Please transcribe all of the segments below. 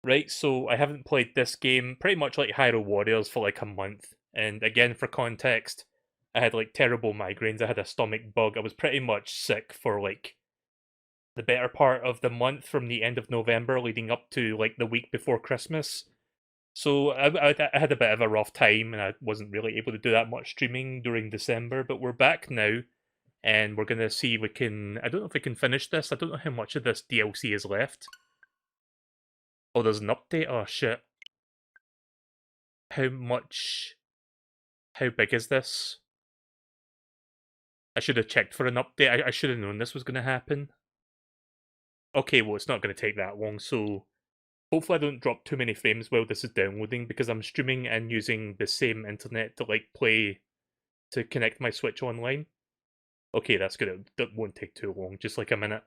Right, so I haven't played this game pretty much like Hyrule Warriors for like a month. And again, for context, I had like terrible migraines, I had a stomach bug, I was pretty much sick for like the better part of the month from the end of November leading up to like the week before Christmas. So I had a bit of a rough time and I wasn't really able to do that much streaming during December, but we're back now and we're gonna see if we can. I don't know if we can finish this. I don't know how much of this DLC is left. Oh, there's an update. Oh shit. How much? How big is this? I should have checked for an update. I should have known this was going to happen. Okay, well, it's not going to take that long, so hopefully I don't drop too many frames while this is downloading, because I'm streaming and using the same internet to, like, play, to connect my Switch online. Okay, that's good. That won't take too long, just like a minute.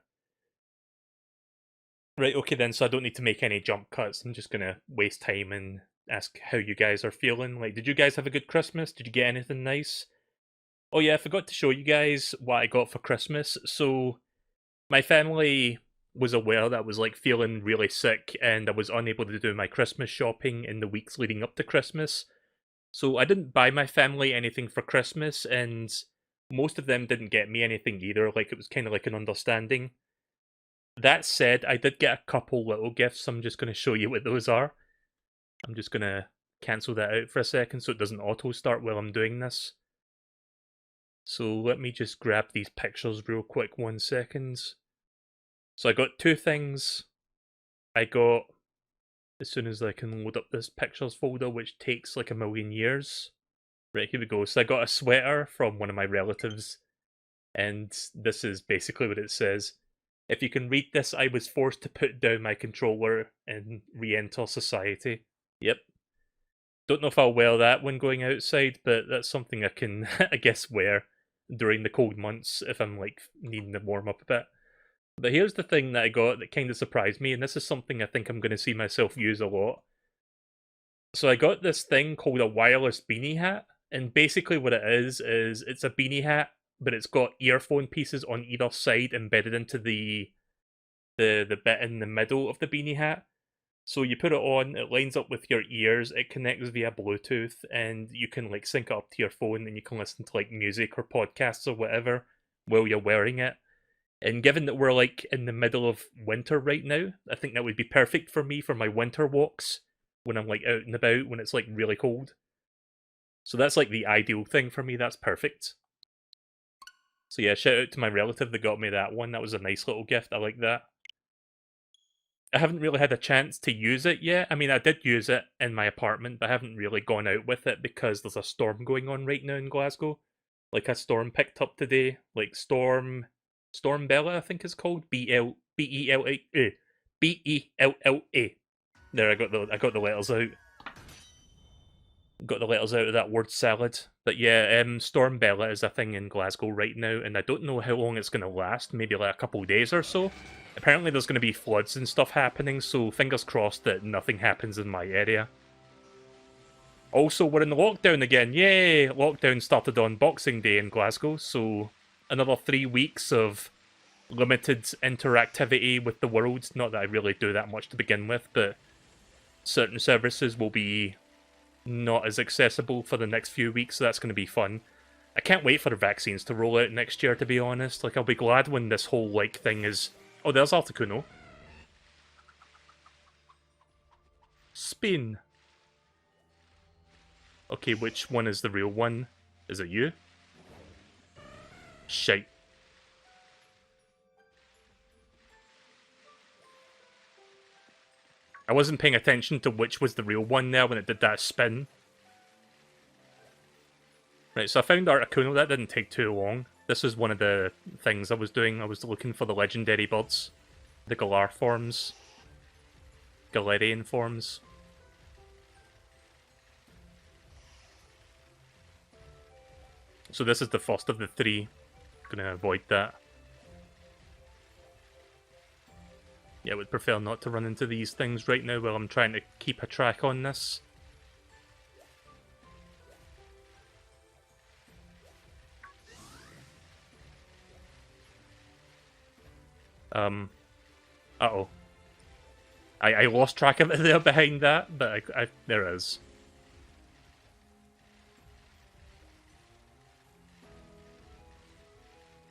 Right, okay then, so I don't need to make any jump cuts. I'm just going to waste time and ask how you guys are feeling. Like, did you guys have a good Christmas? Did you get anything nice? Oh yeah, I forgot to show you guys what I got for Christmas. So my family was aware that I was like feeling really sick and I was unable to do my Christmas shopping in the weeks leading up to Christmas. So I didn't buy my family anything for Christmas, and most of them didn't get me anything either. Like, it was kind of like an understanding. That said, I did get a couple little gifts. I'm just going to show you what those are. I'm just going to cancel that out for a second so it doesn't auto start while I'm doing this. So let me just grab these pictures real quick, 1 second. So I got two things. I got, as soon as I can load up this pictures folder, which takes like a million years. Right, here we go. So I got a sweater from one of my relatives, and this is basically what it says. If you can read this, I was forced to put down my controller and re-enter society. Yep. Don't know if I'll wear that when going outside, but that's something I can, I guess, wear during the cold months if I'm like needing to warm up a bit. But here's the thing that I got that kind of surprised me, and this is something I think I'm going to see myself use a lot. So I got this thing called a wireless beanie hat, and basically what it is it's a beanie hat, but it's got earphone pieces on either side embedded into the bit in the middle of the beanie hat. So you put it on, it lines up with your ears, it connects via Bluetooth, and you can like sync it up to your phone and you can listen to like music or podcasts or whatever while you're wearing it. And given that we're like in the middle of winter right now, I think that would be perfect for me for my winter walks when I'm like out and about when it's like really cold. So that's like the ideal thing for me. That's perfect. So yeah, shout out to my relative that got me that one. That was a nice little gift. I like that. I haven't really had a chance to use it yet. I mean, I did use it in my apartment, but I haven't really gone out with it because there's a storm going on right now in Glasgow. Like a storm picked up today, like Storm Bella, I think it's called. B-E-L-A B-E-L-L-A. There, I got the letters out. Got the letters out of that word salad. But yeah, Storm Bella is a thing in Glasgow right now, and I don't know how long it's gonna last. Maybe like a couple days or so. Apparently, there's gonna be floods and stuff happening, so fingers crossed that nothing happens in my area. Also, we're in lockdown again. Yay! Lockdown started on Boxing Day in Glasgow, so another 3 weeks of limited interactivity with the world. Not that I really do that much to begin with, but certain services will be not as accessible for the next few weeks, so that's going to be fun. I can't wait for the vaccines to roll out next year, to be honest. Like, I'll be glad when this whole, like, thing is... Oh, there's Articuno. Spin. Okay, which one is the real one? Is it you? Shite. I wasn't paying attention to which was the real one there when it did that spin. Right, so I found Articuno. That didn't take too long. This is one of the things I was doing. I was looking for the legendary birds. The Galar forms. Galarian forms. So this is the first of the three. Gonna avoid that. Yeah, I would prefer not to run into these things right now while I'm trying to keep a track on this. Uh-oh. I lost track of it there behind that, but there is.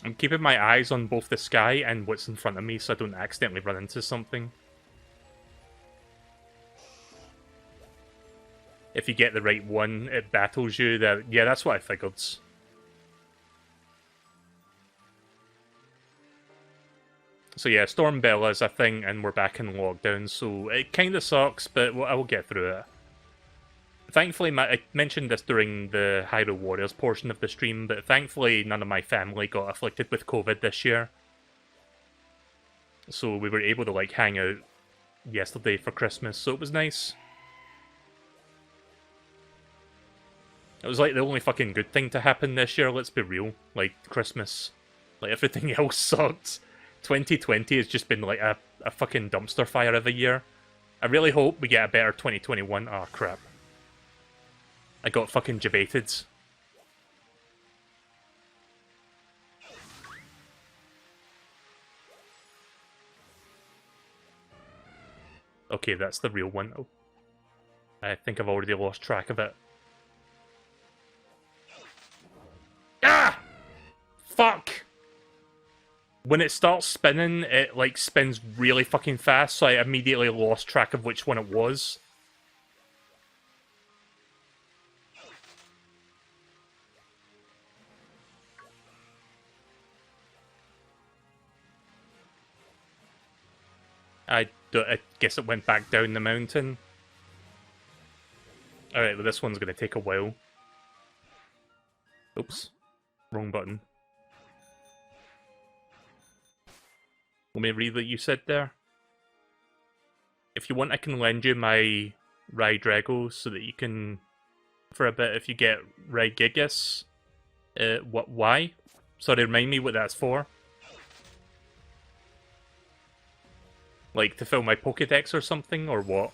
I'm keeping my eyes on both the sky and what's in front of me so I don't accidentally run into something. If you get the right one, it battles you. Yeah, that's what I figured. So yeah, Storm Bella's a thing, and we're back in lockdown, so it kind of sucks, but I will get through it. Thankfully, I mentioned this during the Hyrule Warriors portion of the stream, but thankfully none of my family got afflicted with COVID this year. So we were able to, like, hang out yesterday for Christmas, so it was nice. It was like the only fucking good thing to happen this year, let's be real. Like, Christmas. Like, everything else sucked. 2020 has just been like a fucking dumpster fire of a year. I really hope we get a better 2021. Oh, crap. I got fucking debated. Okay, that's the real one. Oh. I think I've already lost track of it. Ah! Fuck! When it starts spinning, it, like, spins really fucking fast, so I immediately lost track of which one it was. I guess it went back down the mountain. Alright, well, this one's gonna take a while. Oops. Wrong button. Let me read what you said there. If you want, I can lend you my Raidrago so that you can, for a bit, if you get Raigigas. What? Why? Sorry, remind me what that's for. Like, to fill my Pokédex or something, or what?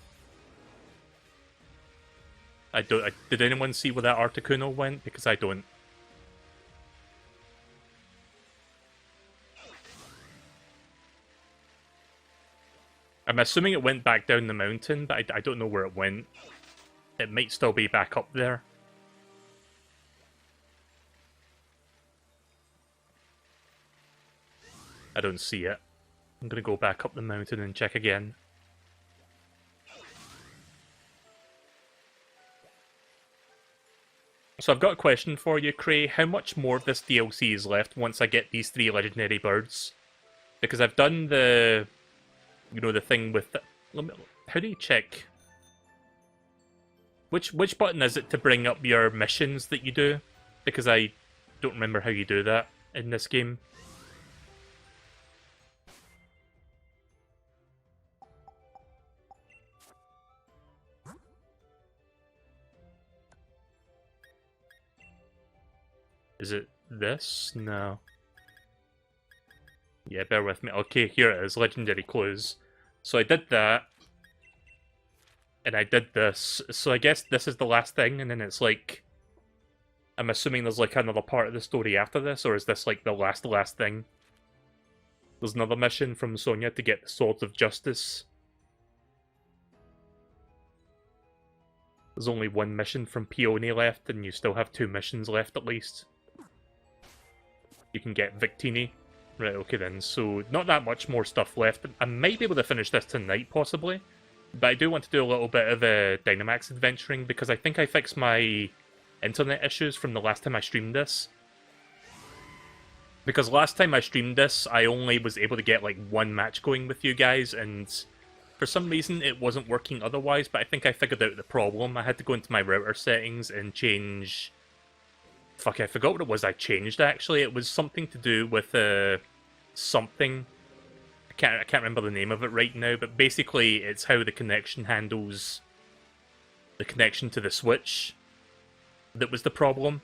Did anyone see where that Articuno went? Because I don't. I'm assuming it went back down the mountain, but I don't know where it went. It might still be back up there. I don't see it. I'm gonna go back up the mountain and check again. So I've got a question for you, Cray. How much more of this DLC is left once I get these 3 legendary birds? Because I've done the... You know, the thing with... How do you check? Which button is it to bring up your missions that you do? Because I don't remember how you do that in this game. Is it this? No. Yeah, bear with me. Okay, here it is. Legendary clues. So I did that. And I did this. So I guess this is the last thing, and then it's like... I'm assuming there's like another part of the story after this, or is this like the last thing? There's another mission from Sonia to get the Swords of Justice. There's only one mission from Peony left, and you still have 2 missions left at least. You can get Victini. Right, okay then, so not that much more stuff left. I might be able to finish this tonight, possibly. But I do want to do a little bit of Dynamax adventuring, because I think I fixed my internet issues from the last time I streamed this. Because last time I streamed this, I only was able to get like 1 match going with you guys, and for some reason it wasn't working otherwise, but I think I figured out the problem. I had to go into my router settings and change... Fuck, I forgot what it was I changed, actually. It was something to do with, something. I can't remember the name of it right now, but basically it's how the connection handles the connection to the Switch that was the problem.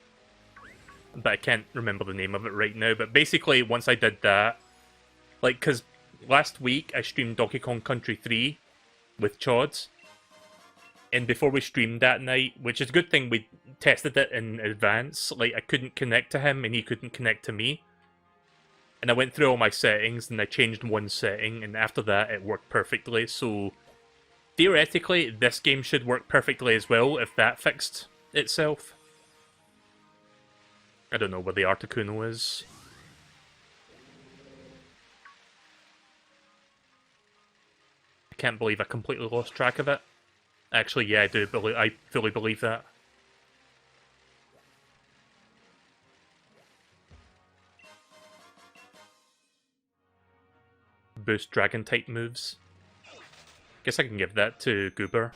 But I can't remember the name of it right now. But basically, once I did that, like, because last week I streamed Donkey Kong Country 3 with Chods. And before we streamed that night, which is a good thing we tested it in advance, like, I couldn't connect to him and he couldn't connect to me. And I went through all my settings and I changed one setting, and after that it worked perfectly. So theoretically, this game should work perfectly as well if that fixed itself. I don't know where the Articuno is. I can't believe I completely lost track of it. Actually, yeah, I fully believe that. Boost dragon type moves. Guess I can give that to Goober.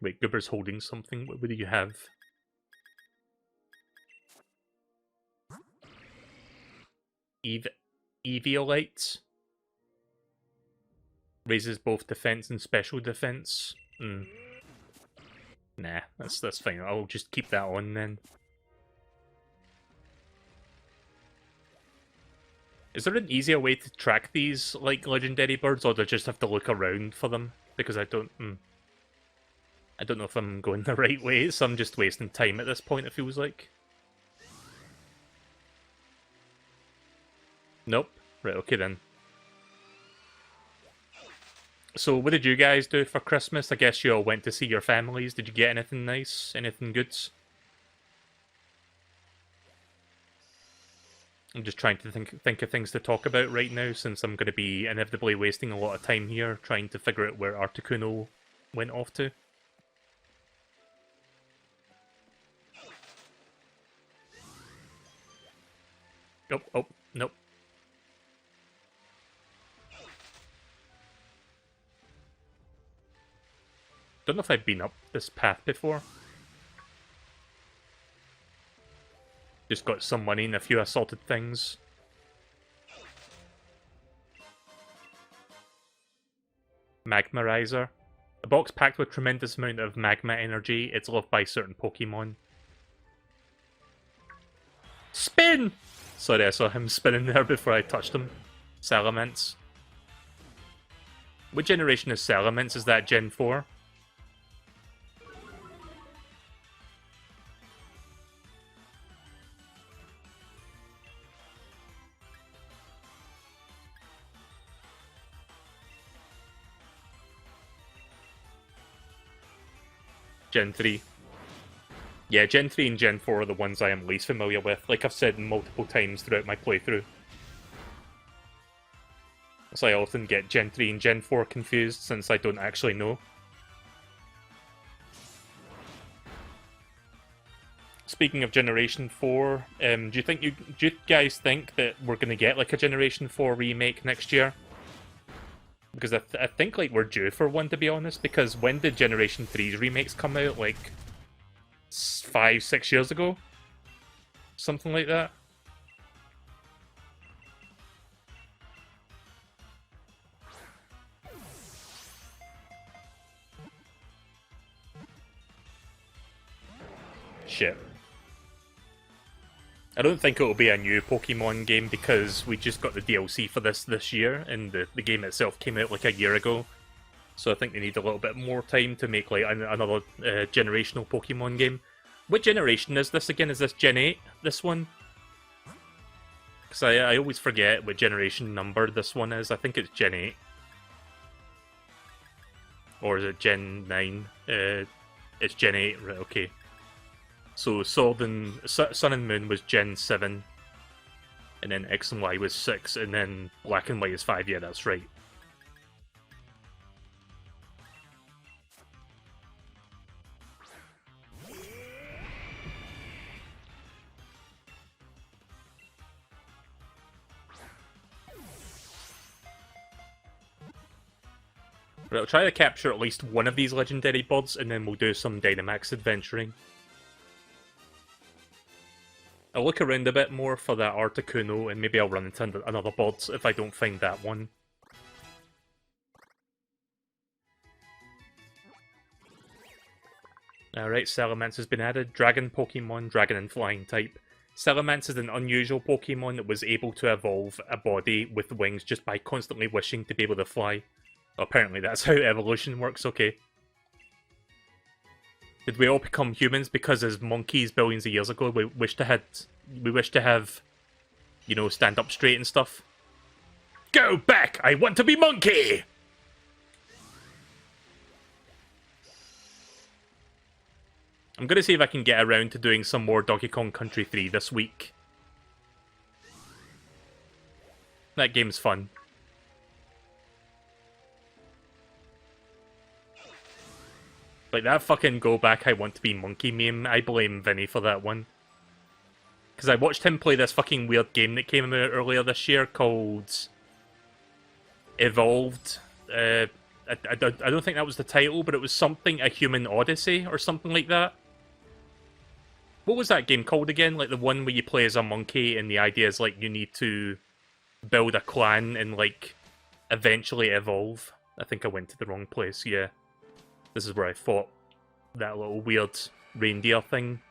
Wait, Goober's holding something. What do you have? Eviolite? Raises both defense and special defense. Nah, that's fine. I'll just keep that on then. Is there an easier way to track these, like, legendary birds, or do I just have to look around for them? Because I don't know if I'm going the right way, so I'm just wasting time at this point, it feels like. Nope. Right, okay then. So, what did you guys do for Christmas? I guess you all went to see your families. Did you get anything nice? Anything good? I'm just trying to think of things to talk about right now, since I'm going to be inevitably wasting a lot of time here trying to figure out where Articuno went off to. Oh, nope. Don't know if I've been up this path before. Just got some money and a few assaulted things. Magmarizer. A box packed with tremendous amount of magma energy. It's loved by certain Pokemon. Spin! Sorry, I saw him spinning there before I touched him. Salamence. What generation is Salamence? Is that Gen 4? Gen 3. Yeah, Gen 3 and Gen 4 are the ones I am least familiar with, like I've said multiple times throughout my playthrough. So I often get Gen 3 and Gen 4 confused, since I don't actually know. Speaking of Generation 4, do you guys think that we're going to get like a Generation 4 remake next year? Because I think like we're due for one, to be honest, because when did Generation 3's remakes come out? Like 5-6 years ago? Something like that? Shit. I don't think it'll be a new Pokemon game because we just got the DLC for this year, and the game itself came out like a year ago. So I think they need a little bit more time to make like another generational Pokemon game. What generation is this again? Is this Gen 8, this one? Because I always forget what generation number this one is. I think it's Gen 8. Or is it Gen 9? It's Gen 8, right, okay. So Sun and Moon was Gen 7, and then X and Y was 6, and then Black and White is 5, yeah, that's right. Right, I'll try to capture at least one of these legendary birds, and then we'll do some Dynamax adventuring. I'll look around a bit more for that Articuno, and maybe I'll run into another bird if I don't find that one. Alright, Salamence has been added. Dragon Pokemon, Dragon and Flying type. Salamence is an unusual Pokemon that was able to evolve a body with wings just by constantly wishing to be able to fly. Apparently that's how evolution works, okay. Did we all become humans because as monkeys billions of years ago we wished to have, you know, stand up straight and stuff? Go back! I want to be monkey! I'm gonna see if I can get around to doing some more Donkey Kong Country 3 this week. That game's fun. Like, that fucking go back, I want to be monkey meme, I blame Vinny for that one. Because I watched him play this fucking weird game that came out earlier this year called Evolved. I don't think that was the title, but it was something, A Human Odyssey, or something like that. What was that game called again? Like, the one where you play as a monkey, and the idea is, like, you need to build a clan and, like, eventually evolve. I think I went to the wrong place, yeah. This is where I fought that little weird reindeer thing.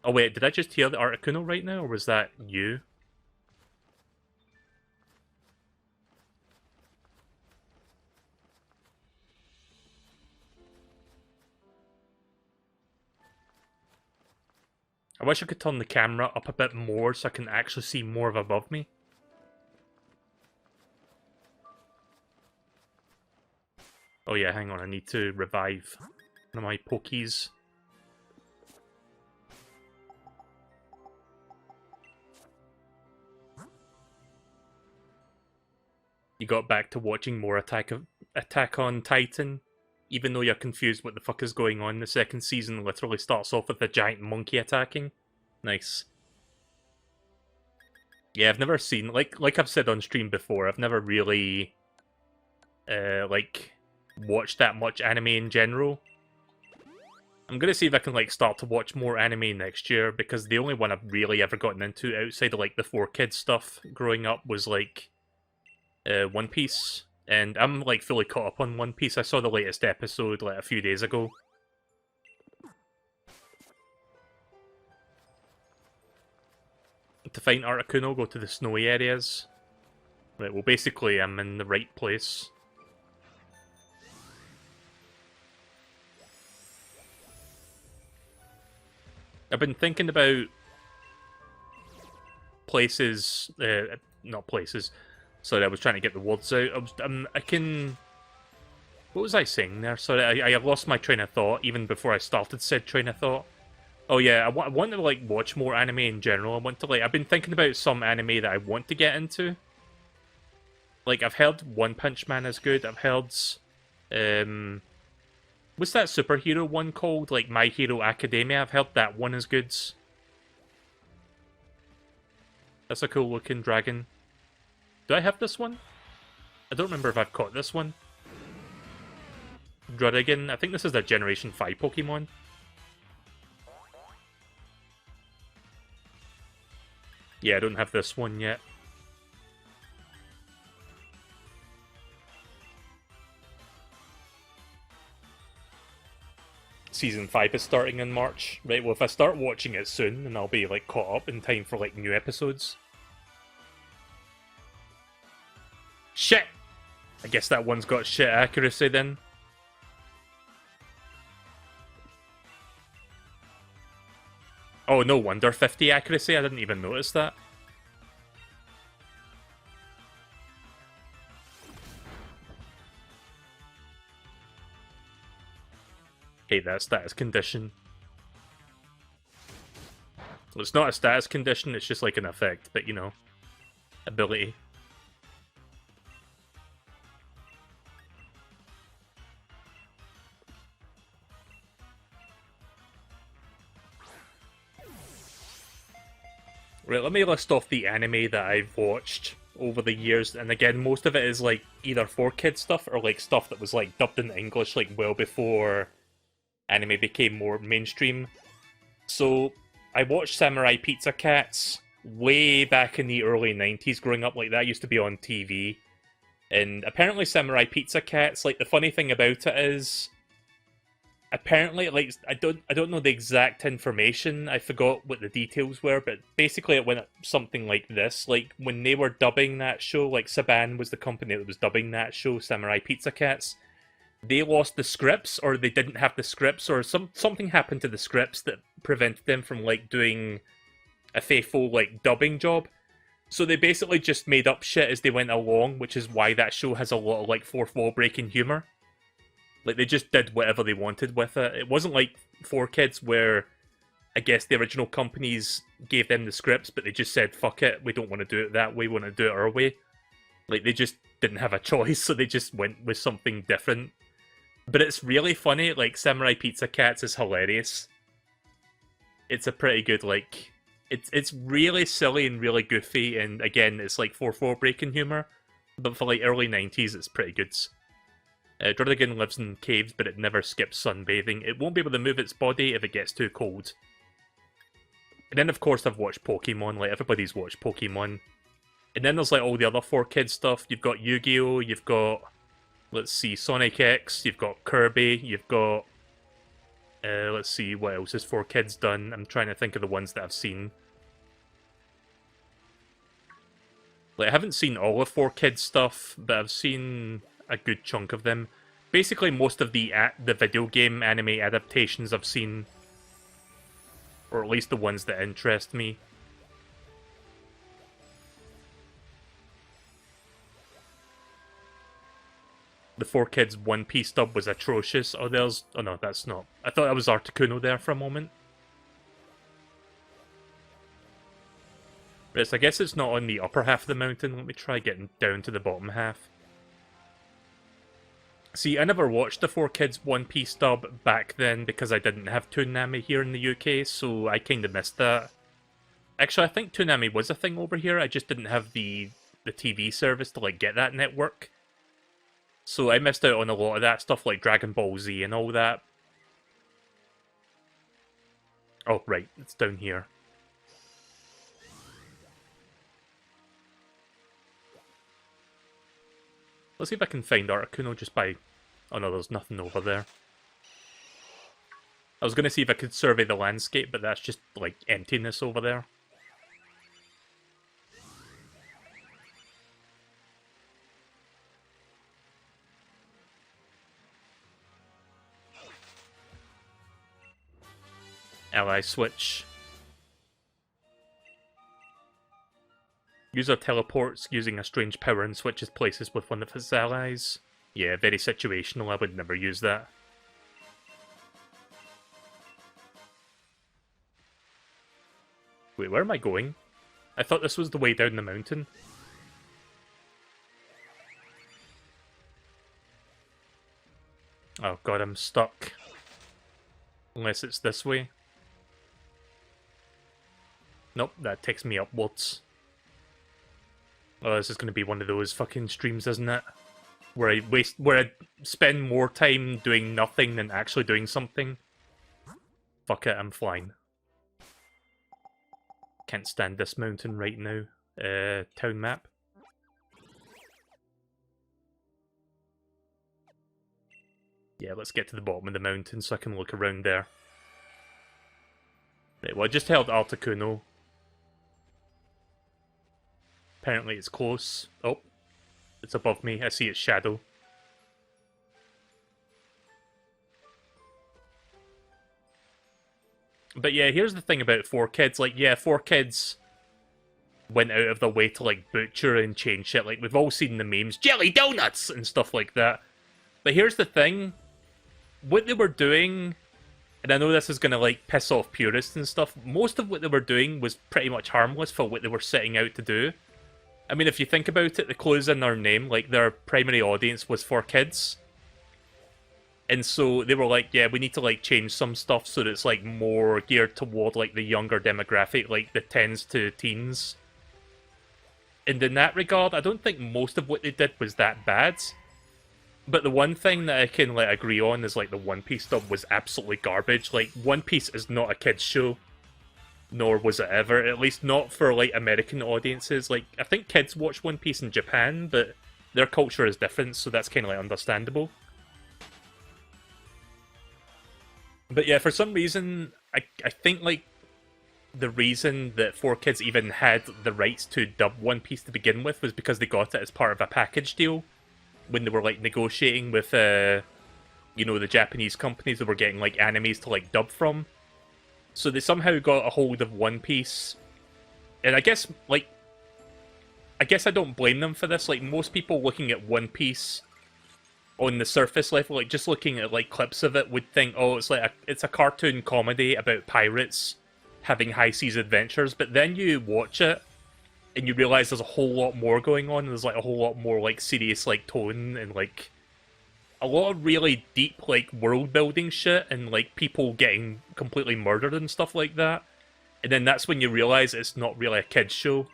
Oh wait, did I just hear the Articuno right now, or was that you? I wish I could turn the camera up a bit more so I can actually see more of above me. Oh yeah, hang on, I need to revive one of my pokies. You got back to watching more Attack on Titan, even though you're confused what the fuck is going on. The second season literally starts off with the giant monkey attacking. Nice. Yeah, I've never seen, like I've said on stream before, I've never really, like, watched that much anime in general. I'm gonna see if I can, like, start to watch more anime next year, because the only one I've really ever gotten into outside of, like, the 4Kids stuff growing up was, like, One Piece. And I'm, like, fully caught up on One Piece. I saw the latest episode, like, a few days ago. To find Articuno, go to the snowy areas. Right, well, basically, I'm in the right place. I've been thinking about places, not places. Sorry, I was trying to get the words out. I can... What was I saying there? Sorry, I lost my train of thought even before I started said train of thought. Oh yeah, I want to, like, watch more anime in general. I want to, like, I've been thinking about some anime that I want to get into. Like, I've heard One Punch Man is good. I've heard, what's that superhero one called? Like, My Hero Academia. I've heard that one is good. That's a cool looking dragon. Do I have this one? I don't remember if I've caught this one. Druddigan. I think this is the Generation 5 Pokemon. Yeah, I don't have this one yet. Season 5 is starting in March. Right, well, if I start watching it soon, then I'll be, like, caught up in time for, like, new episodes. Shit! I guess that one's got shit accuracy then. Oh, no wonder 50 accuracy, I didn't even notice that. Okay, that status condition. Well, it's not a status condition, it's just like an effect, but you know, ability. Right, let me list off the anime that I've watched over the years, and again, most of it is like either 4Kids stuff or like stuff that was like dubbed into English like well before anime became more mainstream. So, I watched Samurai Pizza Cats way back in the early 90s growing up, like that used to be on TV. And apparently Samurai Pizza Cats, like the funny thing about it is, apparently, like, I don't know the exact information, I forgot what the details were, but basically it went up something like this. Like, when they were dubbing that show, like Saban was the company that was dubbing that show, Samurai Pizza Cats, they lost the scripts, or they didn't have the scripts, or something happened to the scripts that prevented them from, like, doing a faithful, like, dubbing job. So they basically just made up shit as they went along, which is why that show has a lot of like fourth wall breaking humor. Like they just did whatever they wanted with it. It wasn't like 4Kids where I guess the original companies gave them the scripts, but they just said, fuck it, we don't want to do it that way, we want to do it our way. Like, they just didn't have a choice, so they just went with something different. But it's really funny, like, Samurai Pizza Cats is hilarious. It's a pretty good, like... It's really silly and really goofy, and again, it's like 4-4 breaking humor. But for, like, early 90s, it's pretty good. Druddigan lives in caves, but it never skips sunbathing. It won't be able to move its body if it gets too cold. And then, of course, I've watched Pokemon. Like, everybody's watched Pokemon. And then there's, like, all the other 4Kids stuff. You've got Yu-Gi-Oh! You've got, let's see, Sonic X. You've got Kirby. You've got, let's see, what else has 4Kids done? I'm trying to think of the ones that I've seen. Like, I haven't seen all of 4Kids stuff, but I've seen a good chunk of them. Basically, most of the video game anime adaptations I've seen, or at least the ones that interest me. The 4Kids One Piece dub was atrocious. Oh, there's... Oh no, that's not. I thought that was Articuno there for a moment. Right, so I guess it's not on the upper half of the mountain. Let me try getting down to the bottom half. See, I never watched the 4Kids One Piece dub back then because I didn't have Toonami here in the UK, so I kind of missed that. Actually, I think Toonami was a thing over here, I just didn't have the TV service to, like, get that network. So I missed out on a lot of that stuff, like Dragon Ball Z and all that. Oh, right, it's down here. Let's see if I can find Articuno just by... Oh no, there's nothing over there. I was going to see if I could survey the landscape, but that's just, like, emptiness over there. Ally switch. User teleports using a strange power and switches places with one of his allies. Yeah, very situational, I would never use that. Wait, where am I going? I thought this was the way down the mountain. Oh god, I'm stuck. Unless it's this way. Nope, that takes me upwards. Oh, this is going to be one of those fucking streams, isn't it? Where I spend more time doing nothing than actually doing something. Fuck it, I'm flying. Can't stand this mountain right now. Town map. Yeah, let's get to the bottom of the mountain so I can look around there. Right, well, I just held Articuno. Apparently it's close. Oh, it's above me. I see its shadow. But yeah, here's the thing about 4Kids. Like, yeah, 4Kids went out of their way to, like, butcher and change shit. Like, we've all seen the memes, jelly donuts and stuff like that. But here's the thing. What they were doing, and I know this is going to, like, piss off purists and stuff, most of what they were doing was pretty much harmless for what they were setting out to do. I mean, if you think about it, the clue's in their name. Like, their primary audience was for kids. And so they were like, yeah, we need to, like, change some stuff so that it's, like, more geared toward, like, the younger demographic, like, the 10s to teens. And in that regard, I don't think most of what they did was that bad. But the one thing that I can, like, agree on is, like, the One Piece dub was absolutely garbage. Like, One Piece is not a kid's show. Nor was it ever, at least not for, like, American audiences. Like, I think kids watch One Piece in Japan, but their culture is different, so that's kind of, like, understandable. But yeah, for some reason, I think, like, the reason that 4Kids even had the rights to dub One Piece to begin with was because they got it as part of a package deal when they were, like, negotiating with, you know, the Japanese companies that were getting, like, animes to, like, dub from. So they somehow got a hold of One Piece. And I guess, like, I guess I don't blame them for this. Like, most people looking at One Piece on the surface level, like, just looking at, like, clips of it, would think, oh, it's a cartoon comedy about pirates having high seas adventures. But then you watch it, and you realize there's a whole lot more going on. There's, like, a whole lot more, like, serious, like, tone, and, like, a lot of really deep, like, world-building shit, and, like, people getting completely murdered and stuff like that. And then that's when you realize it's not really a kid's show,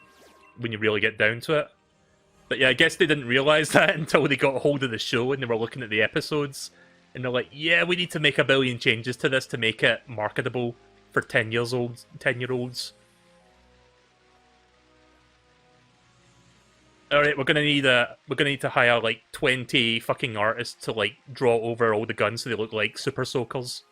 when you really get down to it. But yeah, I guess they didn't realize that until they got a hold of the show and they were looking at the episodes. And they're like, yeah, we need to make a billion changes to this to make it marketable for 10-year-olds. Alright, we're gonna need to hire like 20 fucking artists to like draw over all the guns so they look like super soakers.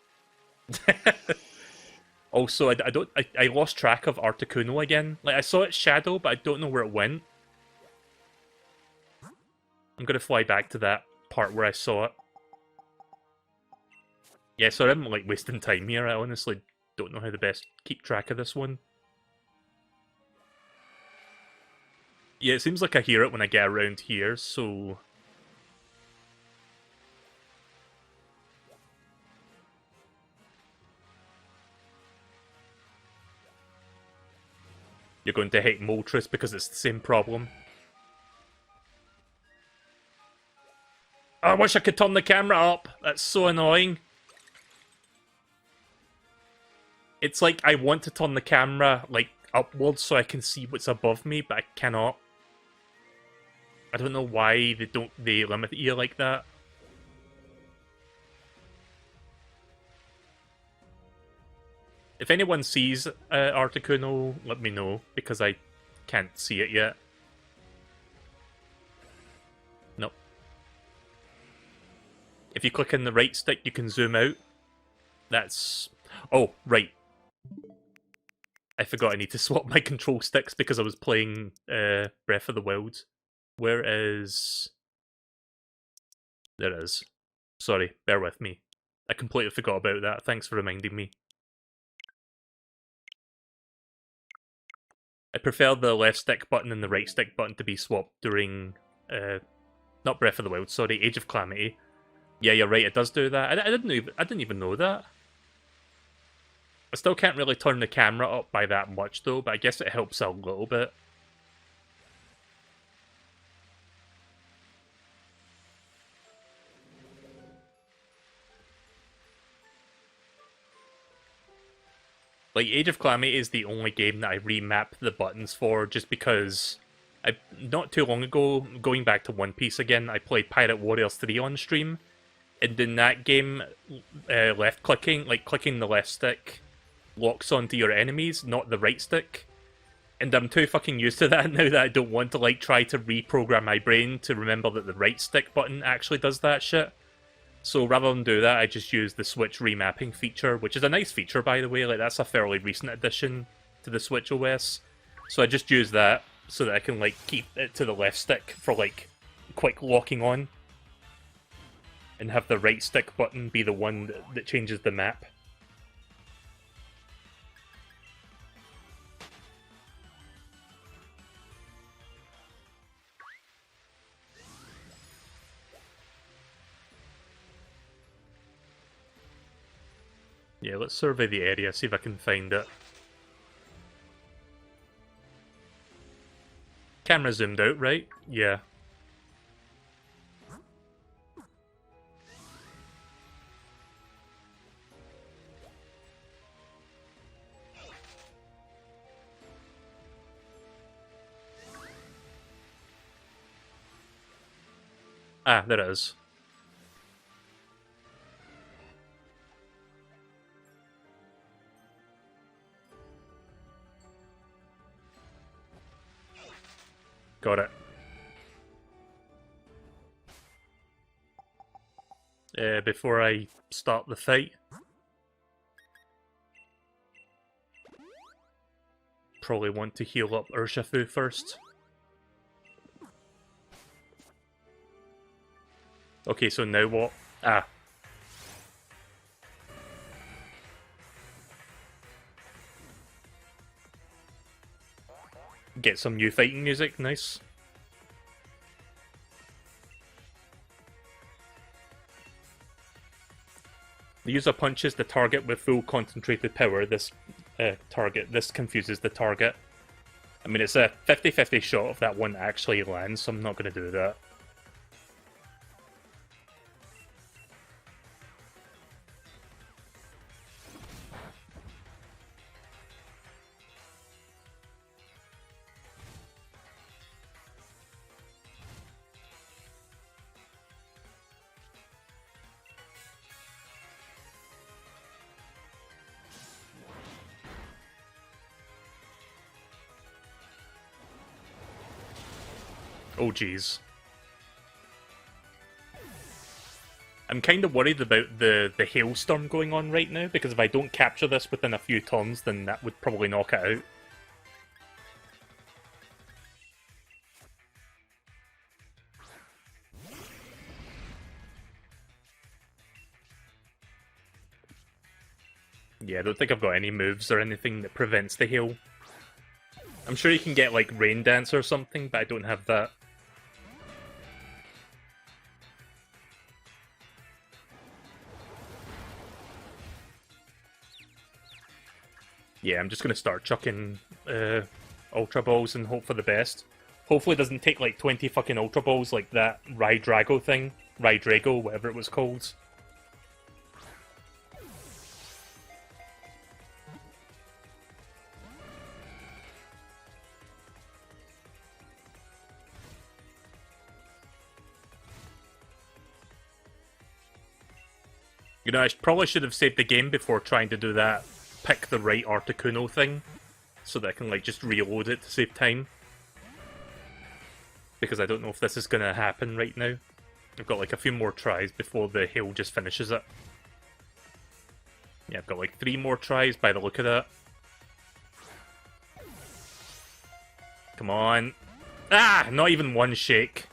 Also, I lost track of Articuno again. Like, I saw its shadow, but I don't know where it went. I'm gonna fly back to that part where I saw it. Yeah, so I'm like wasting time here. I honestly don't know how to best keep track of this one. Yeah, it seems like I hear it when I get around here, so... You're going to hate Moltres because it's the same problem. I wish I could turn the camera up. That's so annoying. It's like I want to turn the camera like upwards so I can see what's above me, but I cannot. I don't know why they limit you like that. If anyone sees Articuno, let me know, because I can't see it yet. Nope. If you click on the right stick, you can zoom out. That's... Oh, right. I forgot I need to swap my control sticks because I was playing Breath of the Wild. Where is... There it is. Sorry, bear with me. I completely forgot about that. Thanks for reminding me. I prefer the left stick button and the right stick button to be swapped during... not Breath of the Wild, sorry, Age of Calamity. Yeah, you're right, it does do that. I didn't even know that. I still can't really turn the camera up by that much though, but I guess it helps a little bit. Like, Age of Calamity is the only game that I remap the buttons for, just because not too long ago, going back to One Piece again, I played Pirate Warriors 3 on stream, and in that game, left-clicking, like clicking the left stick, locks onto your enemies, not the right stick. And I'm too fucking used to that now that I don't want to like try to reprogram my brain to remember that the right stick button actually does that shit. So rather than do that, I just use the Switch remapping feature, which is a nice feature, by the way. Like, that's a fairly recent addition to the Switch OS. So I just use that so that I can, like, keep it to the left stick for, like, quick locking on. And have the right stick button be the one that changes the map. Yeah, let's survey the area, see if I can find it. Camera zoomed out, right? Yeah. Ah, there it is. Got it. Before I start the fight, probably want to heal up Urshifu first. Okay, so now what? Ah. Get some new fighting music, nice. The user punches the target with full concentrated power. This confuses the target. I mean, it's a 50-50 shot if that one actually lands, so I'm not going to do that. Oh jeez. I'm kind of worried about the hailstorm going on right now, because if I don't capture this within a few turns, then that would probably knock it out. Yeah, I don't think I've got any moves or anything that prevents the hail. I'm sure you can get, like, Rain Dance or something, but I don't have that. Yeah, I'm just going to start chucking Ultra Balls and hope for the best. Hopefully it doesn't take, like, 20 fucking Ultra Balls like that Rydrago thing. Rydrago, whatever it was called. You know, I probably should have saved the game before trying to do that pick the right Articuno thing, so that I can, like, just reload it to save time. Because I don't know if this is gonna happen right now. I've got, like, a few more tries before the hail just finishes it. Yeah, I've got, like, 3 more tries by the look of that. Come on. Ah! Not even one shake.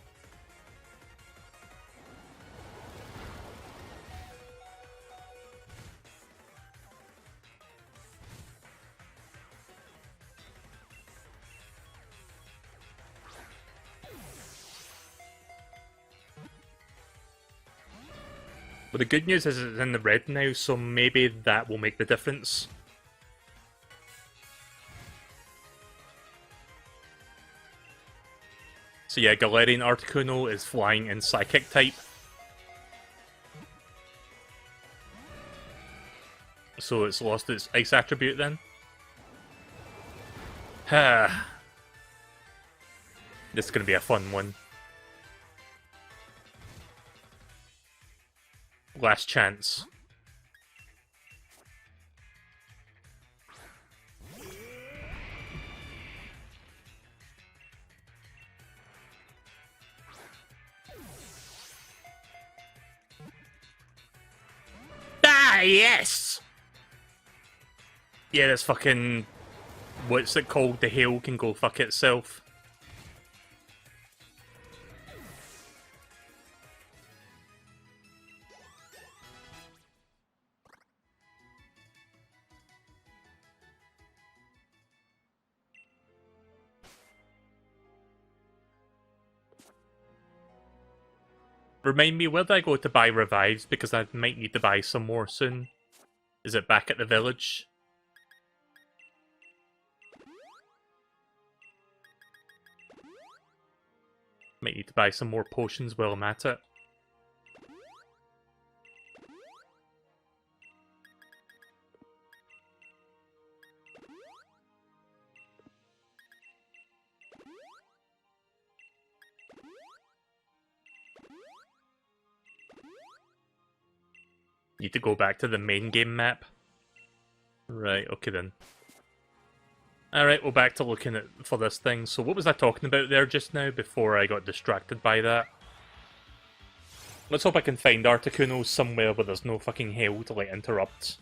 But the good news is it's in the red now, so maybe that will make the difference. So yeah, Galarian Articuno is flying in Psychic type. So it's lost its Ice attribute then. Ha! This is going to be a fun one. Last chance. Ah, yes! Yeah, this fucking... what's it called? The hail can go fuck itself. Remind me, where do I go to buy revives? Because I might need to buy some more soon. Is it back at the village? Might need to buy some more potions while I'm at it. Need to go back to the main game map. Right, okay then. Alright, well back to looking at for this thing. So what was I talking about there just now before I got distracted by that? Let's hope I can find Articuno somewhere where there's no fucking hail to, like, interrupt.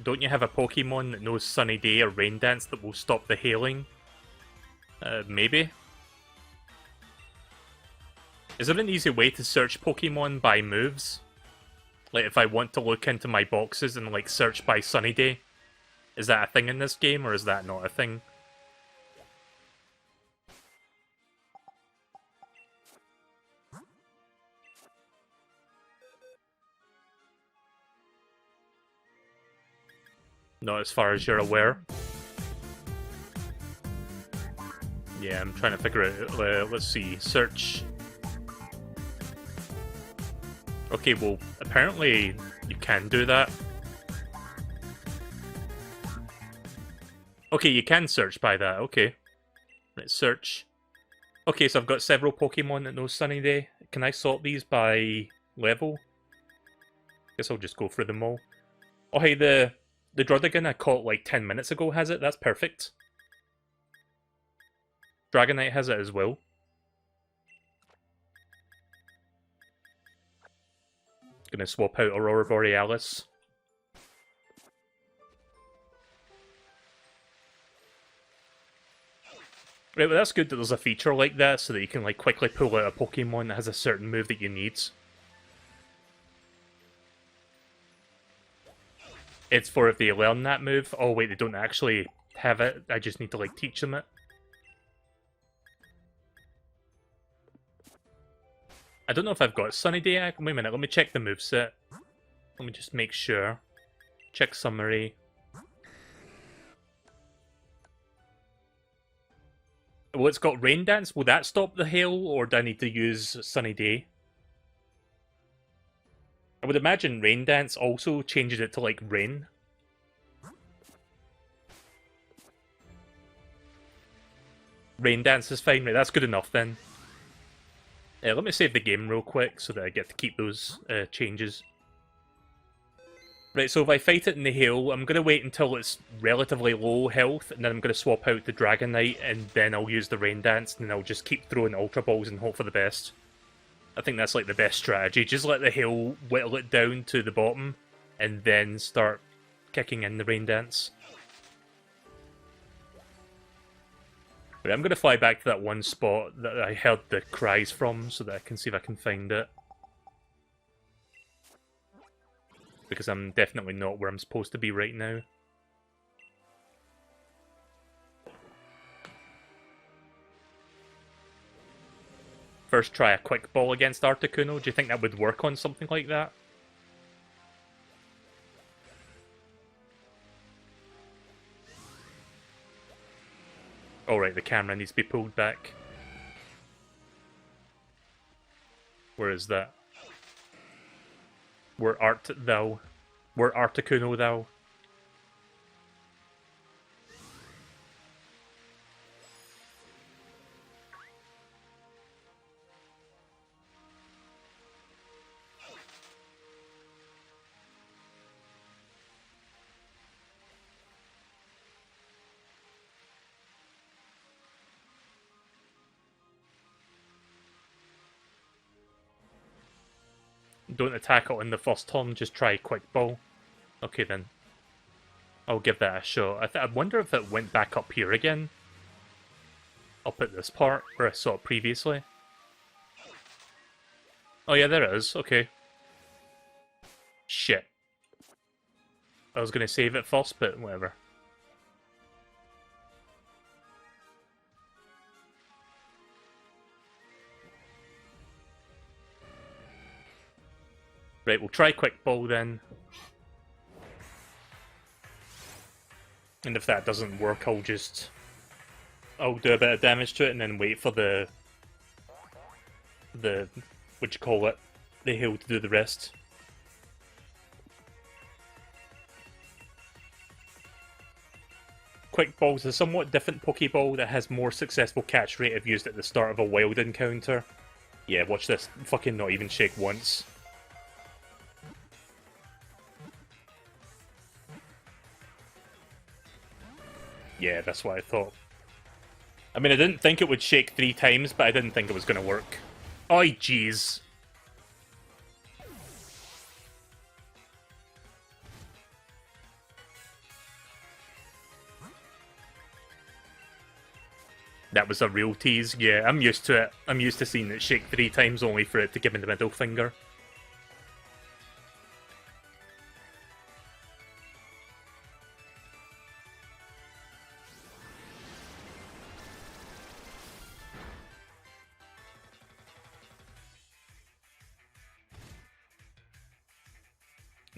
Don't you have a Pokemon that knows Sunny Day or Rain Dance that will stop the hailing? Maybe? Is there an easy way to search Pokemon by moves? Like, if I want to look into my boxes and, like, search by Sunny Day? Is that a thing in this game, or is that not a thing? Not as far as you're aware. Yeah, I'm trying to figure out. Let's see. Search. Okay, well, apparently you can do that. Okay, you can search by that. Okay. Let's search. Okay, so I've got several Pokemon that know Sunny Day. Can I sort these by level? Guess I'll just go through them all. Oh, hey, the Druddigon I caught like 10 minutes ago has it. That's perfect. Dragonite has it as well. Gonna swap out Aurora Borealis. Right, well that's good that there's a feature like that so that you can like quickly pull out a Pokemon that has a certain move that you need. It's for if they learn that move. Oh wait, they don't actually have it. I just need to like teach them it. I don't know if I've got Sunny Day. Wait a minute, let me check the moveset. Let me just make sure. Check summary. Well, it's got Rain Dance. Will that stop the hail, or do I need to use Sunny Day? I would imagine Rain Dance also changes it to, like, rain. Rain Dance is fine, right? That's good enough, then. Let me save the game real quick so that I get to keep those changes. Right, so if I fight it in the hail, I'm going to wait until it's relatively low health, and then I'm going to swap out the Dragonite, and then I'll use the Rain Dance, and then I'll just keep throwing Ultra Balls and hope for the best. I think that's like the best strategy. Just let the hail whittle it down to the bottom, and then start kicking in the Rain Dance. Right, I'm going to fly back to that one spot that I heard the cries from, so that I can see if I can find it. Because I'm definitely not where I'm supposed to be right now. First try a Quick Ball against Articuno. Do you think that would work on something like that? Alright, the camera needs to be pulled back. Where is that? Where art thou? Where Articuno thou? Don't attack it on the first turn, just try Quick Ball. Okay then. I'll give that a shot. I wonder if it went back up here again. Up at this part, where I saw it previously. Oh yeah, there it is. Okay. Shit. I was gonna save it first, but whatever. Right, we'll try Quick Ball then. And if that doesn't work, I'll do a bit of damage to it and then wait for the what you call it, the hail to do the rest. Quick Ball's a somewhat different Pokeball that has more successful catch rate if used at the start of a wild encounter. Yeah, watch this. Fucking not even shake once. Yeah, that's what I thought. I mean, I didn't think it would shake 3 times, but I didn't think it was going to work. Oi, jeez. That was a real tease. Yeah, I'm used to it. I'm used to seeing it shake 3 times only for it to give me the middle finger.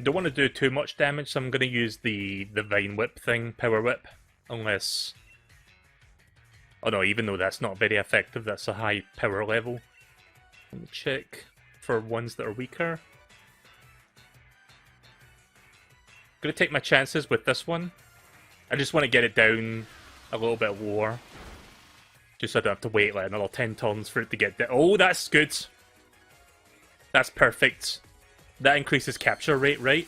Don't want to do too much damage, so I'm going to use the Vine Whip thing, Power Whip, unless... Oh no, even though that's not very effective, that's a high power level. Let me check for ones that are weaker. Gonna take my chances with this one. I just want to get it down a little bit lower. Just so I don't have to wait like another 10 turns for it to get down. Oh, that's good! That's perfect. That increases capture rate, right?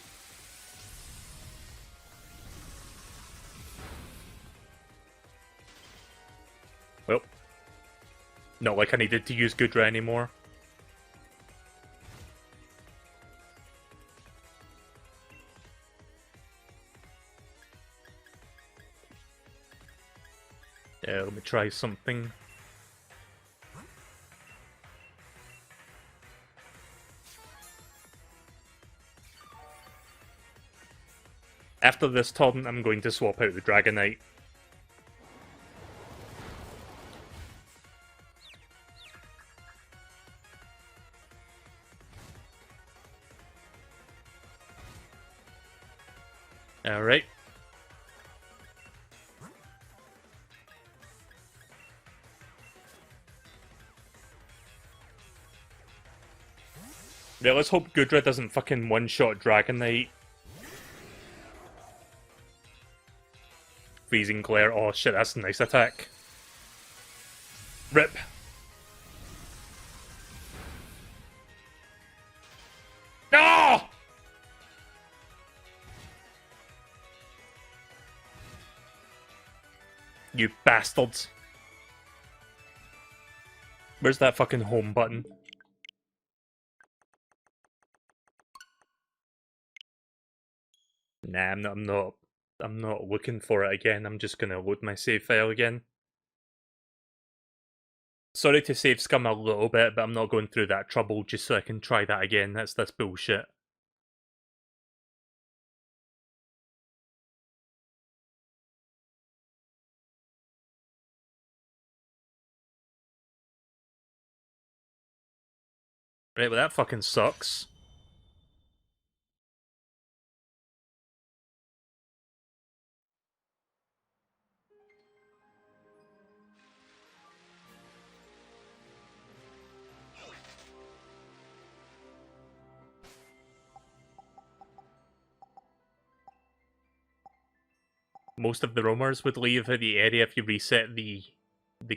Well, not like I needed to use Gudra anymore. Yeah, let me try something. After this turn, I'm going to swap out the Dragonite. Alright. Yeah, let's hope Gudra doesn't fucking one-shot Dragonite. Freezing Glare. Oh shit, that's a nice attack. Rip. No! You bastards. Where's that fucking home button? Nah, I'm not looking for it again. I'm just gonna load my save file again. Sorry to save scum a little bit, but I'm not going through that trouble just so I can try that again. That's bullshit. Right, well that fucking sucks. Most of the roamers would leave the area if you reset the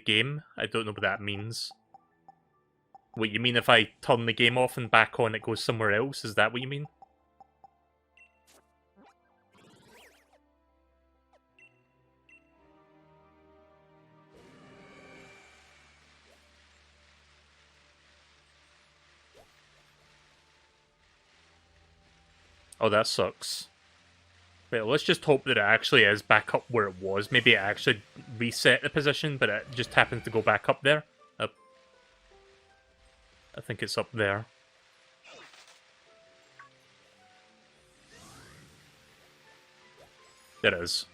game. I don't know what that means. What, you mean if I turn the game off and back on it goes somewhere else? Is that what you mean? Oh, that sucks. Wait, let's just hope that it actually is back up where it was. Maybe it actually reset the position, but it just happens to go back up there. Up. I think it's up there. It is.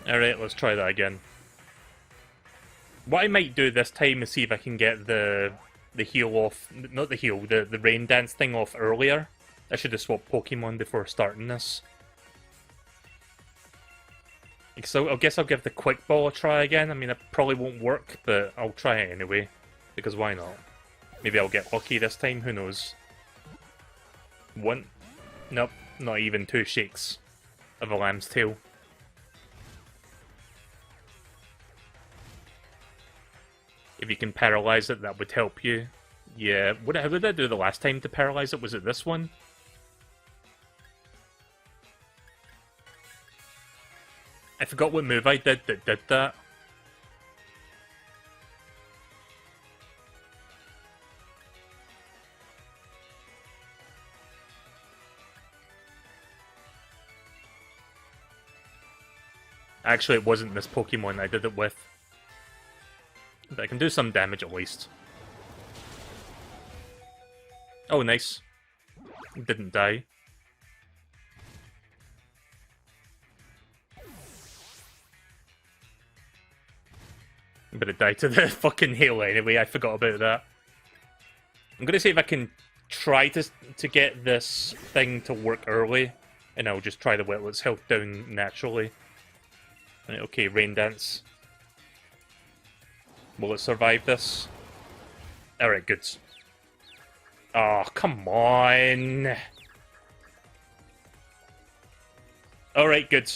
Alright, let's try that again. What I might do this time is see if I can get the heal off, not the heal, the rain dance thing off earlier. I should have swapped Pokemon before starting this. So I guess I'll give the Quick Ball a try again. I mean, it probably won't work, but I'll try it anyway. Because why not? Maybe I'll get lucky this time, who knows. One? Nope, not even 2 shakes of a lamb's tail. If you can paralyze it, that would help you. Yeah, how did I do the last time to paralyze it? Was it this one? I forgot what move I did that did that. Actually, it wasn't this Pokemon I did it with. But I can do some damage at least. Oh, nice. Didn't die. But it died to the fucking hail anyway, I forgot about that. I'm gonna see if I can try to get this thing to work early, and I'll just try to whittle its health down naturally. Right, okay, Rain Dance. Will it survive this? Alright, good. Oh, come on! Alright, good.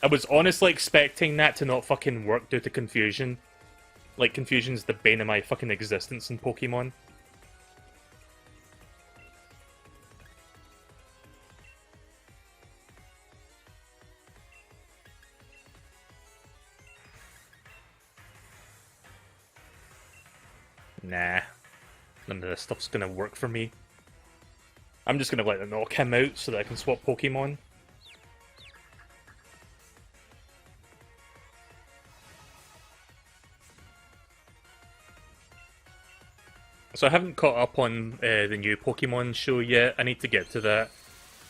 I was honestly expecting that to not fucking work due to confusion. Like, confusion's the bane of my fucking existence in Pokemon. Nah. None of this stuff's gonna work for me. I'm just gonna let it knock him out so that I can swap Pokemon. So I haven't caught up on the new Pokemon show yet. I need to get to that.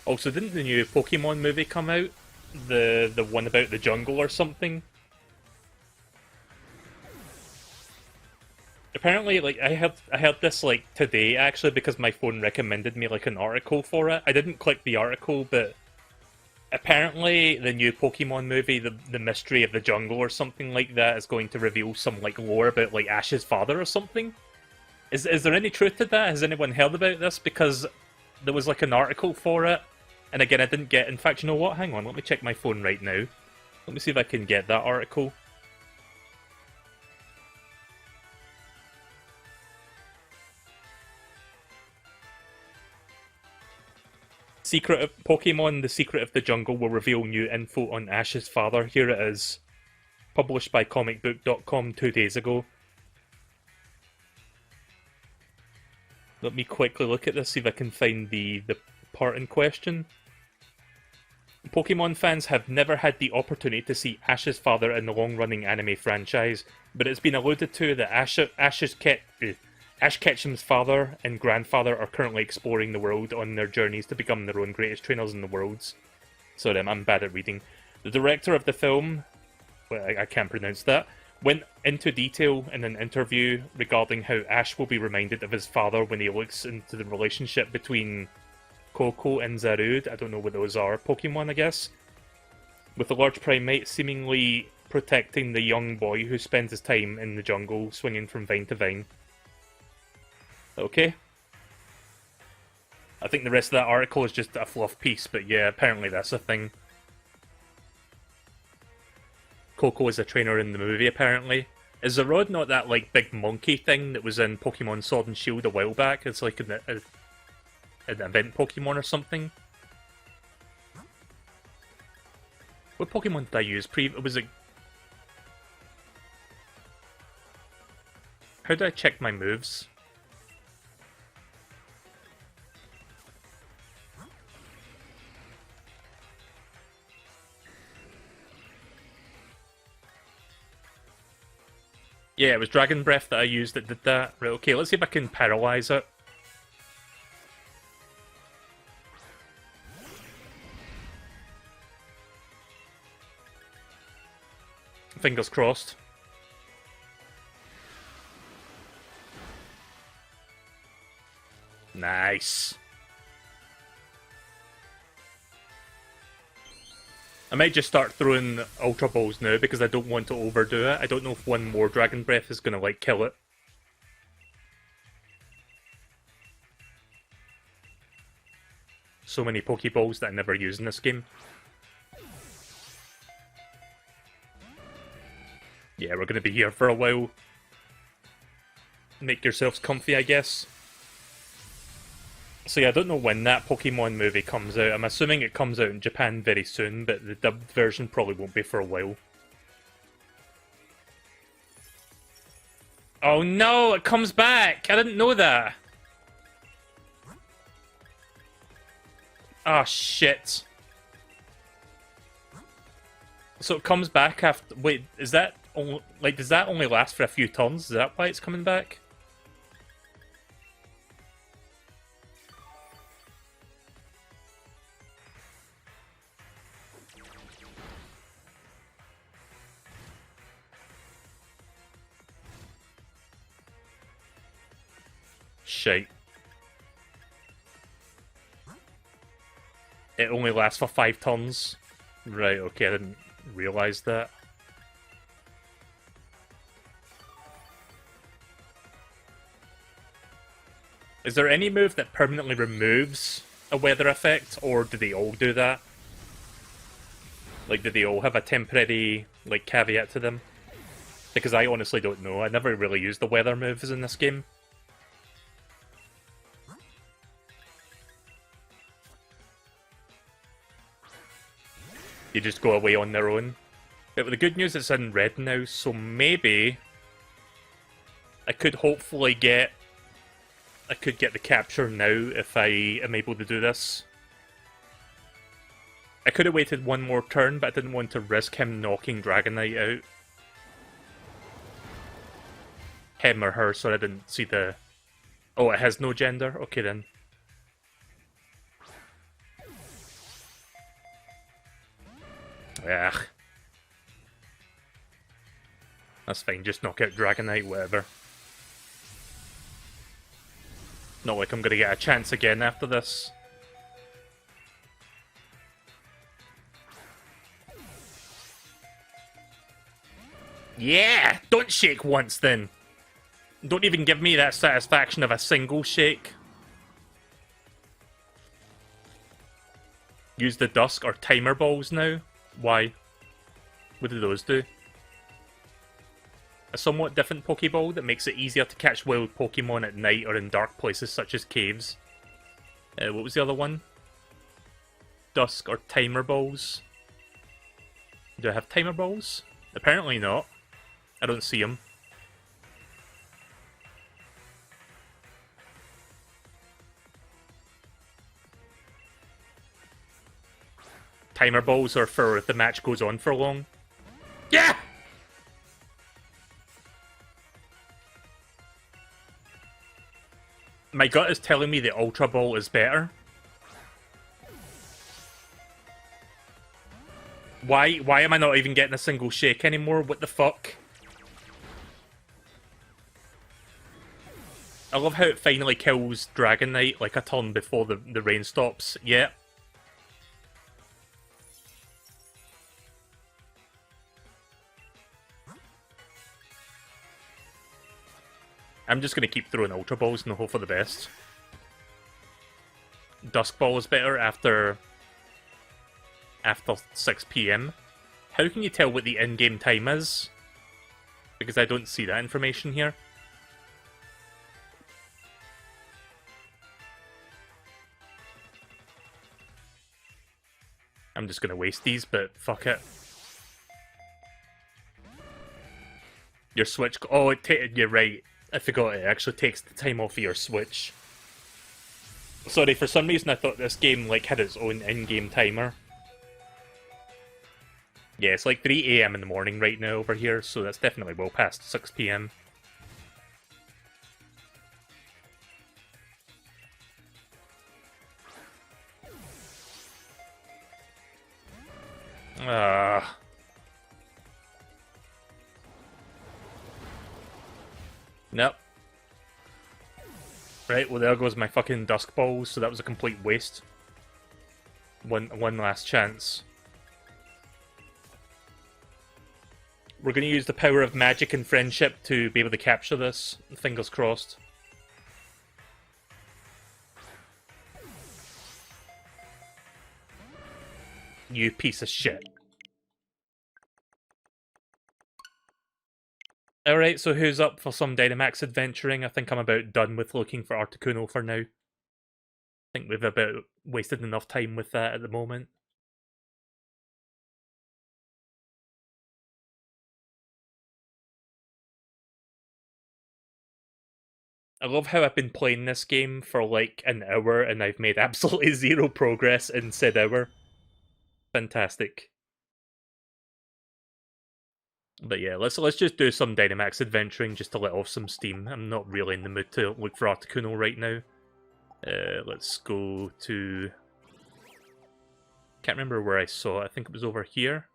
Also, didn't the new Pokemon movie come out? The one about the jungle or something? Apparently, like, I heard this, like, today, actually, because my phone recommended me, like, an article for it. I didn't click the article, but apparently the new Pokemon movie, the Mystery of the Jungle or something like that, is going to reveal some, like, lore about, like, Ash's father or something. Is there any truth to that? Has anyone heard about this? Because there was like an article for it, and again I didn't get... In fact, you know what? Hang on, let me check my phone right now. Let me see if I can get that article. Secret of Pokemon, The Secret of the Jungle will reveal new info on Ash's father. Here it is. Published by comicbook.com 2 days ago. Let me quickly look at this, see if I can find the part in question. Pokemon fans have never had the opportunity to see Ash's father in the long-running anime franchise, but it's been alluded to that Ash Ketchum's father and grandfather are currently exploring the world on their journeys to become their own greatest trainers in the worlds. Sorry, I'm bad at reading. The director of the film, well, I can't pronounce that, went into detail in an interview regarding how Ash will be reminded of his father when he looks into the relationship between Koko and Zarude. I don't know what those are. Pokemon, I guess. With the large primate seemingly protecting the young boy who spends his time in the jungle swinging from vine to vine. Okay. I think the rest of that article is just a fluff piece, but yeah, apparently that's a thing. Koko is a trainer in the movie, apparently. Is Zarod not that, like, big monkey thing that was in Pokemon Sword and Shield a while back? It's like an event Pokemon or something? What Pokemon did I use? Was it... How do I check my moves? Yeah, it was Dragon Breath that I used that did that. Right, okay, let's see if I can paralyze it. Fingers crossed. Nice. I might just start throwing Ultra Balls now because I don't want to overdo it. I don't know if one more Dragon Breath is going to, like, kill it. So many Pokeballs that I never use in this game. Yeah, we're going to be here for a while. Make yourselves comfy, I guess. So yeah, I don't know when that Pokemon movie comes out. I'm assuming it comes out in Japan very soon, but the dubbed version probably won't be for a while. Oh no, it comes back! I didn't know that! Oh shit. So it comes back after... Wait, is that... Only, like, does that only last for a few turns? Is that why it's coming back? Shite. It only lasts for 5 turns. Right, okay, I didn't realise that. Is there any move that permanently removes a weather effect, or do they all do that? Like, do they all have a temporary, like, caveat to them? Because I honestly don't know. I never really used the weather moves in this game. You just go away on their own. But the good news is it's in red now, so maybe I could hopefully get... I could get the capture now if I am able to do this. I could have waited one more turn, but I didn't want to risk him knocking Dragonite out. Him or her, so I didn't see the... Oh, it has no gender? Okay then. Ugh. That's fine, just knock out Dragonite, whatever. Not like I'm gonna get a chance again after this. Yeah! Don't shake once then! Don't even give me that satisfaction of a single shake. Use the Dusk or Timer Balls now? Why? What do those do? A somewhat different Pokeball that makes it easier to catch wild Pokemon at night or in dark places such as caves. What was the other one? Dusk or Timer Balls? Do I have Timer Balls? Apparently not. I don't see them. Timer Balls are for if the match goes on for long. Yeah! My gut is telling me the Ultra Ball is better. Why am I not even getting a single shake anymore? What the fuck? I love how it finally kills Dragonite like a turn before the rain stops. Yeah. I'm just gonna keep throwing Ultra Balls and hope for the best. Dusk Ball is better after 6 PM. How can you tell what the in-game time is? Because I don't see that information here. I'm just gonna waste these, but fuck it. Your Switch... Oh, you're right. I forgot it actually takes the time off of your Switch. Sorry, for some reason I thought this game like had its own in-game timer. Yeah, it's like 3 AM in the morning right now over here, so that's definitely well past 6 PM. Nope. Right, well there goes my fucking Dusk Balls, so that was a complete waste. One last chance. We're going to use the power of magic and friendship to be able to capture this. Fingers crossed. You piece of shit. Alright, so who's up for some Dynamax adventuring? I think I'm about done with looking for Articuno for now. think we've about wasted enough time with that at the moment. I love how I've been playing this game for like an hour and I've made absolutely zero progress in said hour. Fantastic. But yeah, let's just do some Dynamax adventuring just to let off some steam. I'm not really in the mood to look for Articuno right now. Let's go to... Can't remember where I saw it. I think it was over here.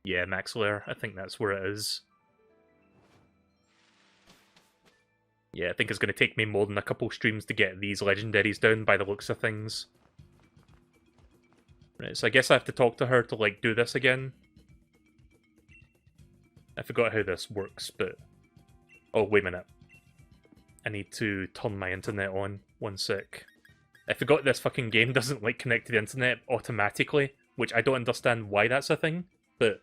Yeah, Maxlair. I think that's where it is. Yeah, I think it's going to take me more than a couple streams to get these legendaries down by the looks of things. Right, so I guess I have to talk to her to, like, do this again. I forgot how this works, but... Oh, wait a minute. I need to turn my internet on. One sec. I forgot this fucking game doesn't, like, connect to the internet automatically, which I don't understand why that's a thing, but...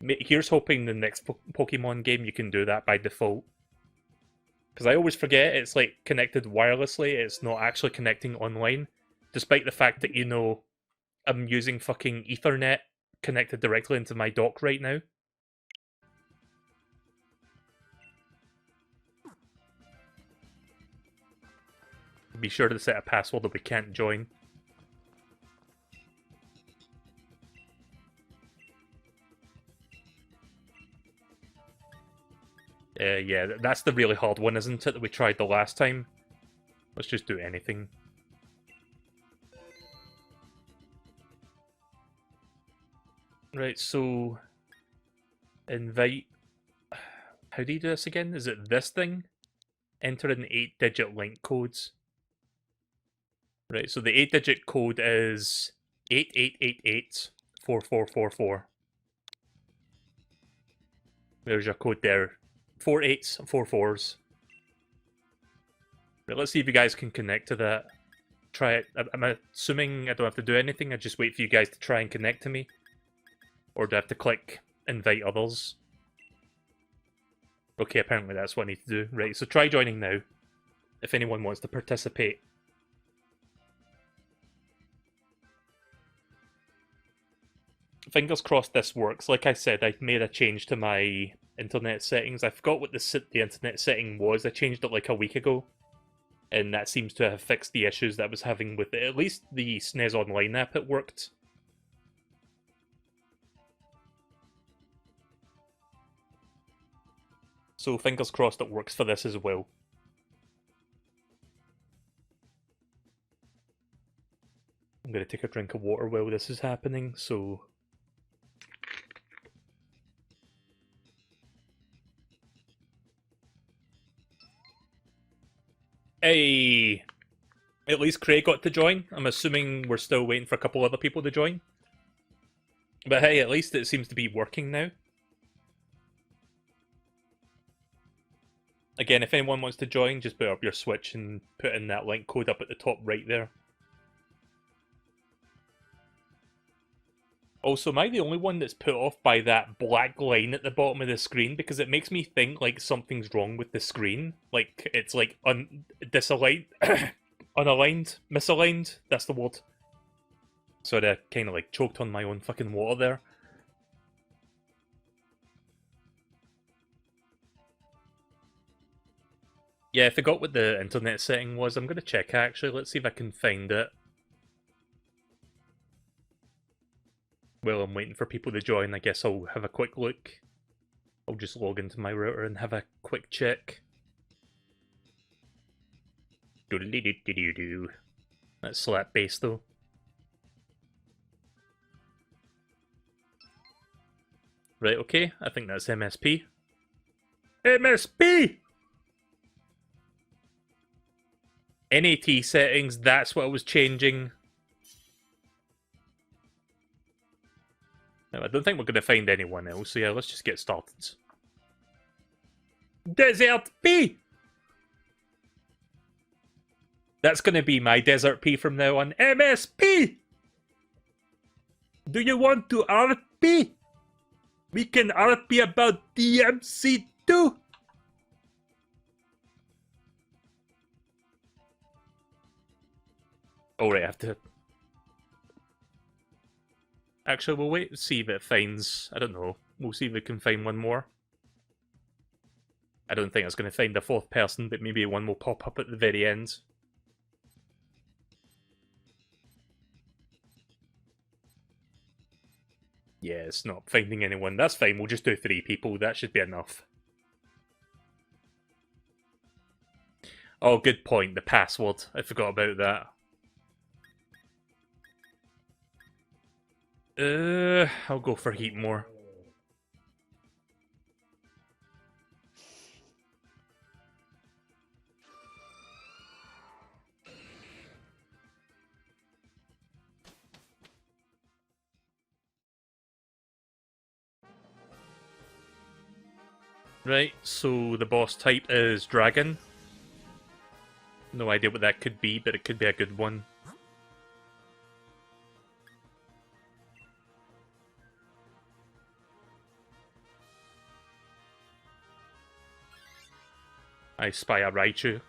Here's hoping the next Pokemon game you can do that by default. Because I always forget it's, like, connected wirelessly, it's not actually connecting online, despite the fact that, you know, I'm using fucking Ethernet connected directly into my dock right now. Be sure to set a password that we can't join. Yeah, that's the really hard one, isn't it, that we tried the last time? Let's just do anything. Right, so... Invite... How do you do this again? Is it this thing? Enter an 8-digit link codes. Right, so the 8-digit code is 88884444. There's your code there. 4 8s, 4 4s. Right, let's see if you guys can connect to that. Try it. I'm assuming I don't have to do anything. I just wait for you guys to try and connect to me. Or do I have to click invite others? Okay, apparently that's what I need to do. Right, so try joining now. If anyone wants to participate. Fingers crossed this works. Like I said, I made a change to my internet settings. I forgot what the internet setting was. I changed it like a week ago. And that seems to have fixed the issues that I was having with it. At least the SNES Online app, it worked. So fingers crossed it works for this as well. I'm going to take a drink of water while this is happening, so... Hey! At least Craig got to join. I'm assuming we're still waiting for a couple other people to join. But hey, at least it seems to be working now. Again, if anyone wants to join, just put up your Switch and put in that link code up at the top right there. Also, am I the only one that's put off by that black line at the bottom of the screen? Because it makes me think like something's wrong with the screen. Like, it's like disaligned, unaligned, misaligned, that's the word. Sorry, I kind of like choked on my own fucking water there. Yeah, I forgot what the internet setting was. I'm going to check actually. Let's see if I can find it. Well, I'm waiting for people to join. I guess I'll have a quick look. I'll just log into my router and have a quick check. That's slap bass though. Right, okay. I think that's MSP. MSP! NAT settings, that's what I was changing. No, I don't think we're going to find anyone else, so yeah, let's just get started. Desert P! That's going to be my Desert P from now on. MSP! Do you want to RP? We can RP about DMC too! Oh, right, I have to... Actually, we'll wait and see if it finds... I don't know. We'll see if it can find one more. I don't think it's going to find a fourth person, but maybe one will pop up at the very end. Yeah, it's not finding anyone. That's fine, we'll just do 3 people. That should be enough. Oh, good point. The password. I forgot about that. I'll go for heat more. Right, so the boss type is Dragon. No idea what that could be, but it could be a good one. I spy a Raichu.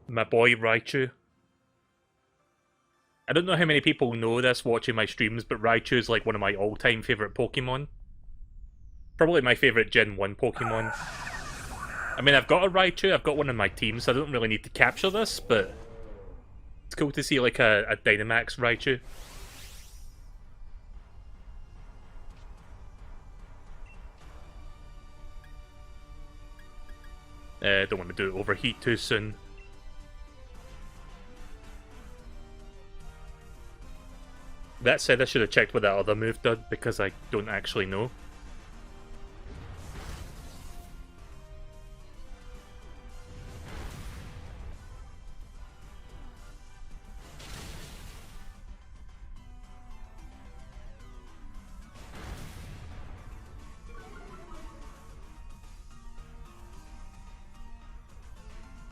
My boy Raichu. I don't know how many people know this watching my streams, but Raichu is like one of my all-time favourite Pokemon. Probably my favourite Gen 1 Pokemon. I mean, I've got a Raichu, I've got one in my team, so I don't really need to capture this, but... It's cool to see like a Dynamax Raichu. Don't want to do it overheat too soon. That said, I should have checked what that other move did, because I don't actually know.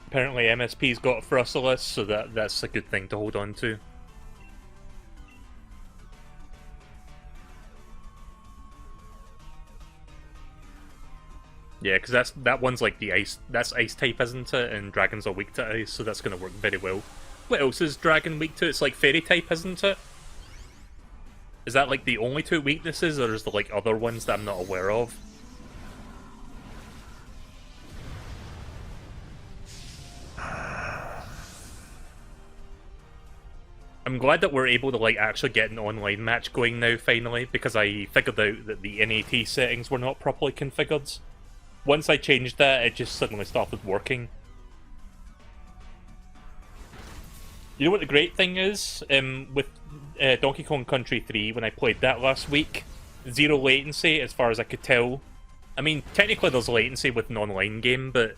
Apparently MSP's got Frustless, so that's a good thing to hold on to. Yeah, because that one's like the ice. That's ice type, isn't it? And dragons are weak to ice, so that's going to work very well. What else is dragon weak to? It's like fairy type, isn't it? Is that like the only 2 weaknesses, or is there like other ones that I'm not aware of? I'm glad that we're able to like actually get an online match going now finally, because I figured out that the NAT settings were not properly configured. Once I changed that, it just suddenly started working. You know what the great thing is? With Donkey Kong Country 3, when I played that last week, 0 latency as far as I could tell. I mean, technically there's latency with an online game, but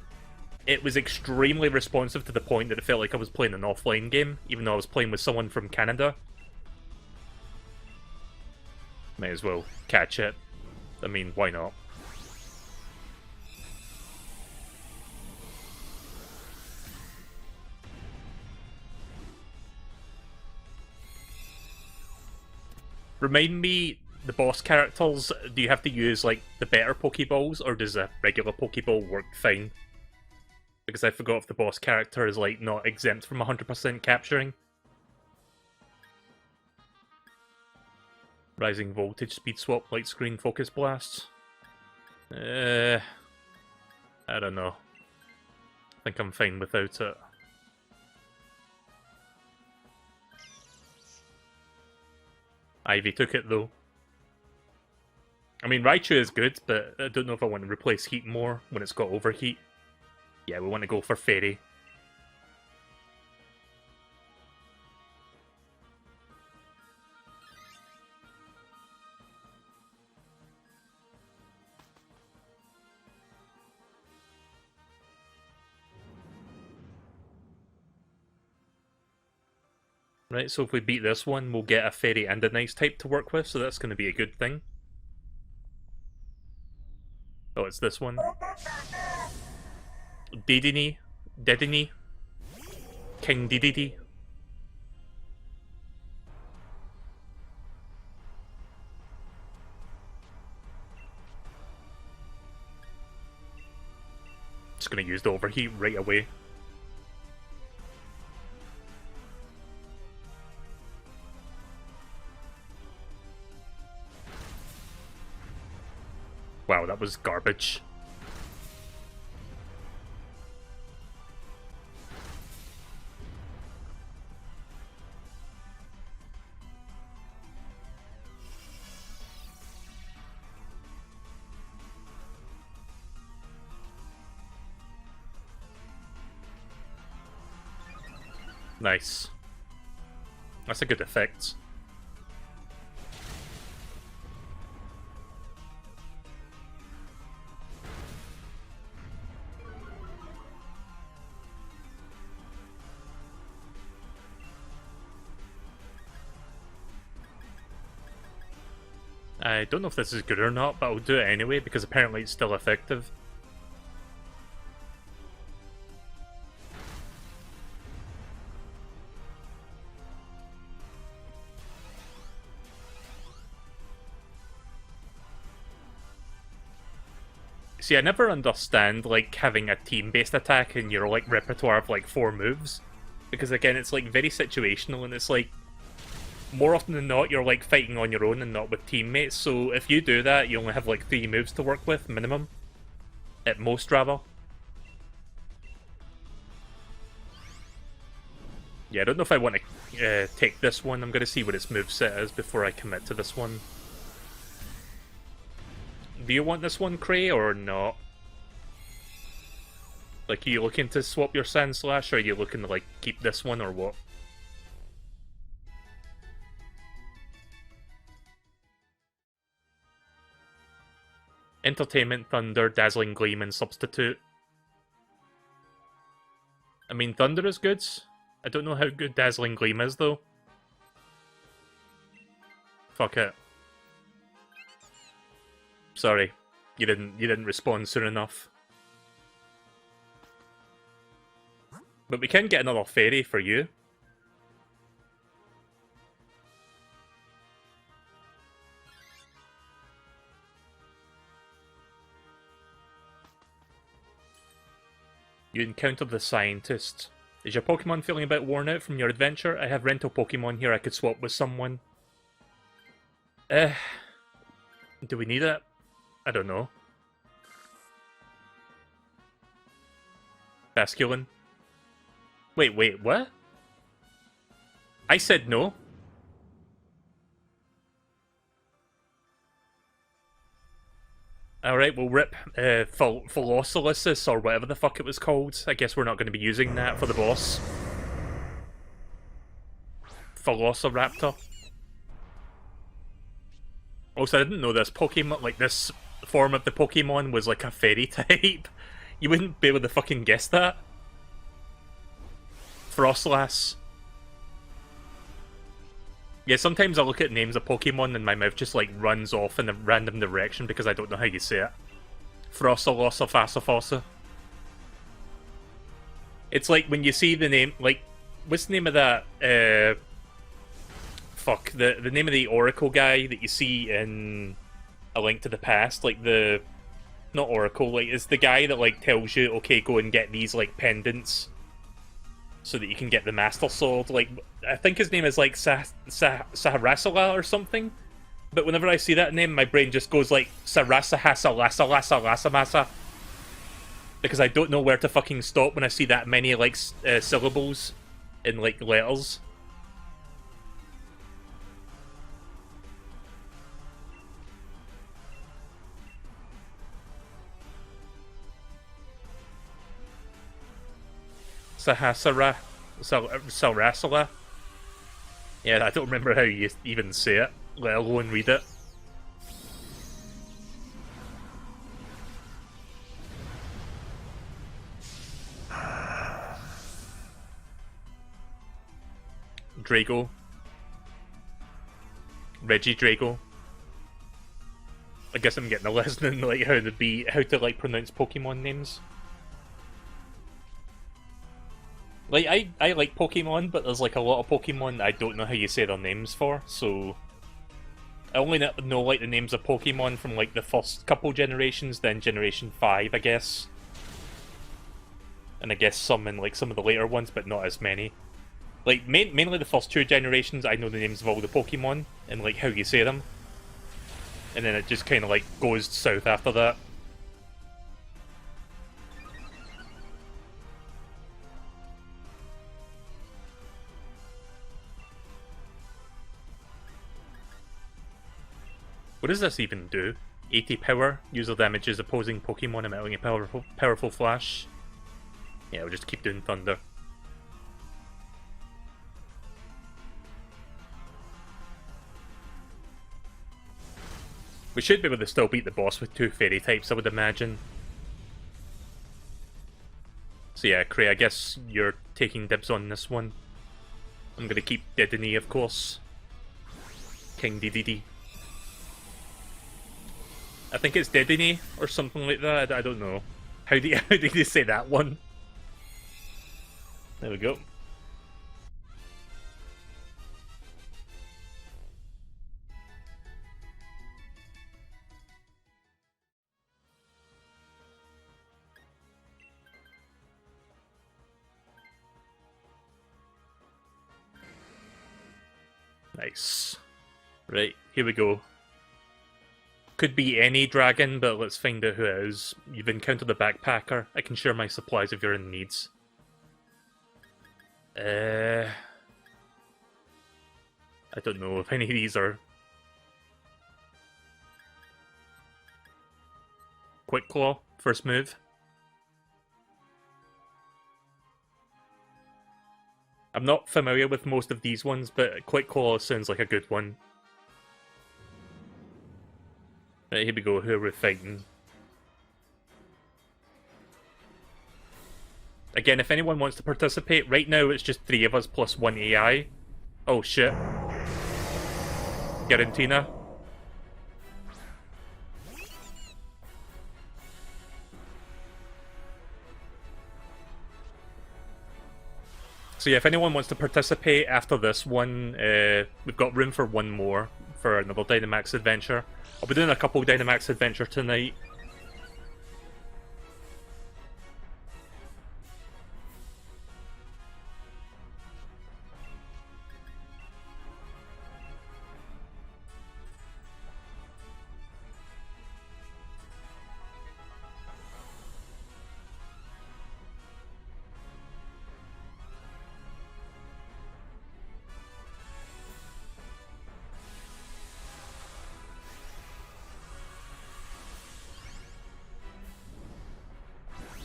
it was extremely responsive to the point that it felt like I was playing an offline game, even though I was playing with someone from Canada. May as well catch it. I mean, why not? Remind me, the boss characters, do you have to use, like, the better Pokeballs, or does a regular Pokeball work fine? Because I forgot if the boss character is, like, not exempt from 100% capturing. Rising voltage, speed swap, light screen, focus blasts. I don't know. I think I'm fine without it. Ivy took it, though. I mean, Raichu is good, but I don't know if I want to replace Heat more when it's got Overheat. Yeah, we want to go for Fairy. Right, so if we beat this one, we'll get a Fairy and an Ice type to work with, so that's going to be a good thing. Oh, it's this one. Dedenne. King Dedenne. Just gonna use the overheat right away. Wow, that was garbage. Nice. That's a good effect. I don't know if this is good or not, but I'll do it anyway because apparently it's still effective. See, I never understand, like, having a team-based attack in your, like, repertoire of, like, 4 moves. Because, again, it's, like, very situational, and it's, like, more often than not, you're, like, fighting on your own and not with teammates, so if you do that, you only have, like, 3 moves to work with, minimum. At most, rather. Yeah, I don't know if I want to take this one. I'm going to see what its moveset is before I commit to this one. Do you want this one, Cray, or not? Like, are you looking to swap your Sand Slash, or are you looking to, like, keep this one, or what? Entertainment, Thunder, Dazzling Gleam, and Substitute. I mean, Thunder is good. I don't know how good Dazzling Gleam is, though. Fuck it. Sorry, you didn't respond soon enough. But we can get another fairy for you. You encountered the scientist. Is your Pokemon feeling a bit worn out from your adventure? I have rental Pokemon here I could swap with someone. Do we need it? I don't know. Basculin. Wait, what? I said no. Alright, we'll rip Philosophisis, or whatever the fuck it was called. I guess we're not going to be using that for the boss. Velociraptor. Also, I didn't know this Pokemon, like this form of the Pokemon was like a fairy type. You wouldn't be able to fucking guess that. Frostlass. Yeah, sometimes I look at names of Pokemon and my mouth just like runs off in a random direction because I don't know how you say it. Frostalossa. It's like when you see the name, like, what's the name of that, fuck, the name of the Oracle guy that you see in A Link to the Past, like the, not Oracle, like, it's the guy that, like, tells you, okay, go and get these, like, pendants so that you can get the Master Sword. Like, I think his name is, like, Saharasala or something, but whenever I see that name, my brain just goes, like, Sarasahasa, because I don't know where to fucking stop when I see that many, like, syllables in, like, letters. Sarasala. Yeah, I don't remember how you even say it, let alone read it. Drago. Regidrago. I guess I'm getting a lesson in like how to like pronounce Pokemon names. Like, I like Pokemon, but there's like a lot of Pokemon I don't know how you say their names for, so I only know like the names of Pokemon from like the first couple generations, then Generation 5, I guess. And I guess some in like some of the later ones, but not as many. Like, mainly the first 2 generations, I know the names of all the Pokemon, and like how you say them. And then it just kind of like goes south after that. What does this even do? 80 power, user damages opposing Pokemon emitting a powerful flash. Yeah, we'll just keep doing Thunder. We should be able to still beat the boss with 2 fairy types, I would imagine. So yeah, Cray, I guess you're taking dibs on this one. I'm gonna keep Dedenne, of course. King Dedede. I think it's Dedenne or something like that. I don't know. How did you say that one? There we go. Nice. Right, here we go. Could be any dragon, but let's find out who it is. You've encountered a backpacker. I can share my supplies if you're in needs. I don't know if any of these are... Quick Claw, first move. I'm not familiar with most of these ones, but Quick Claw sounds like a good one. Right, here we go, who are we fighting? Again, if anyone wants to participate, right now it's just 3 of us plus 1 AI. Oh shit. Garantina. So yeah, if anyone wants to participate after this one, we've got room for 1 more for another Dynamax adventure. I'll be doing a couple Dynamax adventure tonight.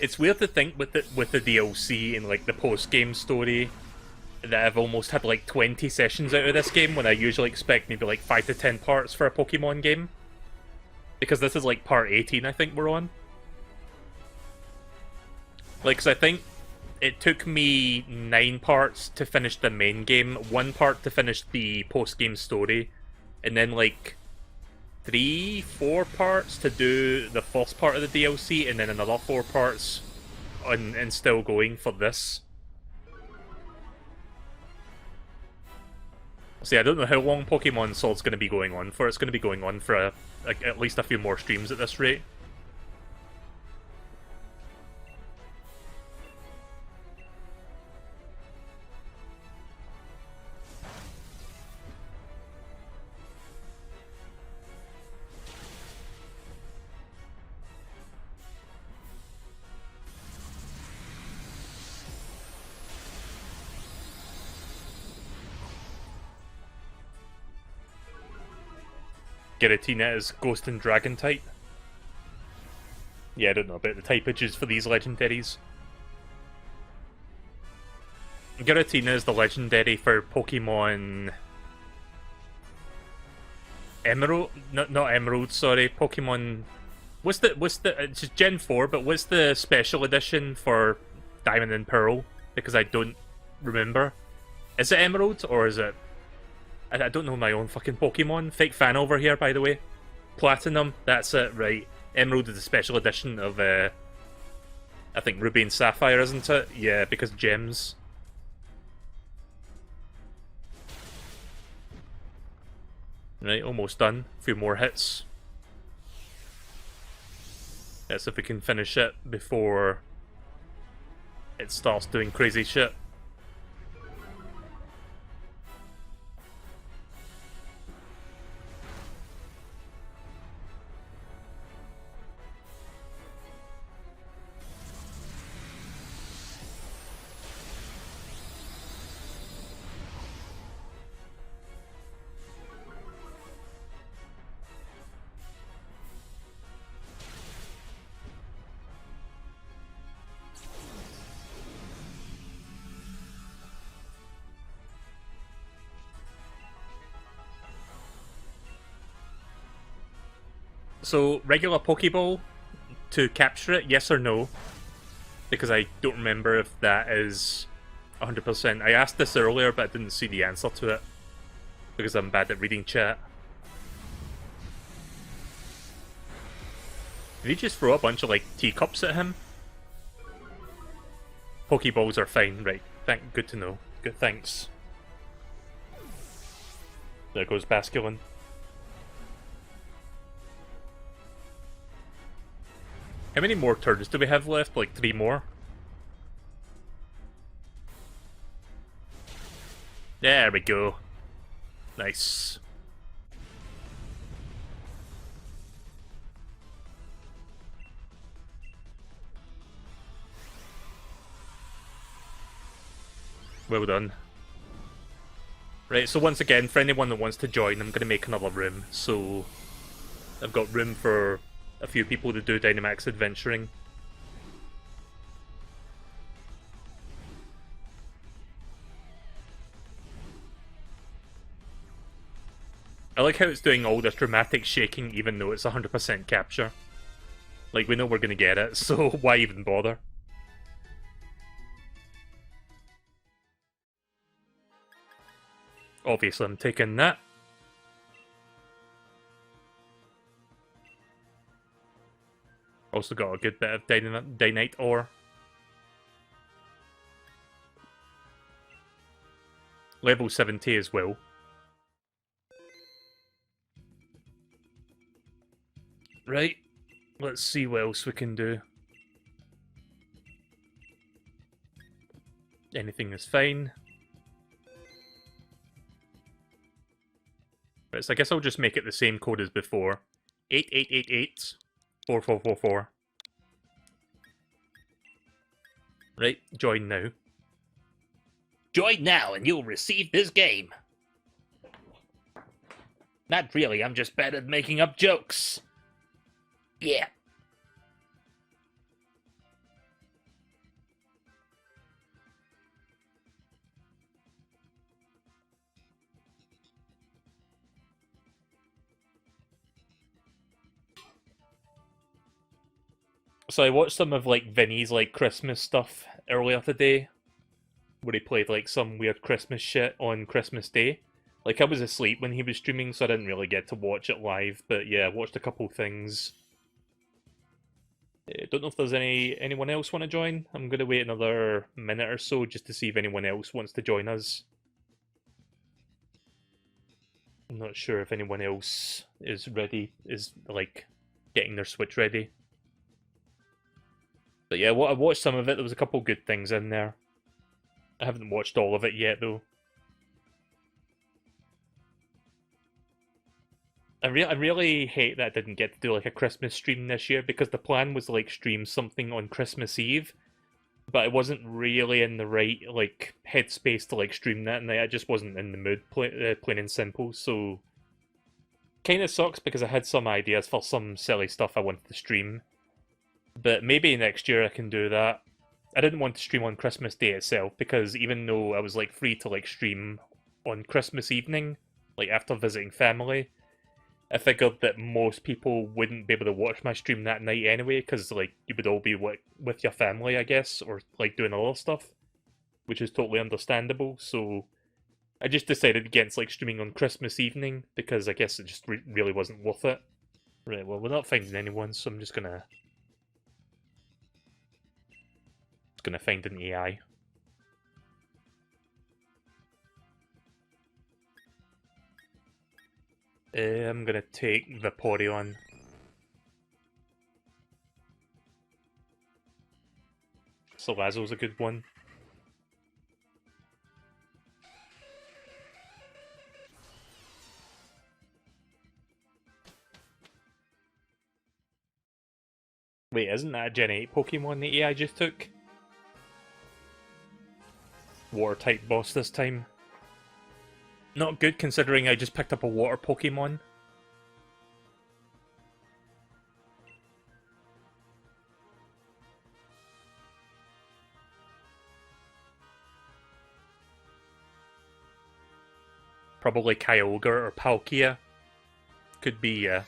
It's weird to think with the DLC and like the post-game story that I've almost had like 20 sessions out of this game when I usually expect maybe like 5 to 10 parts for a Pokemon game. Because this is like part 18 I think we're on. Like, 'cause I think it took me 9 parts to finish the main game, 1 part to finish the post-game story, and then like 3, 4 parts to do the first part of the DLC, and then another 4 parts and still going for this. See, I don't know how long Pokemon Sword's going to be going on for. It's going to be going on for at least a few more streams at this rate. Giratina is Ghost and Dragon type. Yeah, I don't know about the typages for these legendaries. Giratina is the legendary for Pokemon Emerald, not Emerald, sorry, Pokemon. What's the? It's just Gen 4, but what's the special edition for Diamond and Pearl? Because I don't remember. Is it Emerald or is it? I don't know my own fucking Pokemon. Fake fan over here, by the way. Platinum, that's it, right. Emerald is the special edition of, I think Ruby and Sapphire, isn't it? Yeah, because gems. Right, almost done. A few more hits. Let's see if we can finish it before it starts doing crazy shit. So, regular Pokeball, to capture it, yes or no? Because I don't remember if that is 100%. I asked this earlier, but I didn't see the answer to it. Because I'm bad at reading chat. Did he just throw a bunch of, like, teacups at him? Pokeballs are fine, right. Good to know. Good, thanks. There goes Basculin. How many more turns do we have left? Like 3 more? There we go. Nice. Well done. Right, so once again, for anyone that wants to join, I'm going to make another room. So I've got room for a few people to do Dynamax adventuring. I like how it's doing all this dramatic shaking even though it's 100% capture. Like, we know we're going to get it, so why even bother? Obviously I'm taking that. Also got a good bit of Dynite ore. Level 70 as well. Right, let's see what else we can do. Anything is fine. Right, so I guess I'll just make it the same code as before. 8888 4444. Right, join now. Join now and you'll receive this game. Not really, I'm just bad at making up jokes. Yeah. So I watched some of like Vinny's like Christmas stuff earlier today, where he played like some weird Christmas shit on Christmas Day. Like I was asleep when he was streaming, so I didn't really get to watch it live. But yeah, I watched a couple things. Don't know if there's anyone else want to join. I'm gonna wait another minute or so just to see if anyone else wants to join us. I'm not sure if anyone else is ready, is like getting their Switch ready. But yeah, I watched some of it. There was a couple good things in there. I haven't watched all of it yet though. I really hate that I didn't get to do like a Christmas stream this year because the plan was to like stream something on Christmas Eve, but I wasn't really in the right like headspace to like stream that night. I just wasn't in the mood, plain and simple. So kind of sucks because I had some ideas for some silly stuff I wanted to stream, but maybe next year I can do that. I didn't want to stream on Christmas Day itself because even though I was like free to like stream on Christmas evening, like after visiting family, I figured that most people wouldn't be able to watch my stream that night anyway, because like you would all be with your family, I guess, or like doing other stuff, which is totally understandable. So I just decided against like streaming on Christmas evening because I guess it just really wasn't worth it. Right, well we're not finding anyone, so I'm just gonna find an AI. I'm gonna take Vaporeon. Salazzle's a good one. Wait, isn't that a Gen 8 Pokemon the AI just took? Water-type boss this time. Not good considering I just picked up a water Pokemon. Probably Kyogre or Palkia. Could be, I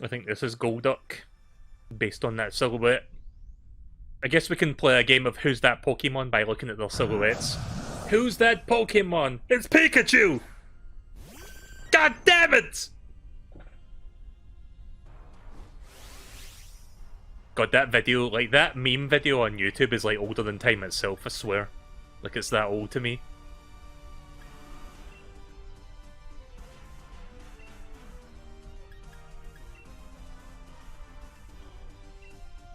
think this is Golduck, based on that silhouette. I guess we can play a game of Who's That Pokemon by looking at their silhouettes. Who's that Pokemon? It's Pikachu! God damn it! God, that video, like, that meme video on YouTube is, like, older than time itself, I swear. Like, it's that old to me.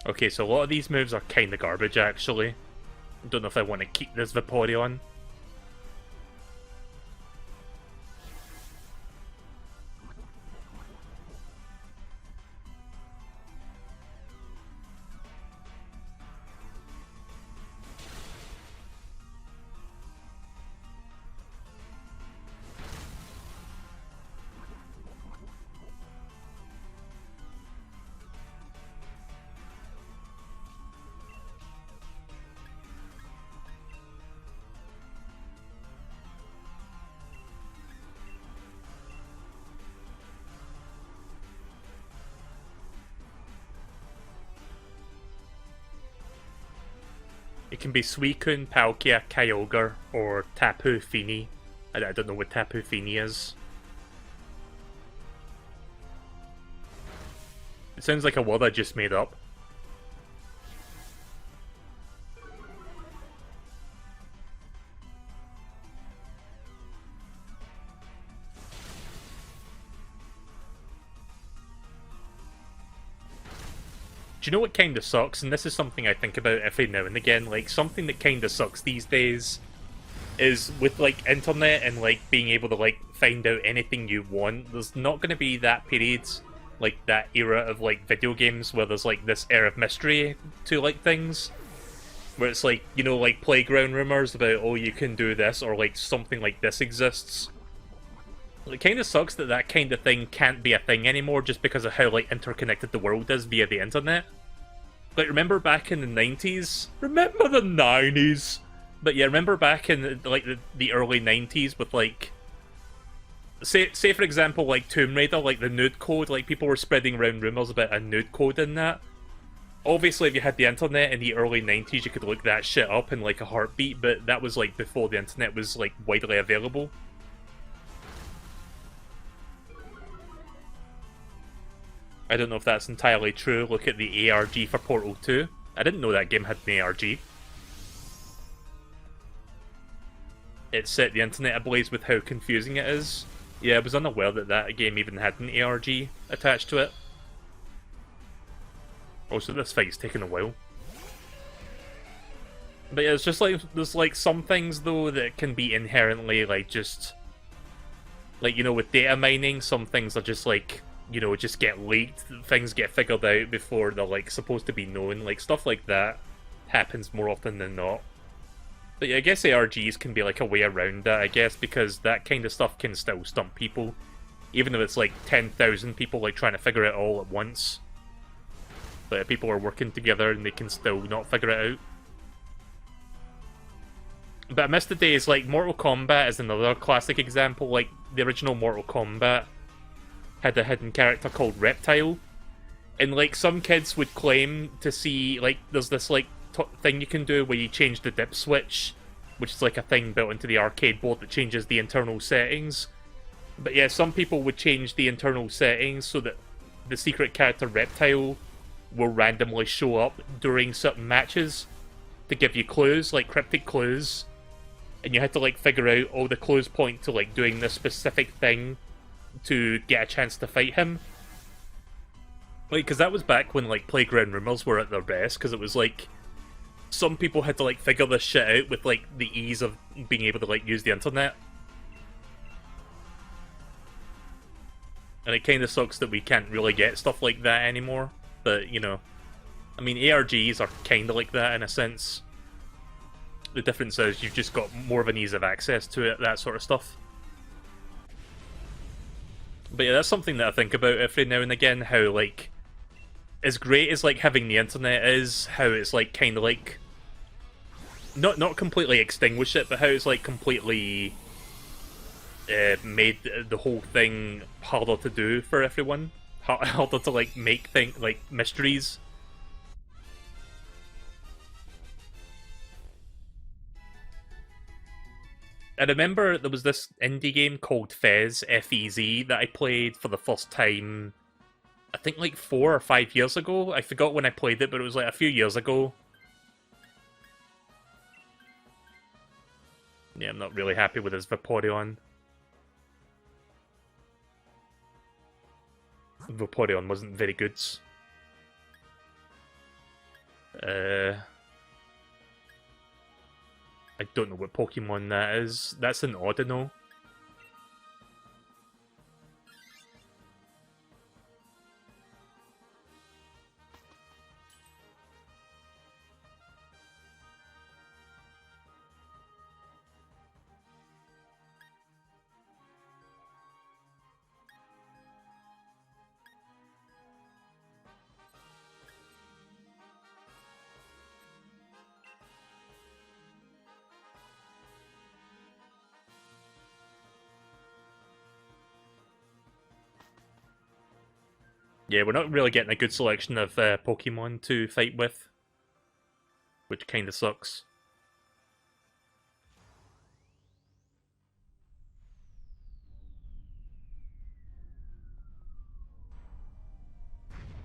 Okay, so a lot of these moves are kinda garbage, actually. I don't know if I want to keep this Vaporeon. It can be Suicune, Palkia, Kyogre, or Tapu Fini. I don't know what Tapu Fini is. It sounds like a word I just made up. Do you know what kinda sucks? And this is something I think about every now and again. Like, something that kinda sucks these days is with, like, internet and, like, being able to, like, find out anything you want. There's not gonna be that period, like, that era of, like, video games where there's, like, this air of mystery to, like, things. Where it's, like, you know, like, playground rumors about, oh, you can do this, or, like, something like this exists. It kind of sucks that that kind of thing can't be a thing anymore just because of how, like, interconnected the world is via the internet. Like, remember back in the 90s? Remember the 90s? But yeah, remember back in, like, the early 90s with, like... Say for example, like, Tomb Raider, like, the nude code, like, people were spreading around rumors about a nude code in that. Obviously, if you had the internet in the early 90s, you could look that shit up in, like, a heartbeat, but that was, like, before the internet was, like, widely available. I don't know if that's entirely true. Look at the ARG for Portal 2. I didn't know that game had an ARG. It set the internet ablaze with how confusing it is. Yeah, I was unaware that that game even had an ARG attached to it. Also, this fight's taking a while. But yeah, it's just like, there's like some things though that can be inherently like just... Like, you know, with data mining, some things are just like... You know, just get leaked, things get figured out before they're, like, supposed to be known. Like, stuff like that happens more often than not. But yeah, I guess ARGs can be, like, a way around that, I guess, because that kind of stuff can still stump people. Even if it's, like, 10,000 people, like, trying to figure it all at once. But if people are working together and they can still not figure it out. But I miss the days, like, Mortal Kombat is another classic example. Like, the original Mortal Kombat had a hidden character called Reptile, and like some kids would claim to see like there's this like thing you can do where you change the dip switch, which is like a thing built into the arcade board that changes the internal settings. But yeah, some people would change the internal settings so that the secret character Reptile will randomly show up during certain matches to give you clues, like cryptic clues. and you had to, like, figure out, oh, the close point to, like, doing this specific thing to get a chance to fight him. Like, because that was back when, like, Playground Rumors were at their best, because it was, like, some people had to, like, figure this shit out with, like, the ease of being able to, like, use the internet. And it kind of sucks that we can't really get stuff like that anymore. But, you know, I mean, ARGs are kind of like that in a sense. The difference is you've just got more of an ease of access to it, that sort of stuff. But yeah, that's something that I think about every now and again, how, like, as great as, like, having the internet is, how it's, like, kind of, like, not completely extinguish it, but how it's, like, completely made the whole thing harder to do for everyone. Harder to, like, make like, mysteries. I remember there was this indie game called Fez, F-E-Z, that I played for the first time, I think, like, 4 or 5 years ago. I forgot when I played it, but it was, like, a few years ago. Yeah, I'm not really happy with this Vaporeon. Vaporeon wasn't very good. I don't know what Pokemon that is. That's an Audino. Yeah, we're not really getting a good selection of Pokemon to fight with, which kind of sucks.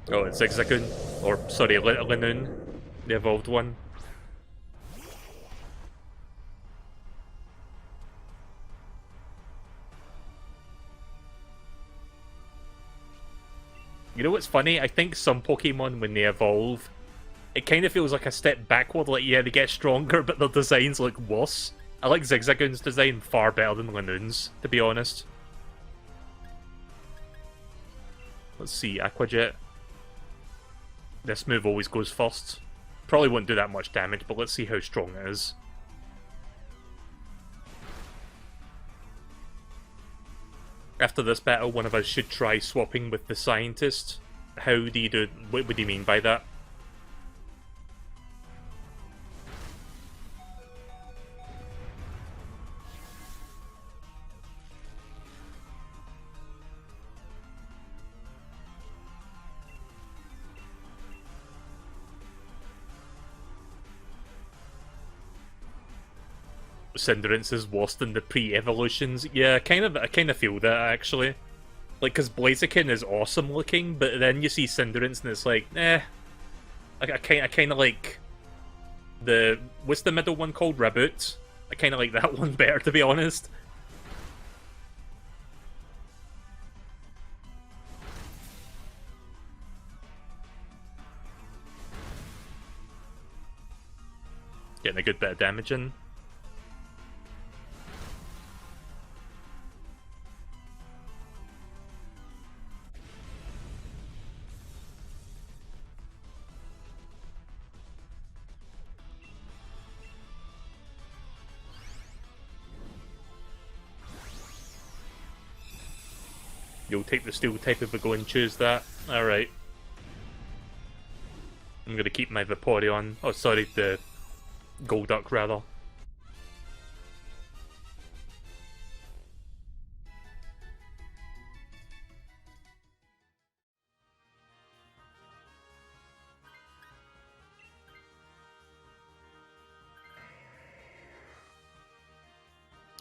Oh, it's Zigzagoon. Or, sorry, Linoon, the evolved one. You know what's funny? I think some Pokemon, when they evolve, it kind of feels like a step backward. Like, yeah, they get stronger, but their designs look worse. I like Zigzagoon's design far better than Linoon's, to be honest. Let's see, Aqua Jet. This move always goes first. Probably won't do that much damage, but let's see how strong it is. After this battle, one of us should try swapping with the scientist. How do you do... What do you mean by that? Cinderace is worse than the pre-evolutions. Yeah, I kind of feel that, actually. Like, because Blaziken is awesome looking, but then you see Cinderace and it's like, eh. I kind of like the... What's the middle one called? Reboot? I kind of like that one better, to be honest. Getting a good bit of damage in. You'll take the steel type if we go and choose that. Alright. I'm gonna keep my Vaporeon. Oh, sorry, the Golduck, rather.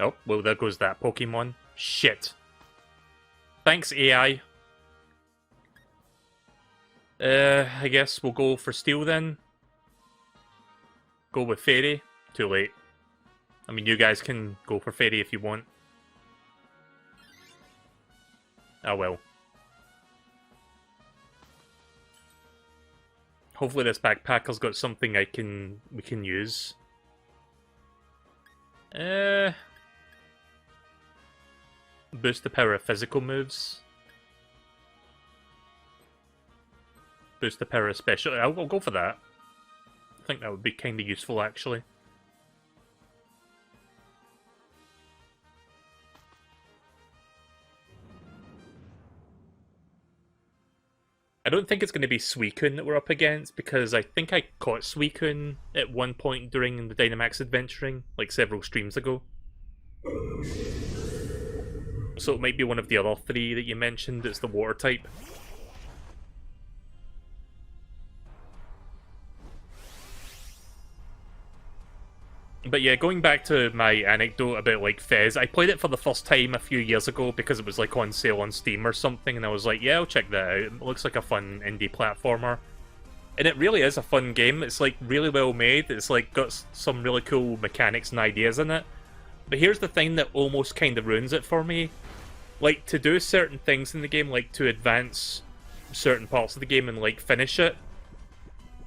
Oh, well, there goes that Pokemon. Shit. Thanks, AI. I guess we'll go for Steel then. Go with Fairy. Too late. I mean, you guys can go for Fairy if you want. Oh well. Hopefully this backpacker's got something we can use. Boost the power of physical moves. Boost the power of special. I'll go for that. I think that would be kind of useful, actually. I don't think it's going to be Suicune that we're up against, because I think I caught Suicune at one point during the Dynamax adventuring, like several streams ago. So it might be one of the other three that you mentioned that's the water type. But yeah, going back to my anecdote about like Fez, I played it for the first time a few years ago because it was like on sale on Steam or something, and I was like, yeah, I'll check that out. It looks like a fun indie platformer. And it really is a fun game. It's like really well made. It's like got some really cool mechanics and ideas in it. But here's the thing that almost kind of ruins it for me. Like, to do certain things in the game, like to advance certain parts of the game and like finish it,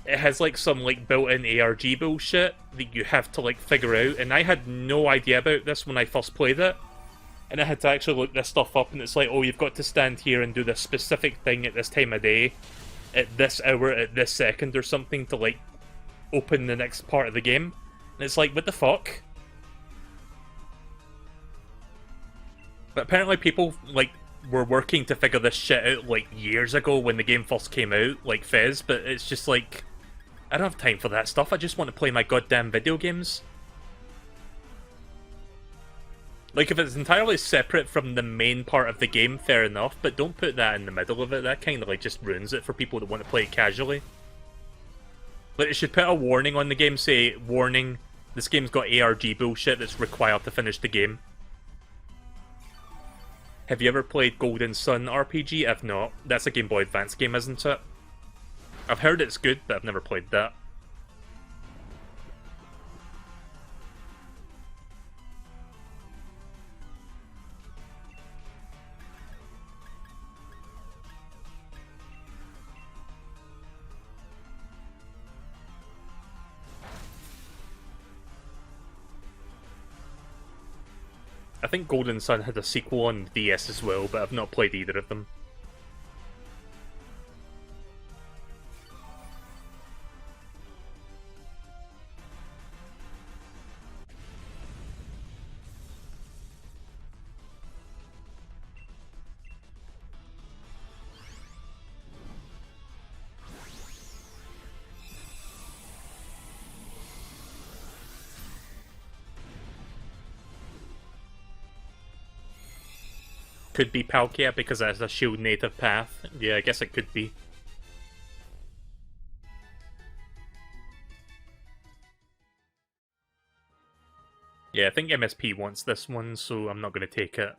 it has like some like built-in ARG bullshit that you have to like figure out, and I had no idea about this when I first played it, and I had to actually look this stuff up, and it's like, oh, you've got to stand here and do this specific thing at this time of day, at this hour, at this second or something to like open the next part of the game, and it's like, what the fuck? But apparently people like were working to figure this shit out like years ago when the game first came out, like Fez, but it's just like, I don't have time for that stuff. I just want to play my goddamn video games. Like, if it's entirely separate from the main part of the game, fair enough, but don't put that in the middle of it. That kind of, like, just ruins it for people that want to play it casually. Like, it should put a warning on the game, say, warning, this game's got ARG bullshit that's required to finish the game. Have you ever played Golden Sun RPG? If not, that's a Game Boy Advance game, isn't it? I've heard it's good, but I've never played that. I think Golden Sun had a sequel on DS as well, but I've not played either of them. Could be Palkia because it has a shield native path. Yeah, I guess it could be. Yeah, I think MSP wants this one, so I'm not going to take it.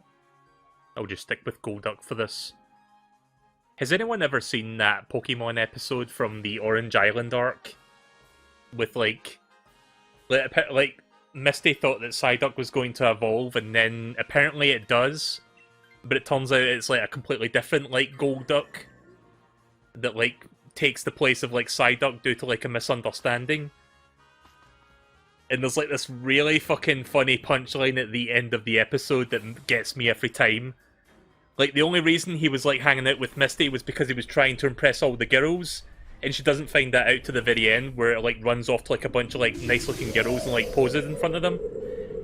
I'll just stick with Golduck for this. Has anyone ever seen that Pokemon episode from the Orange Island arc? With, like Misty thought that Psyduck was going to evolve, and then apparently it does. But it turns out it's like a completely different like Golduck that like takes the place of like Psyduck due to like a misunderstanding. And there's like this really fucking funny punchline at the end of the episode that gets me every time. Like, the only reason he was like hanging out with Misty was because he was trying to impress all the girls, and she doesn't find that out to the very end, where it like runs off to like a bunch of like nice looking girls and like poses in front of them.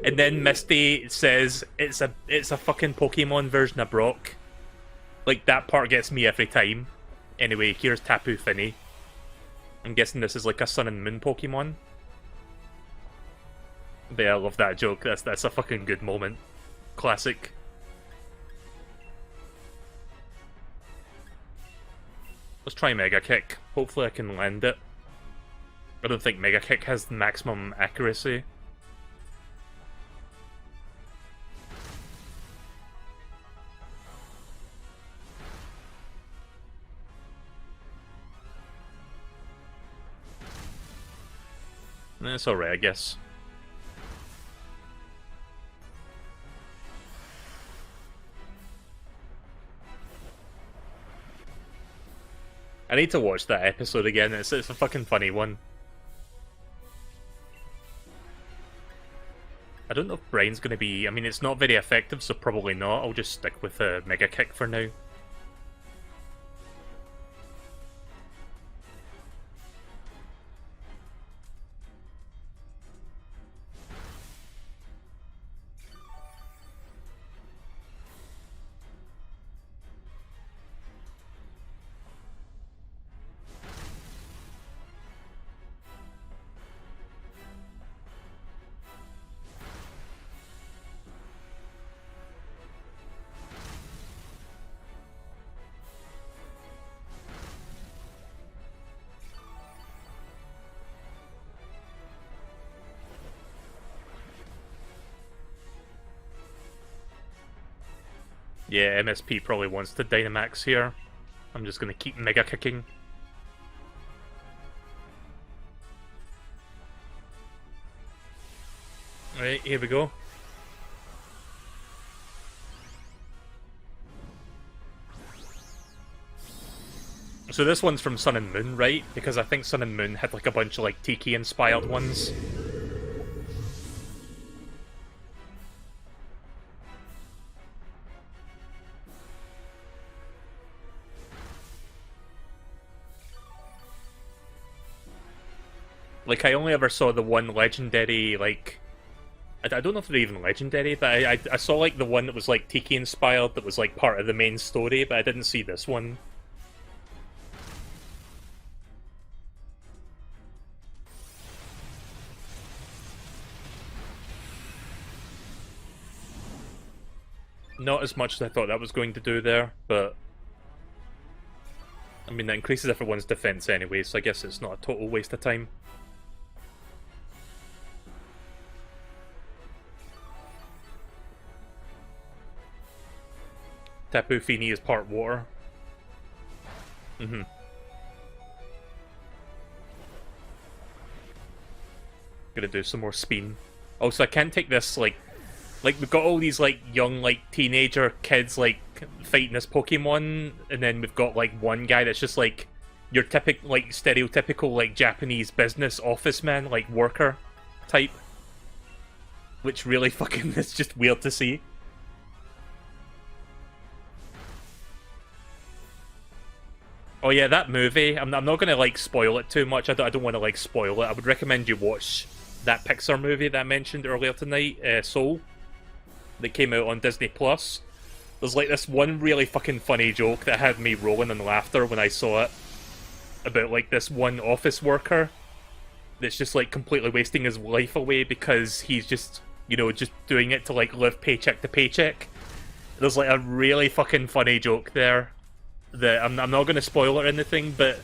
And then Misty says it's a fucking Pokemon version of Brock. Like, that part gets me every time. Anyway, here's Tapu Fini. I'm guessing this is like a Sun and Moon Pokemon. But yeah, I love that joke. That's a fucking good moment. Classic. Let's try Mega Kick. Hopefully I can land it. I don't think Mega Kick has the maximum accuracy. It's alright, I guess. I need to watch that episode again. It's a fucking funny one. I don't know if Brain's going to be... I mean, it's not very effective, so probably not. I'll just stick with a Mega Kick for now. Yeah, MSP probably wants to Dynamax here. I'm just going to keep Mega Kicking. Alright, here we go. So this one's from Sun and Moon, right? Because I think Sun and Moon had like a bunch of like Tiki-inspired ones. Like, I only ever saw the one legendary, like... I don't know if they're even legendary, but I saw, like, the one that was, like, Tiki-inspired, that was, like, part of the main story, but I didn't see this one. Not as much as I thought that was going to do there, but... I mean, that increases everyone's defense anyway, so I guess it's not a total waste of time. Tapu Fini is part water. Gonna do some more spin. Also, I can't take this, like, we've got all these, like, young, like, teenager kids, like, fighting this Pokemon, and then we've got, like, one guy that's just, like, your typical, like, stereotypical, like, Japanese business office man, like, worker type. Which really fucking is just weird to see. Oh yeah, that movie, I'm not gonna, like, spoil it too much. I don't want to, like, spoil it. I would recommend you watch that Pixar movie that I mentioned earlier tonight, Soul, that came out on Disney+. There's, like, this one really fucking funny joke that had me rolling in laughter when I saw it, about, like, this one office worker that's just, like, completely wasting his life away because he's just, you know, just doing it to, like, live paycheck to paycheck. There's, like, a really fucking funny joke there that I'm not going to spoil it or anything, but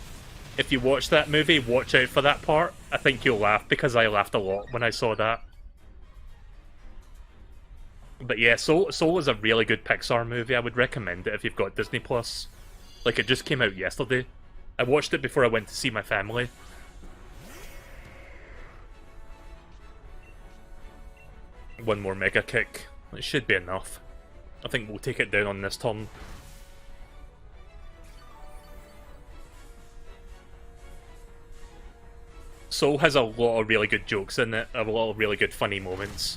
if you watch that movie, watch out for that part. I think you'll laugh, because I laughed a lot when I saw that. But yeah, Soul is a really good Pixar movie. I would recommend it if you've got Disney+. Like, it just came out yesterday. I watched it before I went to see my family. One more Mega Kick. It should be enough. I think we'll take it down on this turn. Soul has a lot of really good jokes in it, a lot of really good funny moments.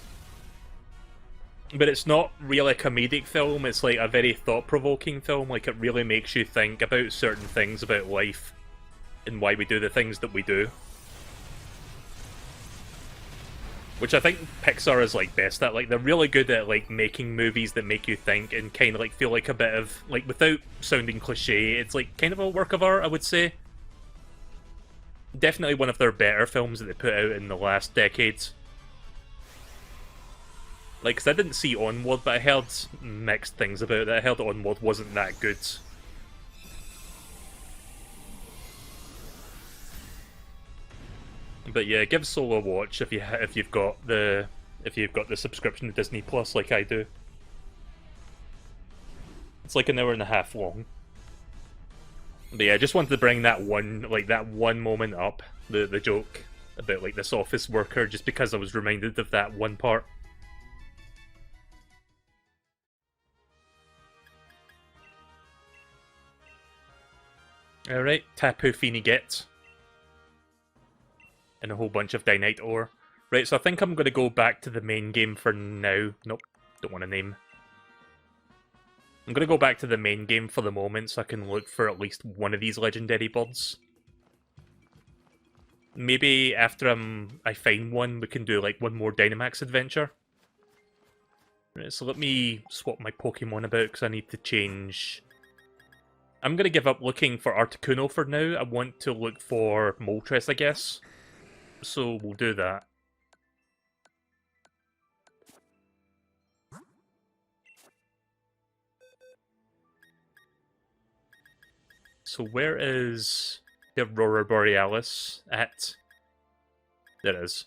But it's not really a comedic film, it's like a very thought-provoking film. Like, it really makes you think about certain things about life and why we do the things that we do. Which I think Pixar is, like, best at. Like, they're really good at, like, making movies that make you think and kind of, like, feel like a bit of, like, without sounding cliche, it's, like, kind of a work of art, I would say. Definitely one of their better films that they put out in the last decades. Like, 'cause I didn't see Onward, but I heard mixed things about it. I heard Onward wasn't that good. But yeah, give Soul a watch if you've got the subscription to Disney Plus like I do. It's like an hour and a half long. But yeah, I just wanted to bring that one moment up, the joke about, like, this office worker, just because I was reminded of that one part. Alright, Tapu Fini get. And a whole bunch of Dynite ore. Right, so I think I'm going to go back to the main game for now. Nope, don't want a name. I'm going to go back to the main game for the moment so I can look for at least one of these legendary birds. Maybe after I find one, we can do like one more Dynamax adventure. Right, so let me swap my Pokemon about because I need to change. I'm going to give up looking for Articuno for now. I want to look for Moltres, I guess. So we'll do that. So where is the Aurora Borealis at? There it is.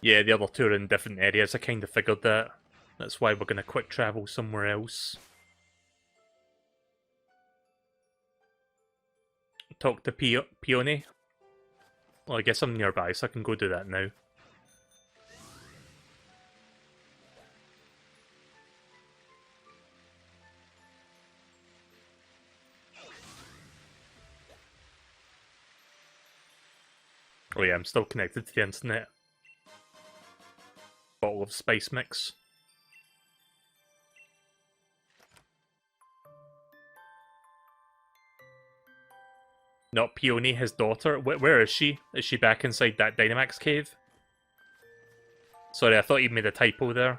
Yeah, the other two are in different areas. I kind of figured that. That's why we're going to quick travel somewhere else. Talk to Peony. Well, I guess I'm nearby, so I can go do that now. Oh yeah, I'm still connected to the internet. Bottle of spice mix. Not Peony, his daughter. Where is she? Is she back inside that Dynamax cave? Sorry, I thought you made a typo there.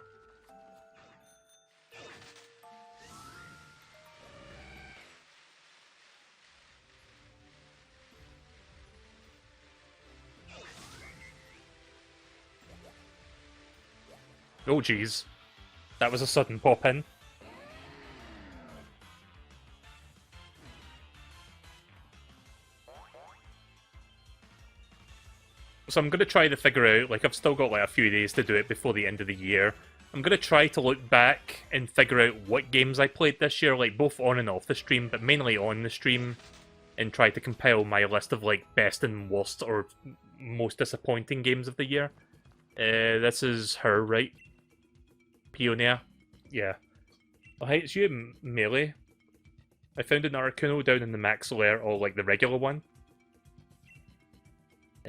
Oh jeez. That was a sudden pop-in. So I'm going to try to figure out, like, I've still got like a few days to do it before the end of the year. I'm going to try to look back and figure out what games I played this year, like both on and off the stream, but mainly on the stream, and try to compile my list of like best and worst or most disappointing games of the year. This is her, right? Peonia? Yeah. Oh, hey, it's you, Melee. I found an Articuno down in the max lair, or like the regular one.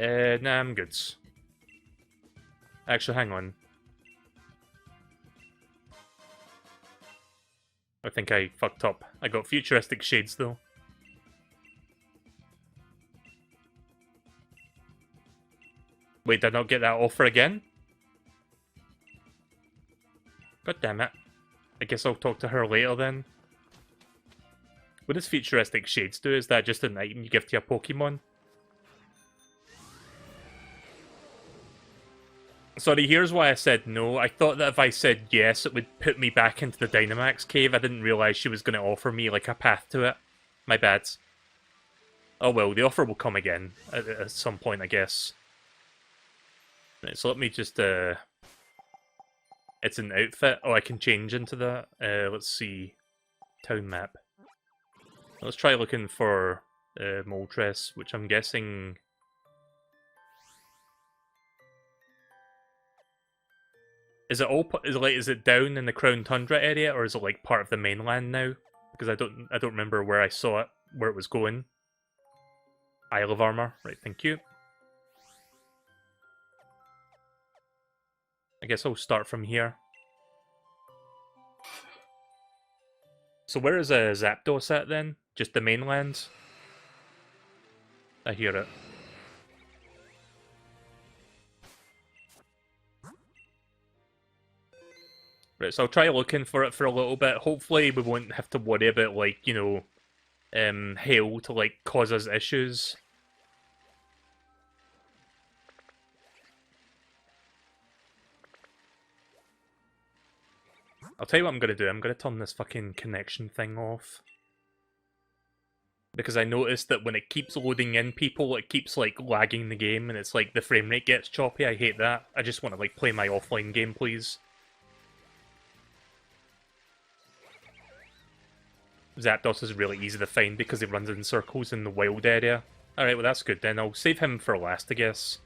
Nah, I'm good. Actually, hang on. I think I fucked up. I got futuristic shades, though. Wait, did I not get that offer again? God damn it. I guess I'll talk to her later, then. What does futuristic shades do? Is that just an item you give to your Pokemon? Sorry, here's why I said no. I thought that if I said yes, it would put me back into the Dynamax cave. I didn't realise she was going to offer me, like, a path to it. My bad. Oh well, the offer will come again at some point, I guess. Right, so let me just, It's an outfit. Oh, I can change into that. Let's see. Town map. Let's try looking for Moltres, which I'm guessing... Is it all? Is it down in the Crown Tundra area, or is it like part of the mainland now? Because I don't remember where I saw it, where it was going. Isle of Armor, right? Thank you. I guess I'll start from here. So where is Zapdos at then? Just the mainland? I hear it. Right, so I'll try looking for it for a little bit. Hopefully we won't have to worry about, like, you know, hail to, like, cause us issues. I'll tell you what I'm going to do. I'm going to turn this fucking connection thing off. Because I noticed that when it keeps loading in people, it keeps, like, lagging the game, and it's like the frame rate gets choppy. I hate that. I just want to, like, play my offline game, please. Zapdos is really easy to find because he runs in circles in the wild area. Alright, well that's good then. I'll save him for last, I guess.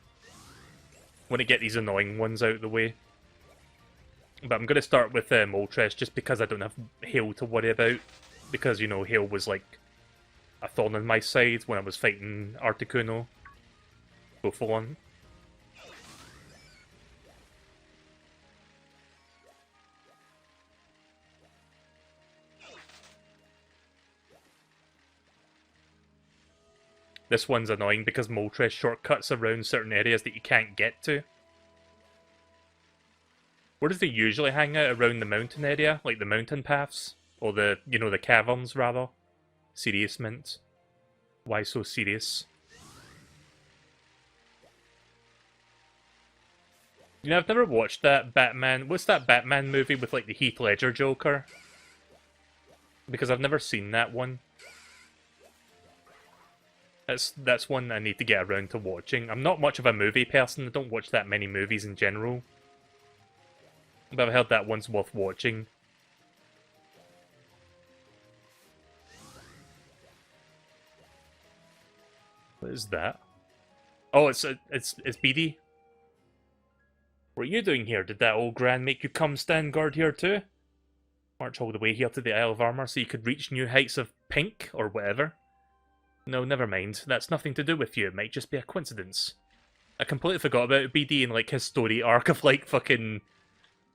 want to get these annoying ones out of the way. But I'm going to start with Moltres just because I don't have Hail to worry about. Because, you know, Hail was like a thorn on my side when I was fighting Articuno. Go full on. This one's annoying because Moltres shortcuts around certain areas that you can't get to. Where does they usually hang out? Around the mountain area? Like the mountain paths? Or the, you know, the caverns, rather? Serious Mint. Why so serious? You know, I've never watched that Batman... What's that Batman movie with, like, the Heath Ledger Joker? Because I've never seen that one. That's one I need to get around to watching. I'm not much of a movie person. I don't watch that many movies in general. But I've heard that one's worth watching. What is that? Oh, it's BD. What are you doing here? Did that old gran make you come stand guard here too? March all the way here to the Isle of Armor so you could reach new heights of pink or whatever? No, never mind. That's nothing to do with you. It might just be a coincidence. I completely forgot about BD and like his story arc of like fucking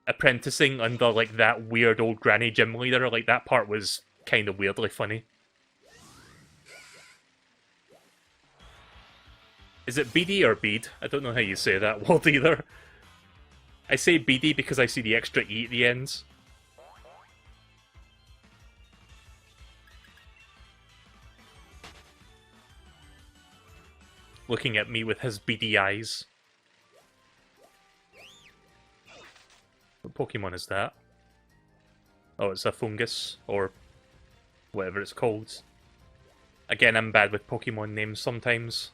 apprenticing under like that weird old granny gym leader. Like that part was kind of weirdly funny. Is it BD or Bead? I don't know how you say that word either. I say BD because I see the extra E at the end. Looking at me with his beady eyes. What Pokemon is that? Oh, it's a fungus, or whatever it's called. Again, I'm bad with Pokemon names sometimes.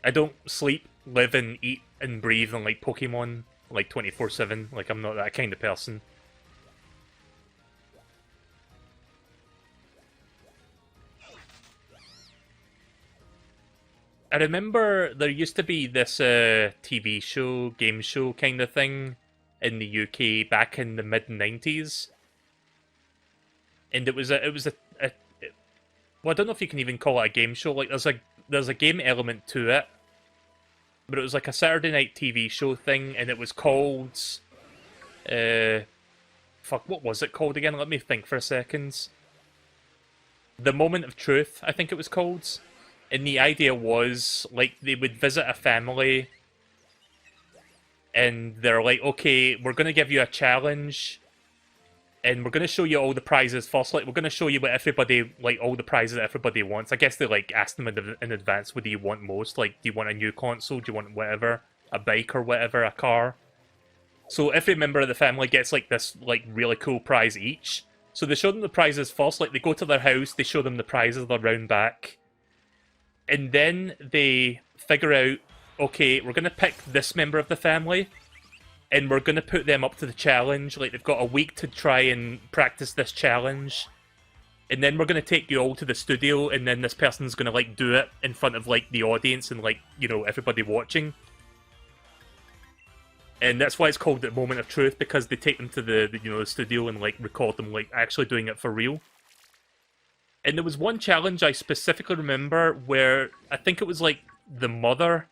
I don't sleep, live, and eat and breathe on like Pokemon like 24/7. Like I'm not that kind of person. I remember there used to be this TV show, game show kind of thing in the UK back in the mid-90s. And it was a well, I don't know if you can even call it a game show. Like there's a game element to it. But it was like a Saturday night TV show thing, and it was called fuck, what was it called again? Let me think for a second. The Moment of Truth, I think it was called. And the idea was, like, they would visit a family, and they're like, okay, we're going to give you a challenge, and we're going to show you all the prizes first. Like, we're going to show you what everybody, like, all the prizes that everybody wants. I guess they, like, asked them in advance, what do you want most? Like, do you want a new console? Do you want whatever? A bike or whatever? A car? So every member of the family gets, like, this, like, really cool prize each. So they show them the prizes first. Like, they go to their house, they show them the prizes, they're round back. And then they figure out, okay, we're going to pick this member of the family, and we're going to put them up to the challenge. Like, they've got a week to try and practice this challenge. And then we're going to take you all to the studio, and then this person's going to, like, do it in front of, like, the audience and, like, you know, everybody watching. And that's why it's called the Moment of Truth, because they take them to the you know, the studio and, like, record them, like, actually doing it for real. And there was one challenge I specifically remember where I think it was like the mother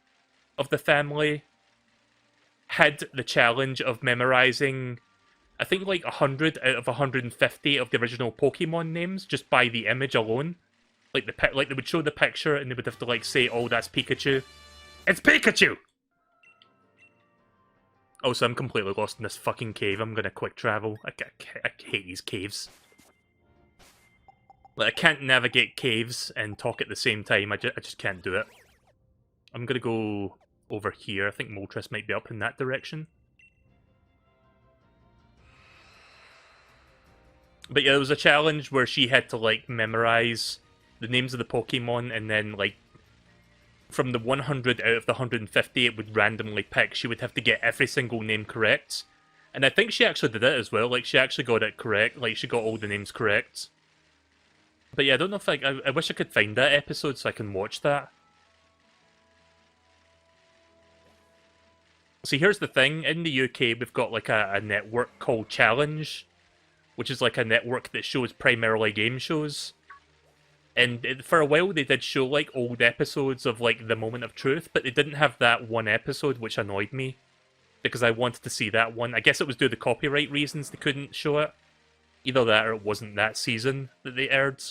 of the family had the challenge of memorizing, I think like 100 out of 150 of the original Pokemon names just by the image alone. Like like they would show the picture and they would have to like say, "Oh, that's Pikachu. It's Pikachu." Oh, so I'm completely lost in this fucking cave. I'm gonna quick travel. I hate these caves. Like, I can't navigate caves and talk at the same time. I just can't do it. I'm gonna go over here. I think Moltres might be up in that direction. But yeah, there was a challenge where she had to, like, memorize the names of the Pokemon, and then, like, from the 100 out of the 150 it would randomly pick, she would have to get every single name correct. And I think she actually did it as well. Like, she actually got it correct. Like, she got all the names correct. But yeah, I don't know if I wish I could find that episode so I can watch that. See, here's the thing. In the UK, we've got like a network called Challenge, which is like a network that shows primarily game shows. And for a while, they did show like old episodes of like The Moment of Truth, but they didn't have that one episode, which annoyed me because I wanted to see that one. I guess it was due to copyright reasons they couldn't show it. Either that or it wasn't that season that they aired.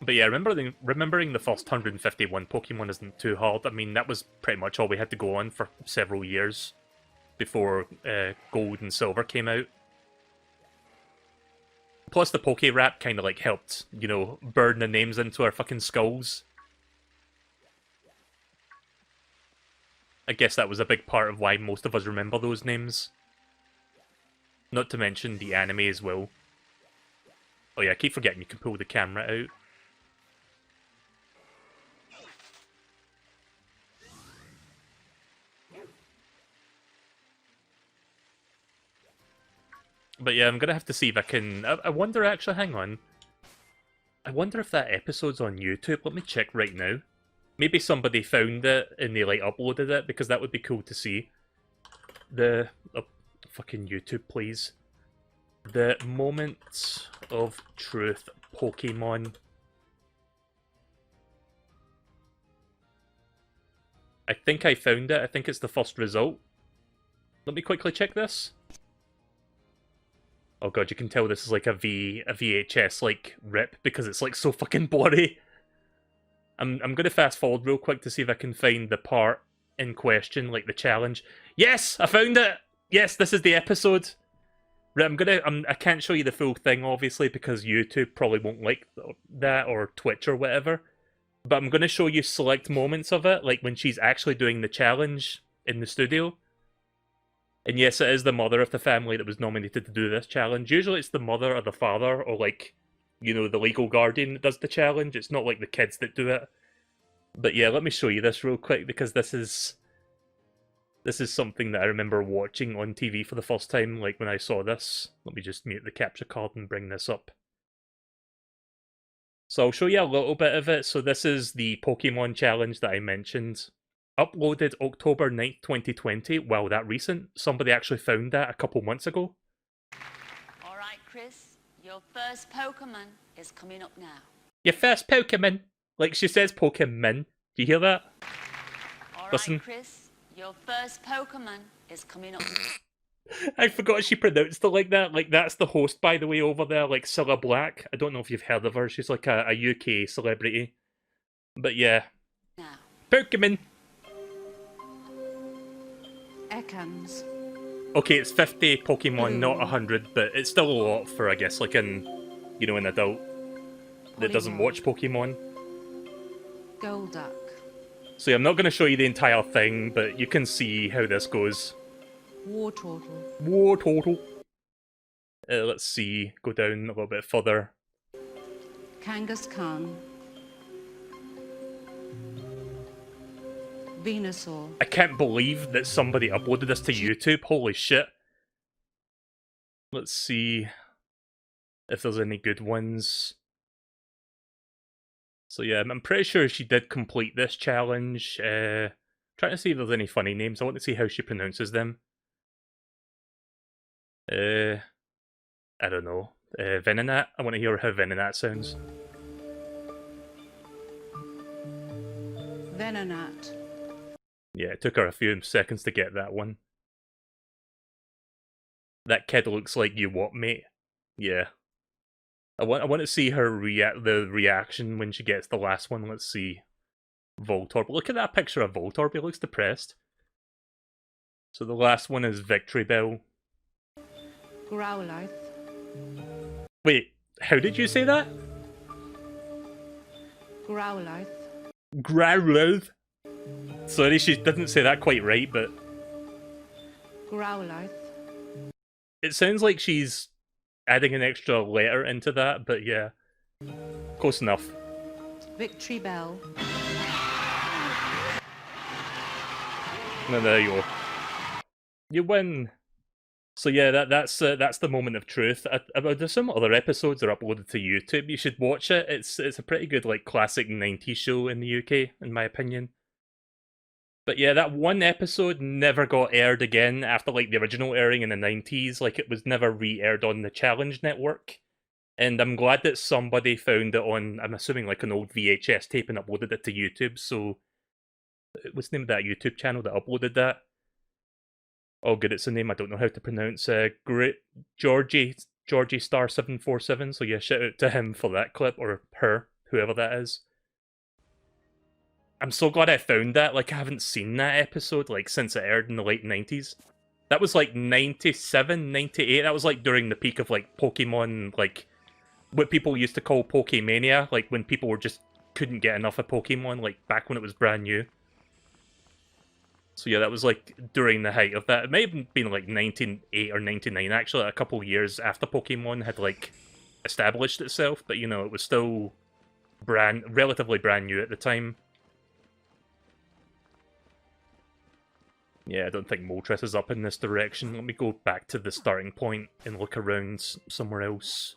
But yeah, remembering the first 151 Pokemon isn't too hard. I mean, that was pretty much all we had to go on for several years before Gold and Silver came out. Plus, the Poke Rap kind of like helped, you know, burn the names into our fucking skulls. I guess that was a big part of why most of us remember those names. Not to mention the anime as well. Oh yeah, I keep forgetting you can pull the camera out. But yeah, I'm gonna have to see if I can... I wonder, actually, hang on. I wonder if that episode's on YouTube. Let me check right now. Maybe somebody found it and they, like, uploaded it, because that would be cool to see. The... Oh, fucking YouTube, please. The Moment of Truth Pokemon. I think I found it. I think it's the first result. Let me quickly check this. Oh god, you can tell this is like a VHS like rip because it's like so fucking blurry. I'm gonna fast forward real quick to see if I can find the part in question, like the challenge. Yes, I found it. Yes, this is the episode. Right, I can't show you the full thing obviously because YouTube probably won't like that, or Twitch or whatever. But I'm gonna show you select moments of it, like when she's actually doing the challenge in the studio. And yes, it is the mother of the family that was nominated to do this challenge. Usually it's the mother or the father or, like, you know, the legal guardian that does the challenge. It's not like the kids that do it. But yeah, let me show you this real quick because this is something that I remember watching on TV for the first time, like when I saw this. Let me just mute the capture card and bring this up. So I'll show you a little bit of it. So this is the Pokemon challenge that I mentioned. Uploaded October 9th, 2020. Wow, that recent. Somebody actually found that a couple months ago. Alright, Chris. Your first Pokemon is coming up now. Your first Pokemon. Like she says Pokemon. Do you hear that? Alright, Listen. Chris. Your first Pokemon is coming up. I forgot she pronounced it like that. Like, that's the host, by the way, over there, like Cilla Black. I don't know if you've heard of her. She's like a UK celebrity. But yeah. Now. Pokemon. Ekans. Okay, it's 50 Pokemon, not 100, but it's still a lot for, I guess, like an adult that doesn't watch Pokemon. Golduck. So yeah, I'm not going to show you the entire thing, but you can see how this goes. Wartortle. Wartortle. Let's see, go down a little bit further. Kangaskhan. Venusaur. I can't believe that somebody uploaded this to YouTube. Holy shit. Let's see if there's any good ones. So yeah, I'm pretty sure she did complete this challenge. Trying to see if there's any funny names. I want to see how she pronounces them. I don't know. Venonat? I want to hear how Venonat sounds. Venonat. Yeah, it took her a few seconds to get that one. That kid looks like you what, mate? Yeah. I want to see her the reaction when she gets the last one. Let's see. Voltorb. Look at that picture of Voltorb. He looks depressed. So the last one is Victory Bell. Growlithe. Wait, how did you say that? Growlithe. Growlithe. Sorry, she didn't say that quite right, but... Growlithe. It sounds like she's adding an extra letter into that, but yeah. Close enough. Victory Bell. No, there you go. You win. So yeah, that's the moment of truth. I would assume other episodes are uploaded to YouTube. You should watch it. It's a pretty good like classic '90s show in the UK, in my opinion. But yeah, that one episode never got aired again after like the original airing in the '90s. Like it was never re-aired on the Challenge Network. And I'm glad that somebody found it on, I'm assuming like an old VHS tape and uploaded it to YouTube. So what's the name of that YouTube channel that uploaded that? Oh, good, it's a name I don't know how to pronounce. Great Georgie Star 747. So yeah, shout out to him for that clip, or her, whoever that is. I'm so glad I found that. Like I haven't seen that episode like since it aired in the late 90s. That was like 97, 98. That was like during the peak of like Pokemon, like what people used to call Pokemania, like when people were just couldn't get enough of Pokemon, like back when it was brand new. So yeah, that was like during the height of that. It may have been like 1908 or 99, actually, a couple years after Pokemon had like established itself, but you know, it was still relatively brand new at the time. Yeah, I don't think Moltres is up in this direction. Let me go back to the starting point and look around somewhere else.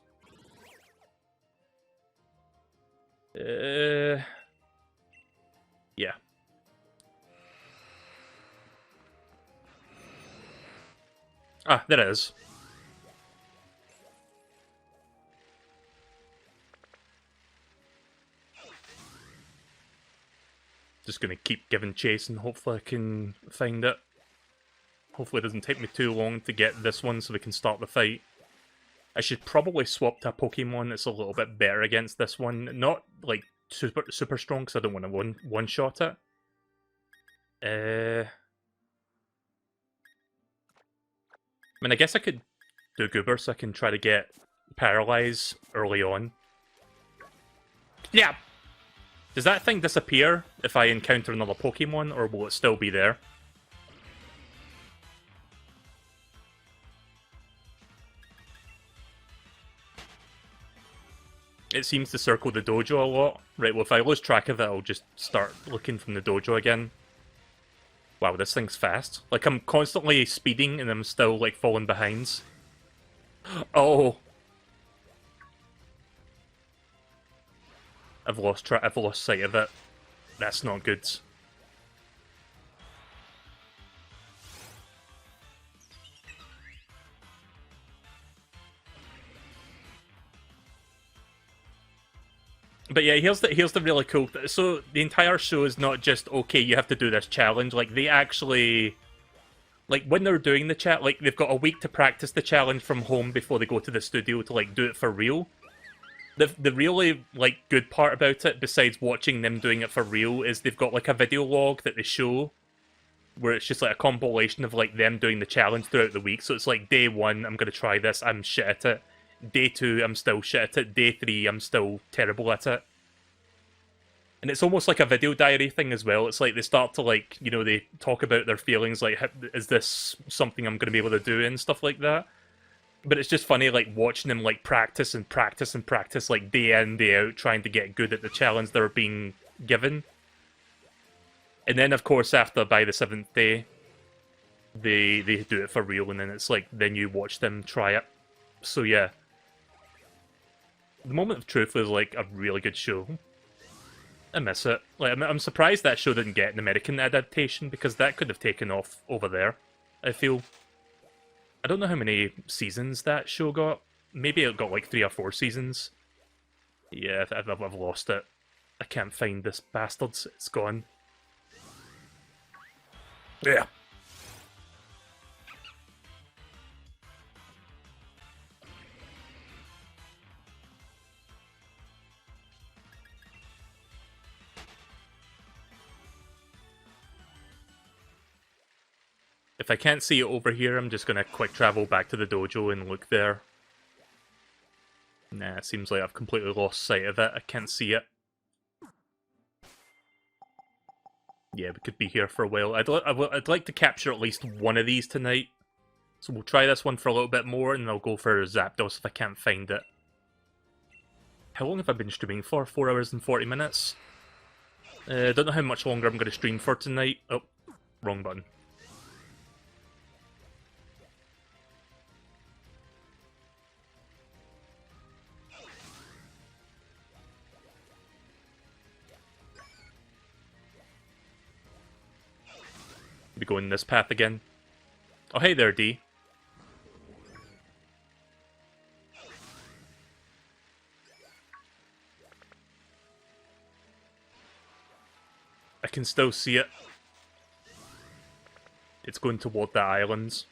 Yeah. Ah, there it is. Just gonna keep giving chase and hopefully I can find it. Hopefully it doesn't take me too long to get this one so we can start the fight. I should probably swap to a Pokemon that's a little bit better against this one. Not, like, super strong, because I don't want to one-shot it. I mean, I guess I could do Goober so I can try to get Paralyze early on. Yeah! Does that thing disappear if I encounter another Pokemon, or will it still be there? It seems to circle the dojo a lot. Right, well if I lose track of it, I'll just start looking from the dojo again. Wow, this thing's fast. Like, I'm constantly speeding and I'm still, like, falling behind. Oh! I've lost sight of it. That's not good. But yeah, here's the really cool so the entire show is not just, okay, you have to do this challenge. Like, they actually, like, when they're doing the chat, like, they've got a week to practice the challenge from home before they go to the studio to, like, do it for real. The really, like, good part about it, besides watching them doing it for real, is they've got, like, a video log that they show where it's just, like, a compilation of, like, them doing the challenge throughout the week. So it's like, day 1, I'm gonna try this, I'm shit at it. Day 2, I'm still shit at it. Day 3, I'm still terrible at it. And it's almost like a video diary thing as well. It's like they start to, like, you know, they talk about their feelings, like, is this something I'm going to be able to do and stuff like that. But it's just funny, like, watching them, like, practice and practice and practice, like, day in, day out, trying to get good at the challenge they're being given. And then, of course, by the 7th day, they do it for real, and then it's like, then you watch them try it. So, yeah. The Moment of Truth was, like, a really good show. I miss it. Like, I'm surprised that show didn't get an American adaptation, because that could have taken off over there, I feel. I don't know how many seasons that show got. Maybe it got like 3 or 4 seasons. Yeah, I've lost it. I can't find this bastard. It's gone. Yeah. If I can't see it over here, I'm just gonna quick travel back to the dojo and look there. Nah, it seems like I've completely lost sight of it. I can't see it. Yeah, we could be here for a while. I'd like to capture at least one of these tonight. So we'll try this one for a little bit more, and I'll go for Zapdos if I can't find it. How long have I been streaming for? 4 hours and 40 minutes? I don't know how much longer I'm going to stream for tonight. Oh, wrong button. We going this path again. Oh, hey there, D. I can still see it. It's going toward the islands.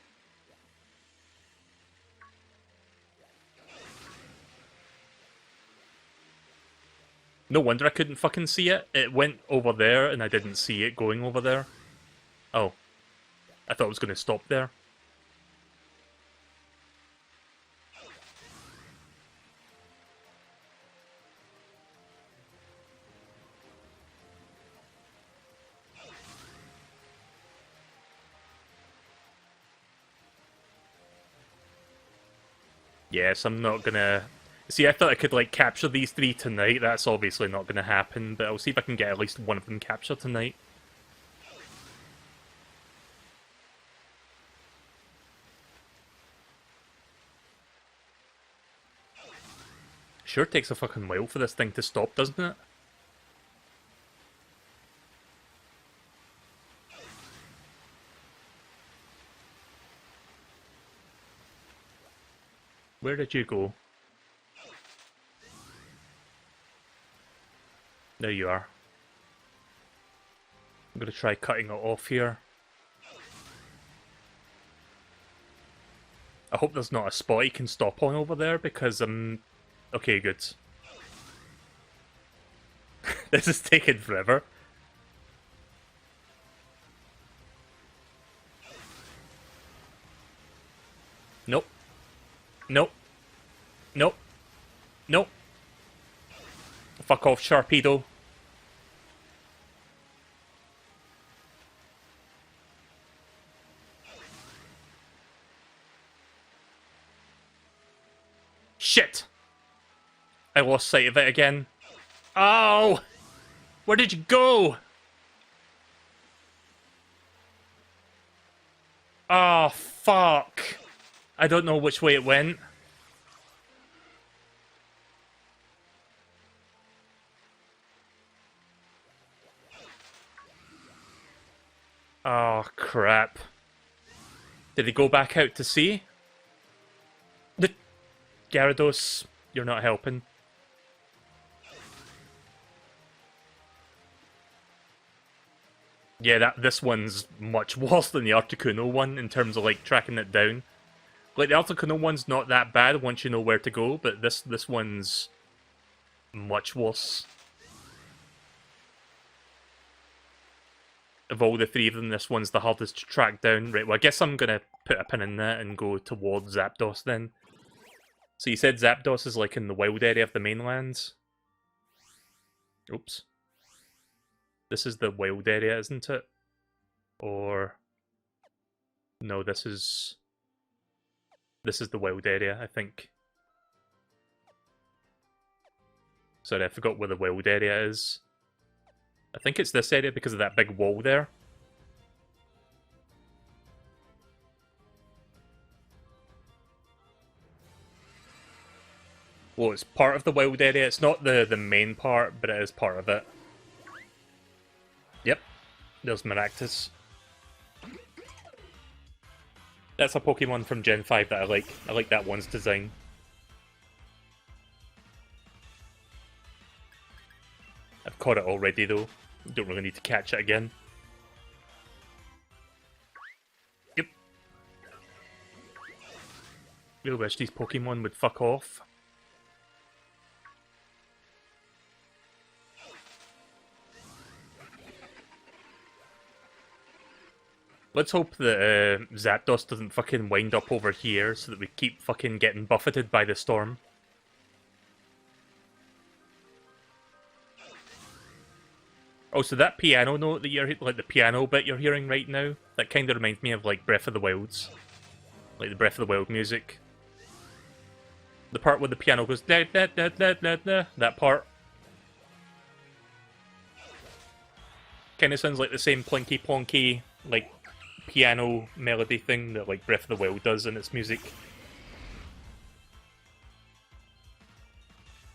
No wonder I couldn't fucking see it. It went over there and I didn't see it going over there. Oh. I thought it was going to stop there. Yes, I'm not gonna... See, I thought I could, like, capture these 3 tonight. That's obviously not gonna happen, but I'll see if I can get at least one of them captured tonight. Sure takes a fucking while for this thing to stop, doesn't it? Where did you go? There you are. I'm gonna try cutting it off here. I hope there's not a spot he can stop on over there, because okay, good. This is taking forever. Nope. Nope. Nope. Nope. Fuck off, Sharpedo. Shit! I lost sight of it again. Oh! Where did you go? Oh, fuck. I don't know which way it went. Oh, crap. Did he go back out to sea? Gyarados, you're not helping. Yeah, this one's much worse than the Articuno one in terms of, like, tracking it down. Like, the Articuno one's not that bad once you know where to go, but this one's much worse. Of all the 3 of them, this one's the hardest to track down. Right, well, I guess I'm gonna put a pin in that and go towards Zapdos then. So you said Zapdos is, like, in the wild area of the mainlands? Oops. This is the wild area, isn't it? Or... No, this is the wild area, I think. Sorry, I forgot where the wild area is. I think it's this area because of that big wall there. Well, it's part of the wild area. It's not the main part, but it is part of it. Yep. There's Maractus. That's a Pokemon from Gen 5 that I like. I like that one's design. I've caught it already, though. Don't really need to catch it again. Yep. Really wish these Pokemon would fuck off. Let's hope that Zapdos doesn't fucking wind up over here so that we keep fucking getting buffeted by the storm. Oh, so that piano note that you're, like the piano bit you're hearing right now, that kind of reminds me of like Breath of the Wilds. Like the Breath of the Wild music. The part where the piano goes da da da da da da, that part. Kind of sounds like the same plinky plonky, like, piano melody thing that like Breath of the Wild does in its music.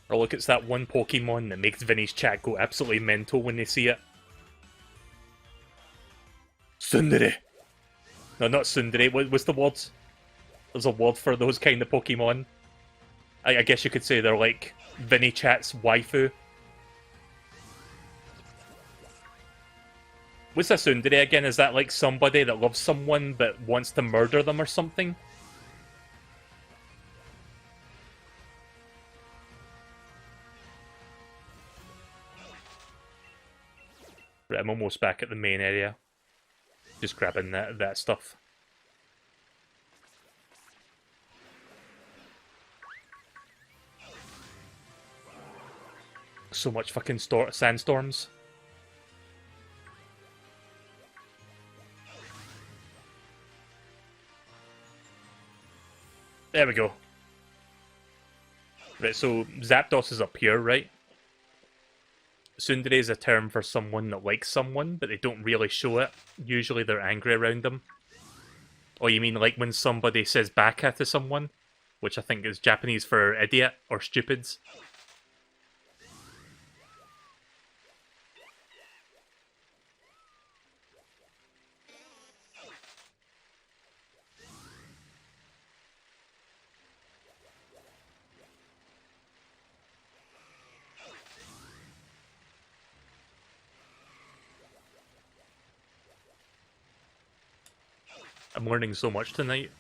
Or look, it's that one Pokemon that makes Vinny's chat go absolutely mental when they see it. Tsundere. No, not tsundere. What's the word? There's a word for those kind of Pokemon. I guess you could say they're like Vinny Chat's waifu. What's a tsundere again? Is that like somebody that loves someone but wants to murder them or something? Right, I'm almost back at the main area. Just grabbing that stuff. So much fucking sandstorms. There we go. Right, so Zapdos is up here, right? Tsundere is a term for someone that likes someone, but they don't really show it. Usually they're angry around them. Oh, you mean like when somebody says baka to someone? Which I think is Japanese for idiot or stupids. I'm learning so much tonight.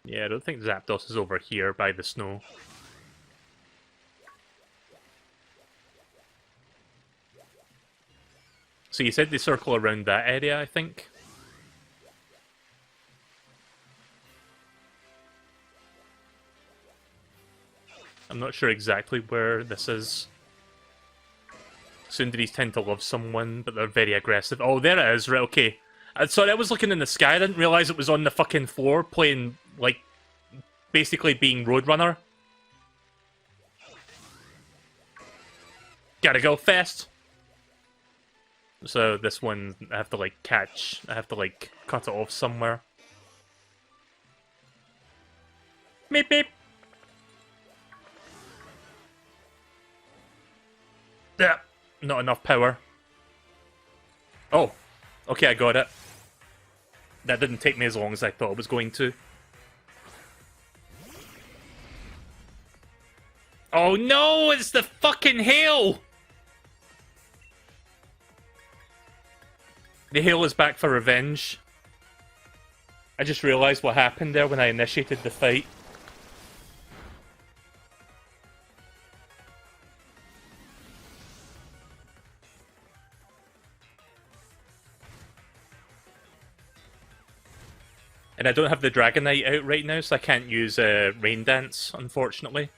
Yeah, I don't think Zapdos is over here by the snow. So you said they circle around that area, I think? I'm not sure exactly where this is. Tsunderes tend to love someone, but they're very aggressive. Oh, there it is, right, okay. Sorry, I was looking in the sky, I didn't realise it was on the fucking floor, playing, like, basically being Roadrunner. Gotta go fast! So this one, I have to, like, catch, I have to, like, cut it off somewhere. Meep meep! Yeah. Not enough power. Oh. Okay, I got it. That didn't take me as long as I thought it was going to. Oh no! It's the fucking hail! The hail is back for revenge. I just realised what happened there when I initiated the fight. And I don't have the Dragonite out right now, so I can't use Rain Dance, unfortunately.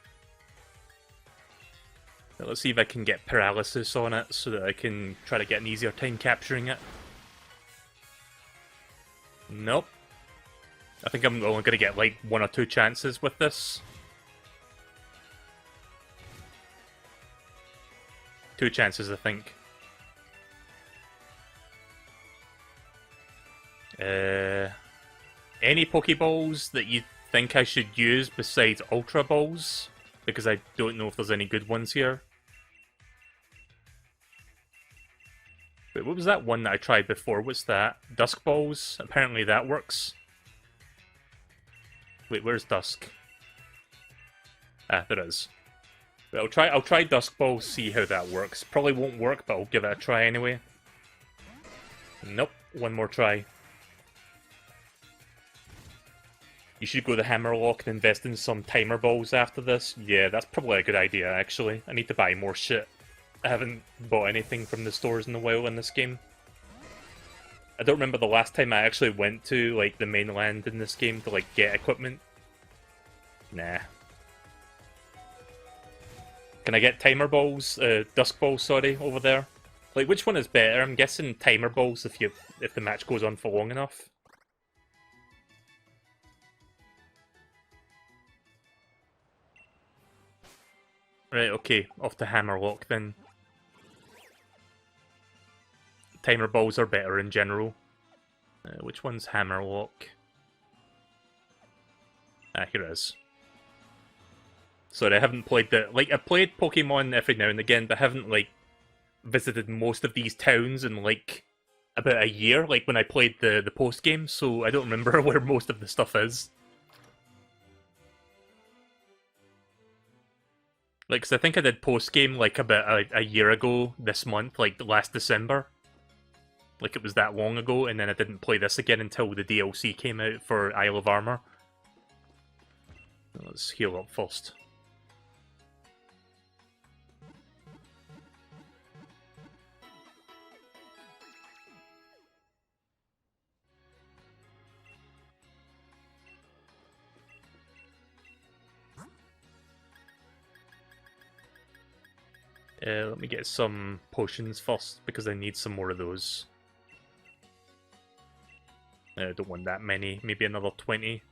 But let's see if I can get Paralysis on it, so that I can try to get an easier time capturing it. Nope. I think I'm only going to get like 1 or 2 chances with this. 2 chances, I think. Any Pokeballs that you think I should use besides Ultra Balls? Because I don't know if there's any good ones here. Wait, what was that one that I tried before? What's that? Dusk Balls? Apparently that works. Wait, where's Dusk? Ah, there is. Wait, I'll try Dusk Balls, see how that works. Probably won't work, but I'll give it a try anyway. Nope, one more try. You should go to Hammerlock and invest in some timer balls after this. Yeah, that's probably a good idea, actually. I need to buy more shit. I haven't bought anything from the stores in a while in this game. I don't remember the last time I actually went to, like, the mainland in this game to, like, get equipment. Nah. Can I get timer balls? Dusk balls, sorry, over there? Like, which one is better? I'm guessing timer balls if the match goes on for long enough. Right, okay, off to Hammerlock then. Timer balls are better in general. Which one's Hammerlock? Ah, here it is. Sorry, I haven't played the... Like, I played Pokemon every now and again, but I haven't, like, visited most of these towns in like about a year, like when I played the post game, so I don't remember where most of the stuff is. Like, 'cause I think I did post game like about a year ago this month, like last December. Like it was that long ago, and then I didn't play this again until the DLC came out for Isle of Armor. Let's heal up first. Let me get some potions first, because I need some more of those. I don't want that many, maybe another 20.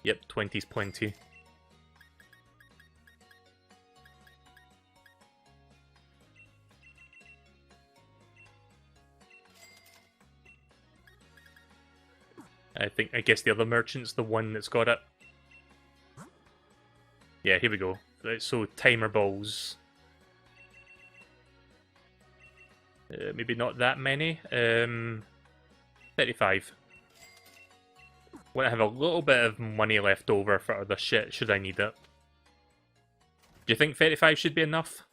Yep, 20's plenty. I guess the other merchant's the one that's got it. Yeah, here we go. Right, so timer balls. Maybe not that many. 35. Want to have a little bit of money left over for other shit, should I need it. Do you think 35 should be enough?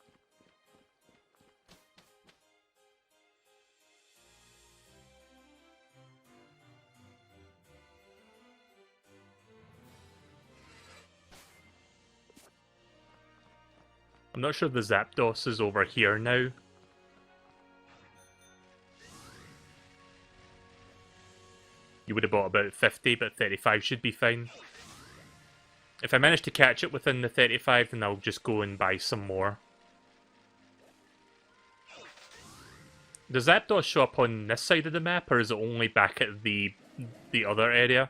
I'm not sure the Zapdos is over here now. You would have bought about 50, but 35 should be fine. If I manage to catch it within the 35, then I'll just go and buy some more. Does Zapdos show up on this side of the map, or is it only back at the other area?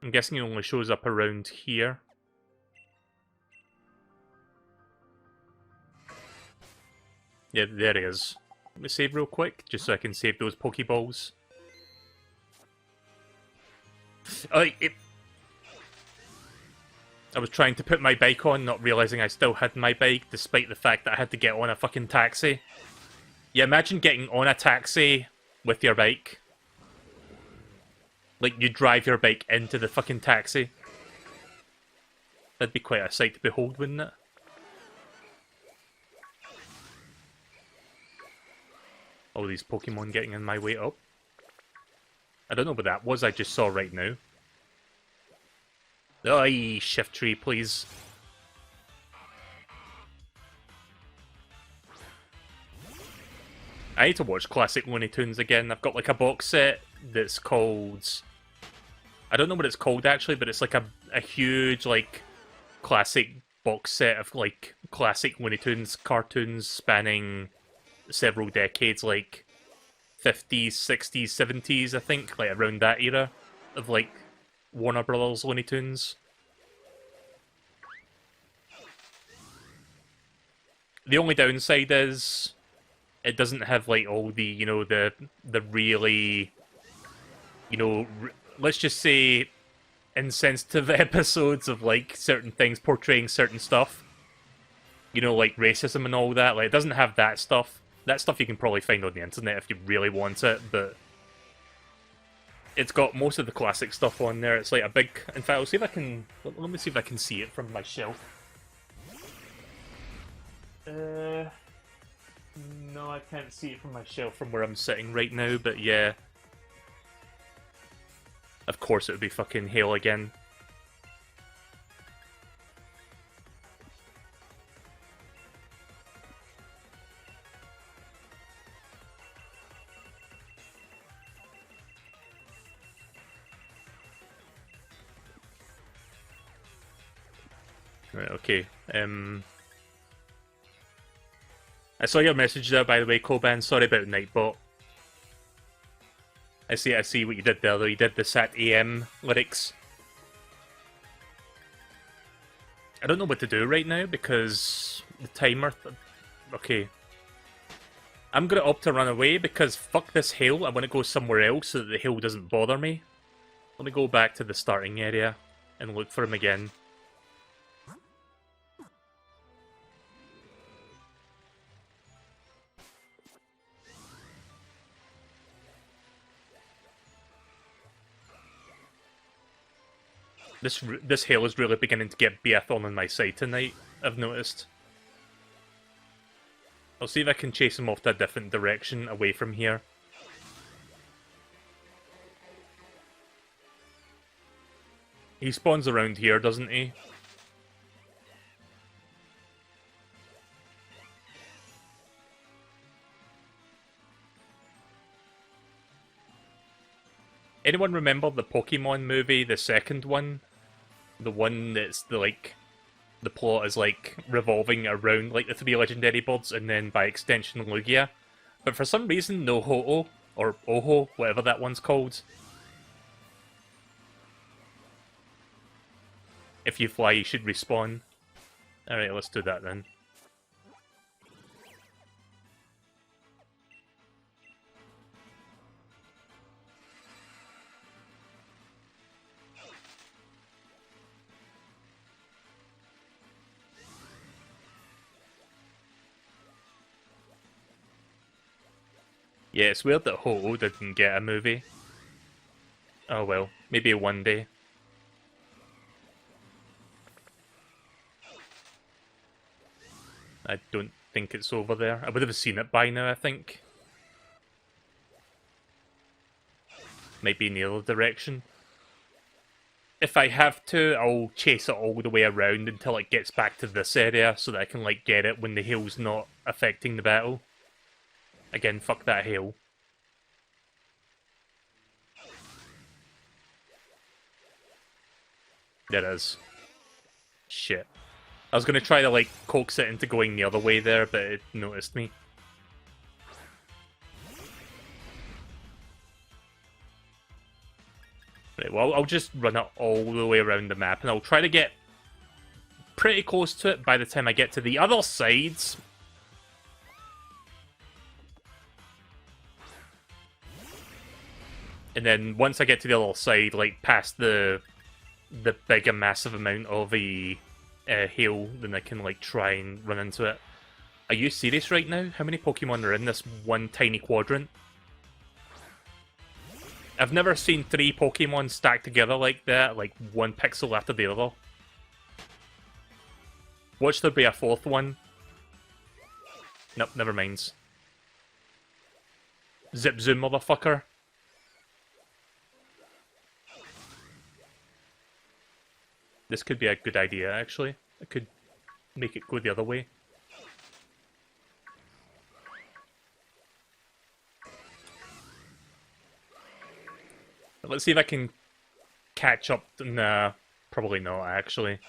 I'm guessing it only shows up around here. Yeah, there he is. Let me save real quick, just so I can save those Pokeballs. I was trying to put my bike on, not realising I still had my bike, despite the fact that I had to get on a fucking taxi. Yeah, imagine getting on a taxi with your bike. Like, you drive your bike into the fucking taxi. That'd be quite a sight to behold, wouldn't it? All these Pokemon getting in my way up. I don't know what that was I just saw right now. Aye, shift tree, please. I need to watch classic Looney Tunes again. I've got like a box set that's called... I don't know what it's called actually, but it's like a huge like classic box set of like classic Looney Tunes cartoons spanning several decades, like 50s, 60s, 70s, I think, like around that era of like Warner Brothers Looney Tunes. The only downside is it doesn't have like all the, you know, the really, you know, let's just say insensitive episodes of like certain things portraying certain stuff. You know, like racism and all that. Like, it doesn't have that stuff. That stuff you can probably find on the internet if you really want it, but it's got most of the classic stuff on there. It's like a big... In fact, I'll see if I can... Let me see if I can see it from my shelf. No, I can't see it from my shelf from where I'm sitting right now, but yeah. Of course it would be fucking Hail again. Right, okay. I saw your message there, by the way, Coban. Sorry about Nightbot. I see what you did there, though. You did the Sat AM lyrics. I don't know what to do right now, because the timer... Okay. I'm gonna opt to run away, because fuck this hail. I want to go somewhere else so that the hail doesn't bother me. Let me go back to the starting area and look for him again. This hill is really beginning to get Beathon on my side tonight, I've noticed. I'll see if I can chase him off to a different direction away from here. He spawns around here, doesn't he? Anyone remember the Pokemon movie, the second one? The one that's the plot is like revolving around like the three legendary birds and then by extension Lugia. But for some reason no Ho-Oh, or Oho, whatever that one's called. If you fly you should respawn. Alright, let's do that then. Yeah, it's weird that Ho-Oh didn't get a movie. Oh well, maybe one day. I don't think it's over there. I would have seen it by now, I think. Might be in the other direction. If I have to, I'll chase it all the way around until it gets back to this area so that I can like get it when the hail's not affecting the battle. Again, fuck that hail. There it is. Shit. I was going to try to like coax it into going the other way there, but it noticed me. Right, well, I'll just run it all the way around the map, and I'll try to get pretty close to it by the time I get to the other sides. And then once I get to the other side, like past the big and massive amount of a hail, then I can like try and run into it. Are you serious right now? How many Pokemon are in this one tiny quadrant? I've never seen 3 Pokemon stacked together like that, like one pixel after the other. Watch there be a 4th one. Nope, never mind. Zip zoom, motherfucker. This could be a good idea, actually. I could make it go the other way. But let's see if I can catch up. Nah, probably not, actually.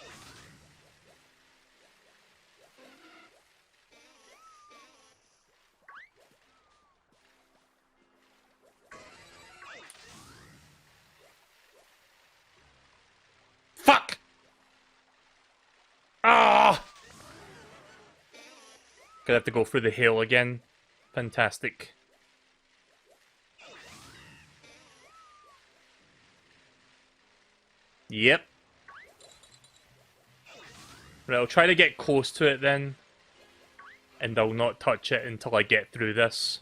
Fuck! Ah! Gonna have to go through the hill again. Fantastic. Yep. Right, I'll try to get close to it then. And I'll not touch it until I get through this.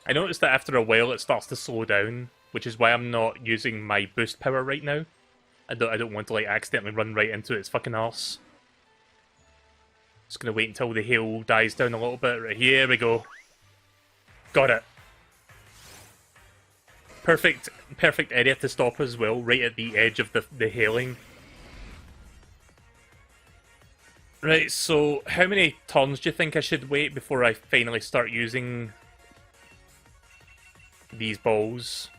I noticed that after a while it starts to slow down, which is why I'm not using my boost power right now. I don't want to like accidentally run right into its fucking arse. Just gonna wait until the hail dies down a little bit. Right, here we go. Got it. Perfect area to stop as well, right at the edge of the hailing. Right, so how many turns do you think I should wait before I finally start using these balls?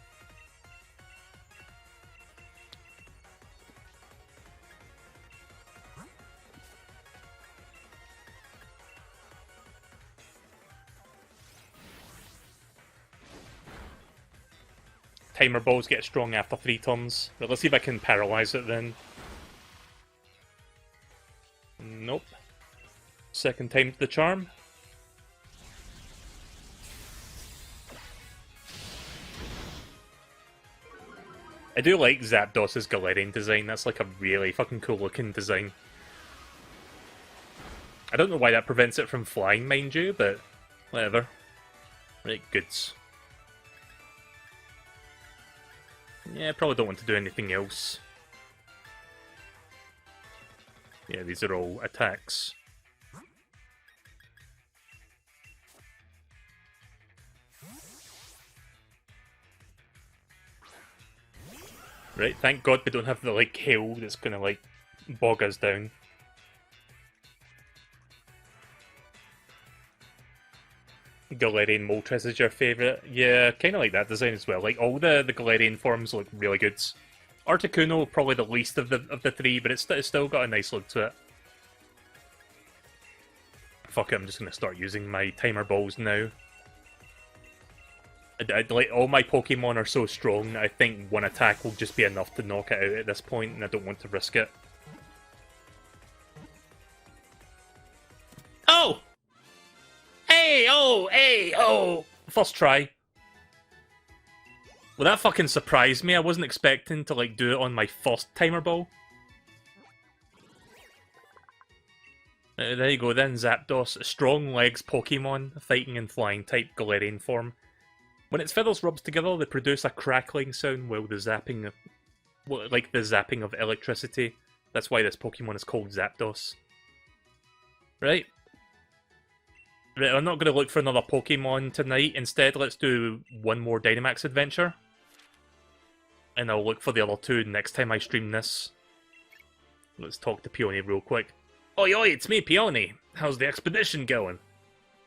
Timer balls get strong after 3 turns. But let's see if I can paralyze it then. Nope. Second time's the charm. I do like Zapdos's Galarian design. That's like a really fucking cool looking design. I don't know why that prevents it from flying, mind you, but whatever. Right, goods. Yeah, I probably don't want to do anything else. Yeah, these are all attacks. Right, thank God we don't have the, like, hail that's gonna, like, bog us down. Galarian Moltres is your favourite? Yeah, kinda like that design as well. Like, all the Galarian forms look really good. Articuno, probably the least of the three, but it's still got a nice look to it. Fuck it, I'm just gonna start using my timer balls now. Like, all my Pokemon are so strong that I think one attack will just be enough to knock it out at this point, and I don't want to risk it. Oh! Hey, oh, hey, oh! First try. Well, that fucking surprised me. I wasn't expecting to, like, do it on my first timer ball. There you go then, Zapdos. Strong legs Pokemon, fighting and flying type Galarian form. When its feathers rubs together, they produce a crackling sound while the zapping of electricity. That's why this Pokemon is called Zapdos. Right? Right, I'm not going to look for another Pokemon tonight. Instead, let's do one more Dynamax adventure. And I'll look for the other two next time I stream this. Let's talk to Peony real quick. Oi, oi, it's me, Peony. How's the expedition going?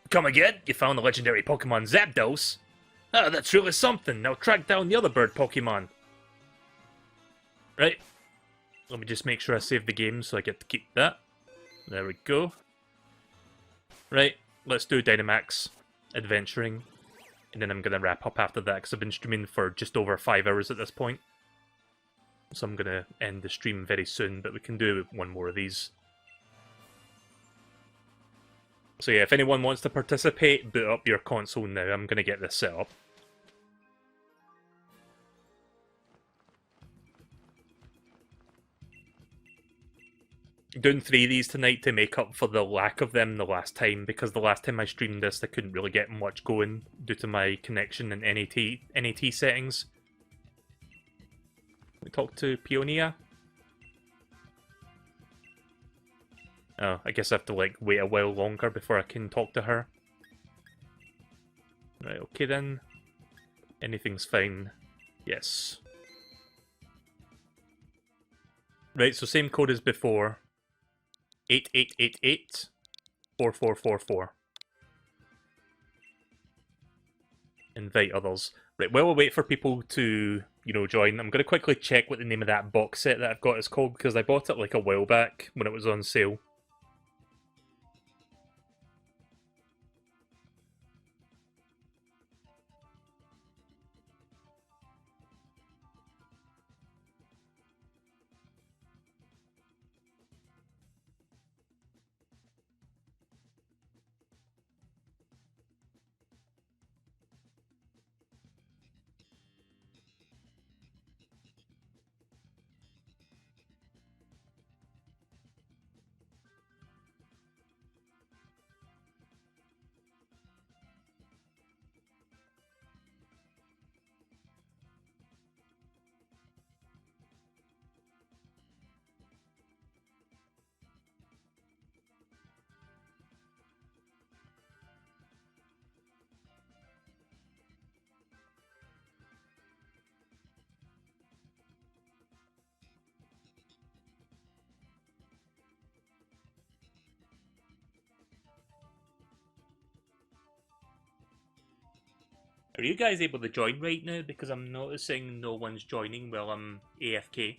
Come again? You found the legendary Pokemon Zapdos? Ah, that's really something. Now track down the other bird Pokemon. Right. Let me just make sure I save the game so I get to keep that. There we go. Right. Let's do Dynamax adventuring. And then I'm going to wrap up after that because I've been streaming for just over 5 hours at this point. So I'm going to end the stream very soon, but we can do one more of these. So yeah, if anyone wants to participate, boot up your console now. I'm going to get this set up. Doing 3 of these tonight to make up for the lack of them the last time, because the last time I streamed this I couldn't really get much going due to my connection and NAT settings. We talk to Peonia. Oh, I guess I have to, like, wait a while longer before I can talk to her. Right, okay then. Anything's fine. Yes. Right, so same code as before. 8888 4444. Invite others. Right, while we wait for people to, join, I'm going to quickly check what the name of that box set that I've got is called, because I bought it, like, a while back when it was on sale. Are you guys able to join right now? Because I'm noticing no one's joining while I'm AFK.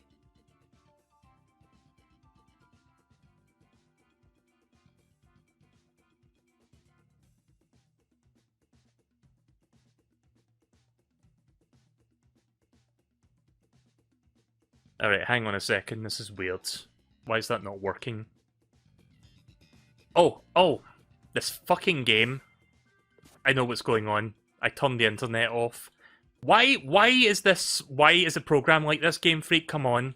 Alright, hang on a second, this is weird. Why is that not working? Oh! This fucking game. I know what's going on. I turned the internet off, Why is this? Why is a program like this, Game Freak? Come on.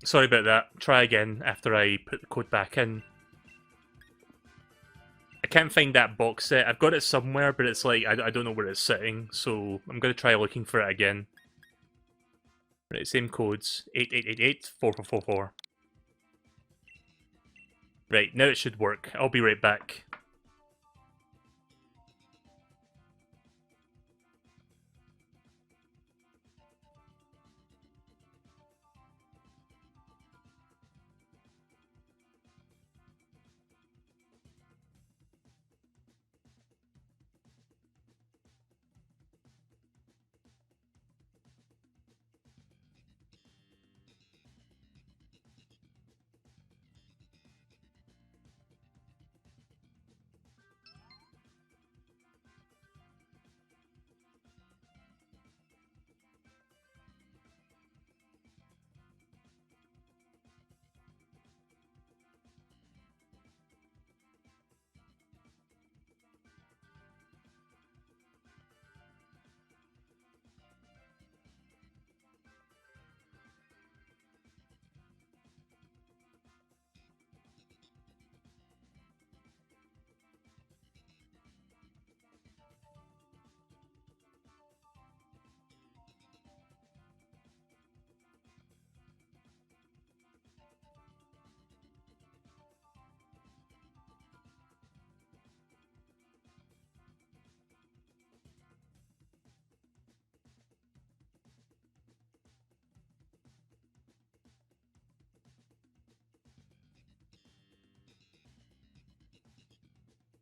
Sorry about that. Try again after I put the code back in. I can't find that box set. I've got it somewhere, but it's like, I don't know where it's sitting, so I'm going to try looking for it again. Right, same codes. 8888-4444. Right, now it should work. I'll be right back.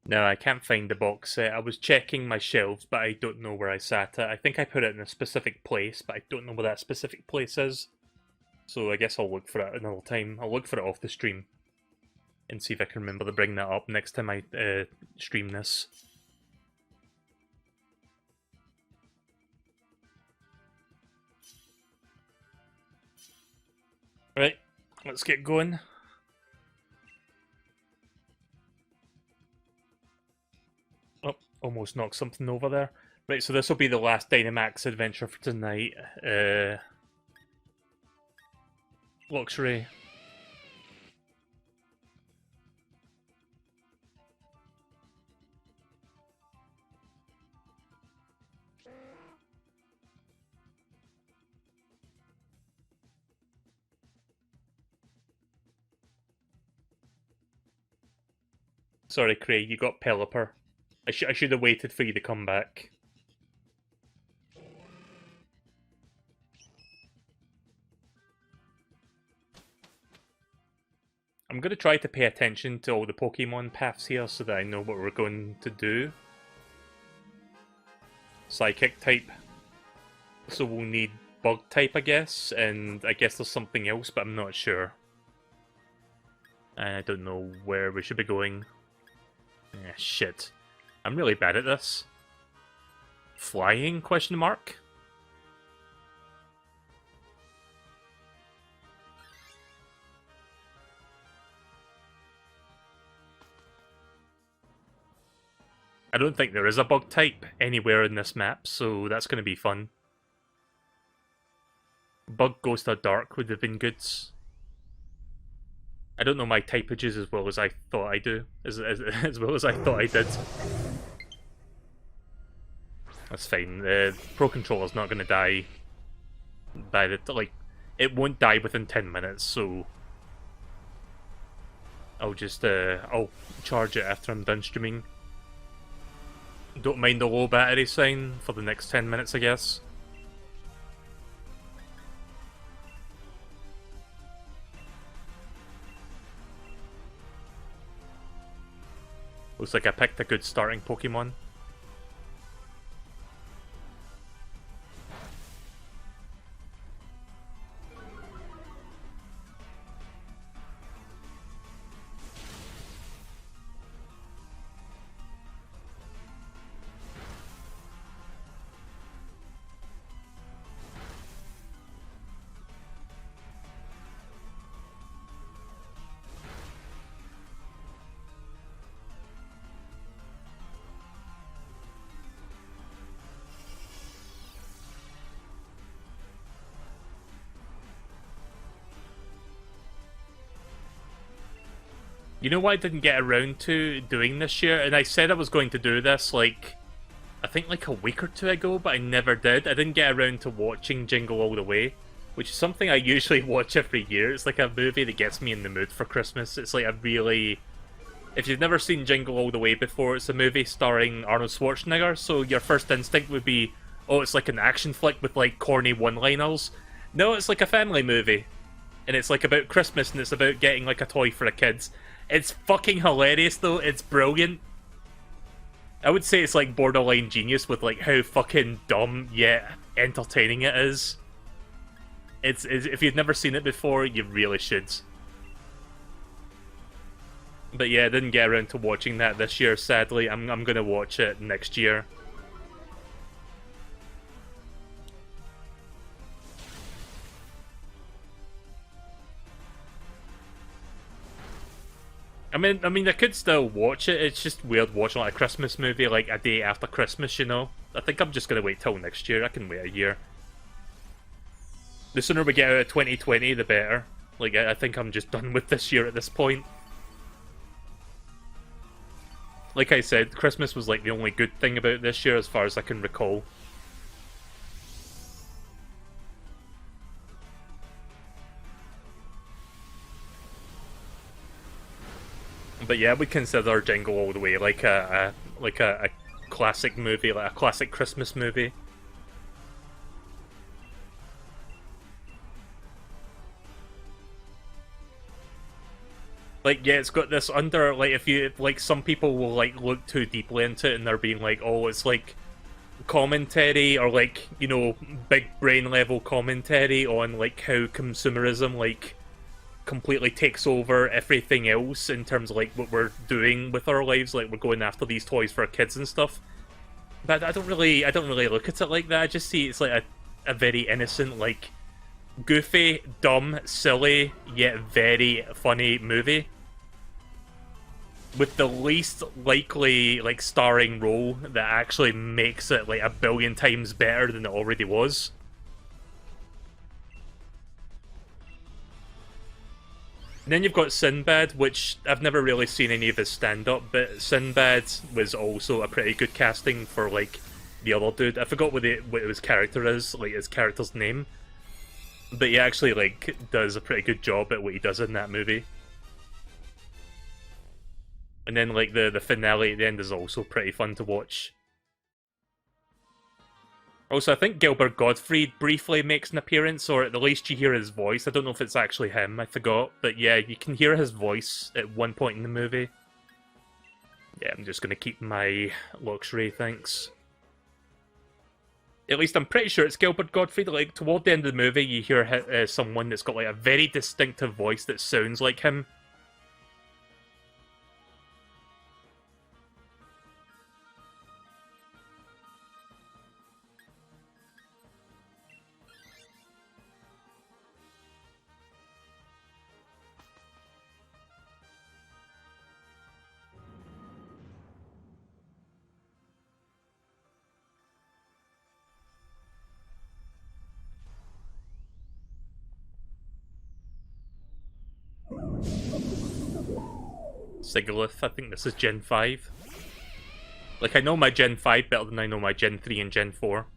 No, I can't find the box set. I was checking my shelves, but I don't know where I sat it. I think I put it in a specific place, but I don't know where that specific place is. So I guess I'll look for it another time. I'll look for it off the stream. And see if I can remember to bring that up next time I stream this. Right, let's get going. Oh, almost knocked something over there. Right, so this will be the last Dynamax adventure for tonight. Luxury. Sorry, Craig, you got Pelipper. I should have waited for you to come back. I'm going to try to pay attention to all the Pokemon paths here so that I know what we're going to do. Psychic type. So we'll need Bug type, I guess, and I guess there's something else, but I'm not sure. I don't know where we should be going. Shit. I'm really bad at this. Flying? Question mark? I don't think there is a bug type anywhere in this map, so that's going to be fun. Bug, Ghost, or Dark would have been good. I don't know my typages as well as I thought I do. As well as I thought I did. That's fine. The Pro Controller's not going to die by the... like, it won't die within 10 minutes, so... I'll just, I'll charge it after I'm done streaming. Don't mind the low battery sign for the next 10 minutes, I guess. Looks like I picked a good starting Pokemon. You know what I didn't get around to doing this year? And I said I was going to do this, like, I think like a week or two ago, but I never did. I didn't get around to watching Jingle All the Way, which is something I usually watch every year. It's like a movie that gets me in the mood for Christmas. It's like a really... If you've never seen Jingle All the Way before, it's a movie starring Arnold Schwarzenegger, so your first instinct would be, oh, it's like an action flick with like corny one-liners. No, it's like a family movie. And it's like about Christmas, and it's about getting like a toy for the kids. It's fucking hilarious though, it's brilliant. I would say it's like borderline genius with like how fucking dumb yet entertaining it is. It's if you've never seen it before, you really should. But yeah, I didn't get around to watching that this year, sadly. I'm gonna watch it next year. I mean, I could still watch it. It's just weird watching like a Christmas movie like a day after Christmas, you know? I think I'm just gonna wait till next year. I can wait a year. The sooner we get out of 2020, the better. Like, I think I'm just done with this year at this point. Like I said, Christmas was like the only good thing about this year as far as I can recall. But yeah, we consider Jingle All the Way like a classic movie, like a classic Christmas movie. Like, yeah, it's got this under, like, if you, like, some people will, like, look too deeply into it and they're being like, oh, it's, like, commentary or, like, you know, big brain level commentary on, like, how consumerism, like, completely takes over everything else in terms of, like, what we're doing with our lives, like, we're going after these toys for our kids and stuff. But I don't really look at it like that. I just see it's, like, a very innocent, like, goofy, dumb, silly, yet very funny movie. With the least likely, like, starring role that actually makes it, like, a billion times better than it already was. And then you've got Sinbad, which I've never really seen any of his stand-up, but Sinbad was also a pretty good casting for, like, the other dude. I forgot what his character is, like, his character's name. But he actually, like, does a pretty good job at what he does in that movie. And then, like, the finale at the end is also pretty fun to watch. Also, I think Gilbert Gottfried briefly makes an appearance, or at the least you hear his voice. I don't know if it's actually him, I forgot. But yeah, you can hear his voice at one point in the movie. Yeah, I'm just gonna keep my luxury, thanks. At least I'm pretty sure it's Gilbert Gottfried. Like, toward the end of the movie, you hear someone that's got, like, a very distinctive voice that sounds like him. Sigilith, I think this is Gen 5. Like, I know my Gen 5 better than I know my Gen 3 and Gen 4.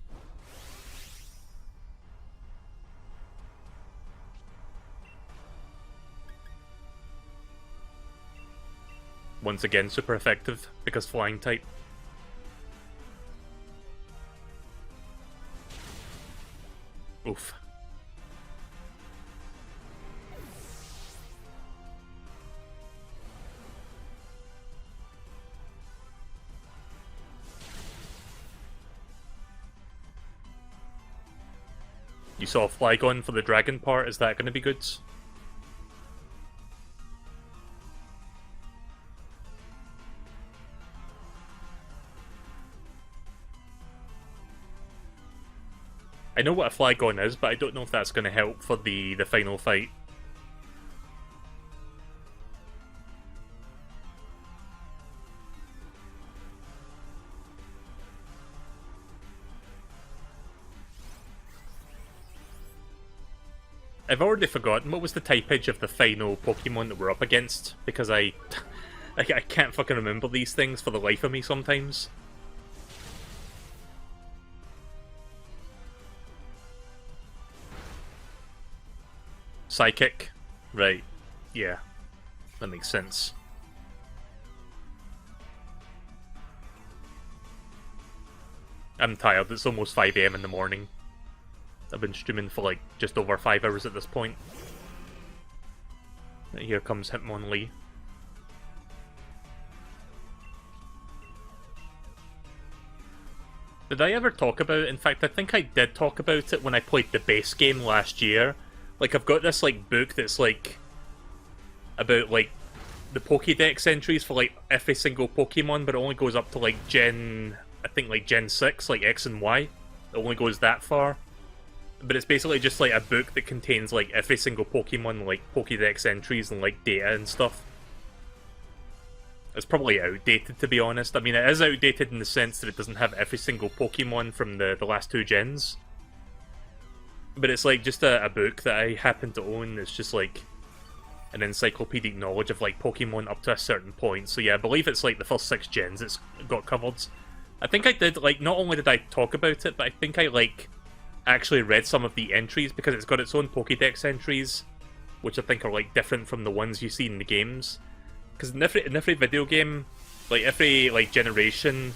Once again, super effective, because flying type. Oof. You saw Flygon for the dragon part, is that going to be good? I know what a Flygon is, but I don't know if that's going to help for the final fight. I've already forgotten what was the typage of the final Pokemon that we're up against, because I can't fucking remember these things for the life of me sometimes. Psychic? Right. Yeah. That makes sense. I'm tired, it's almost 5 AM in the morning. I've been streaming for like just over 5 hours at this point. Here comes Hitmonlee. Did I ever talk about it? In fact, I think I did talk about it when I played the base game last year. Like, I've got this like book that's like about like the Pokédex entries for like every single Pokemon, but it only goes up to like I think like Gen 6, like X and Y. It only goes that far. But it's basically just like a book that contains like every single Pokemon, like Pokédex entries and like data and stuff. It's probably outdated, to be honest. I mean, it is outdated in the sense that it doesn't have every single Pokemon from the last 2 gens. But it's like just a book that I happen to own. It's just like an encyclopedic knowledge of like Pokemon up to a certain point. So yeah, I believe it's like the first 6 gens it's got covered. I think I did, like, not only did I talk about it, but I think I like actually read some of the entries, because it's got its own Pokédex entries, which I think are like different from the ones you see in the games. Because in every video game, like every like generation,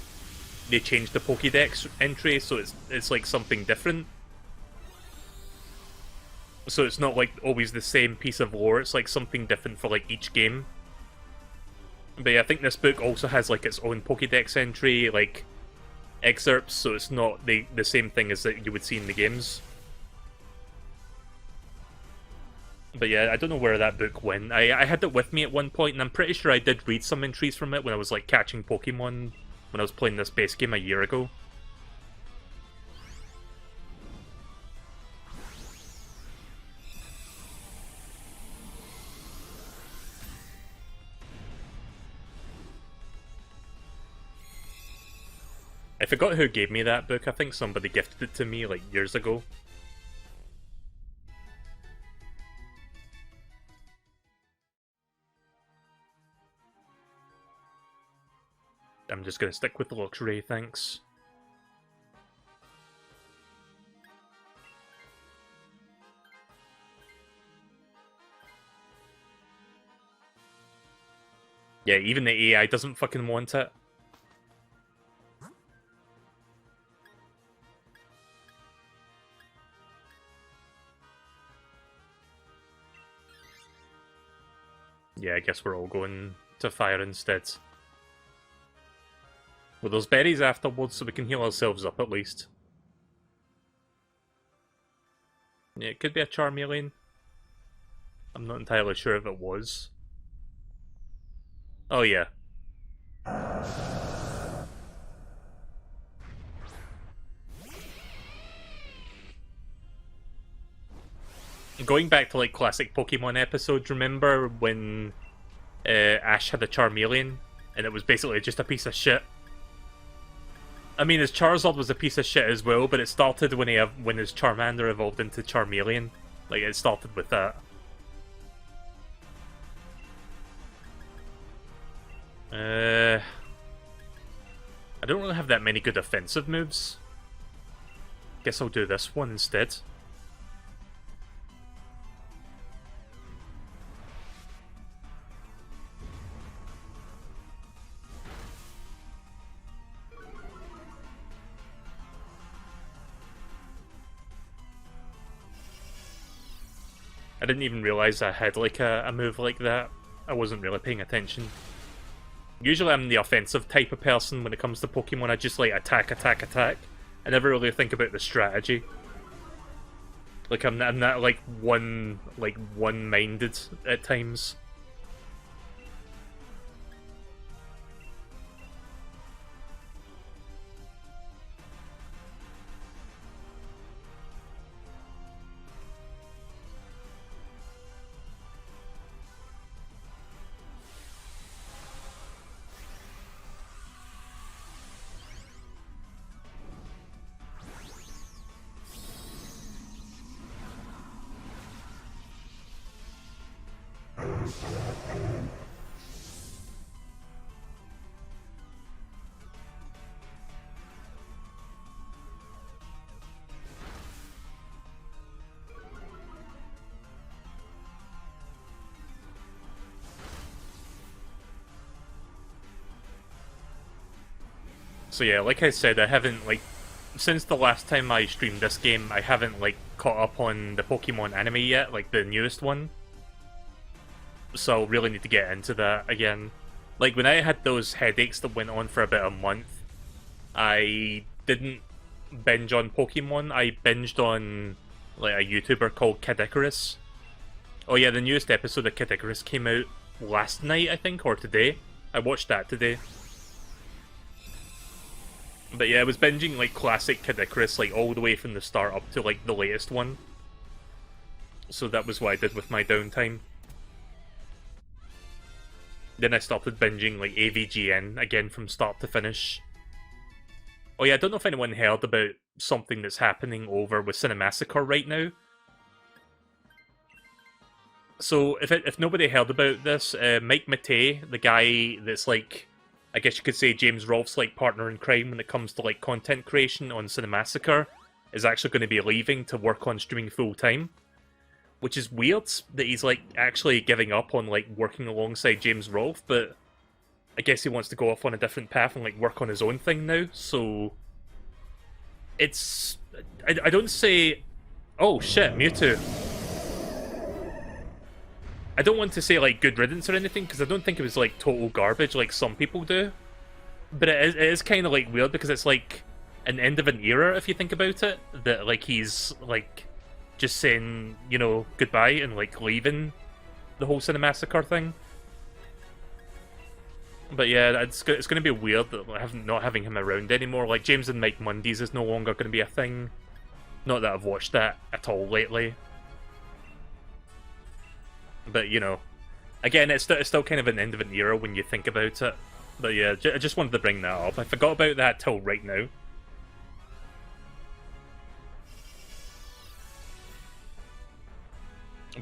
they change the Pokédex entry, so it's like something different. So it's not like always the same piece of lore, it's like something different for like each game. But yeah, I think this book also has like its own Pokédex entry, like excerpts, so it's not the same thing as that you would see in the games. But yeah, I don't know where that book went. I had it with me at one point, and I'm pretty sure I did read some entries from it when I was like catching Pokemon when I was playing this base game a year ago. I forgot who gave me that book. I think somebody gifted it to me like years ago. I'm just gonna stick with the luxury, thanks. Yeah, even the AI doesn't fucking want it. Yeah, I guess we're all going to fire instead. With those berries afterwards, so we can heal ourselves up at least. Yeah, it could be a Charmeleon. I'm not entirely sure if it was. Oh yeah. Going back to like classic Pokemon episodes, remember when Ash had a Charmeleon and it was basically just a piece of shit? I mean, his Charizard was a piece of shit as well, but it started when his Charmander evolved into Charmeleon. Like, it started with that. I don't really have that many good offensive moves. Guess I'll do this one instead. I didn't even realise I had like a move like that. I wasn't really paying attention. Usually I'm the offensive type of person when it comes to Pokemon. I just like attack, attack, attack. I never really think about the strategy. Like I'm not like one-minded at times. So yeah, like I said, I haven't, like, since the last time I streamed this game, I haven't, like, caught up on the Pokemon anime yet, like the newest one. So I really need to get into that again. Like, when I had those headaches that went on for about a month, I didn't binge on Pokemon, I binged on, like, a YouTuber called Kid Icarus. Oh yeah, the newest episode of Kid Icarus came out last night, I think, or today. I watched that today. But yeah, I was binging, like, classic Kid Icarus, like, all the way from the start up to, like, the latest one. So that was what I did with my downtime. Then I started binging, like, AVGN again from start to finish. Oh yeah, I don't know if anyone heard about something that's happening over with Cinemassacre right now. So, if nobody heard about this, Mike Matei, the guy that's, like, I guess you could say James Rolfe's, like, partner in crime when it comes to, like, content creation on Cinemassacre, is actually going to be leaving to work on streaming full-time. Which is weird, that he's, like, actually giving up on, like, working alongside James Rolfe, but I guess he wants to go off on a different path and, like, work on his own thing now, so... It's... I don't say... Oh, shit, Mewtwo. I don't want to say, like, good riddance or anything, because I don't think it was, like, total garbage like some people do. But it is kind of, like, weird, because it's, like, an end of an era, if you think about it. That, like, he's, like, just saying, you know, goodbye and, like, leaving the whole Cinemassacre thing. But yeah, it's going to be weird that not having him around anymore. Like, James and Mike Mondays is no longer going to be a thing. Not that I've watched that at all lately. But, you know, again, it's still kind of an end of an era when you think about it. But yeah, I just wanted to bring that up. I forgot about that till right now.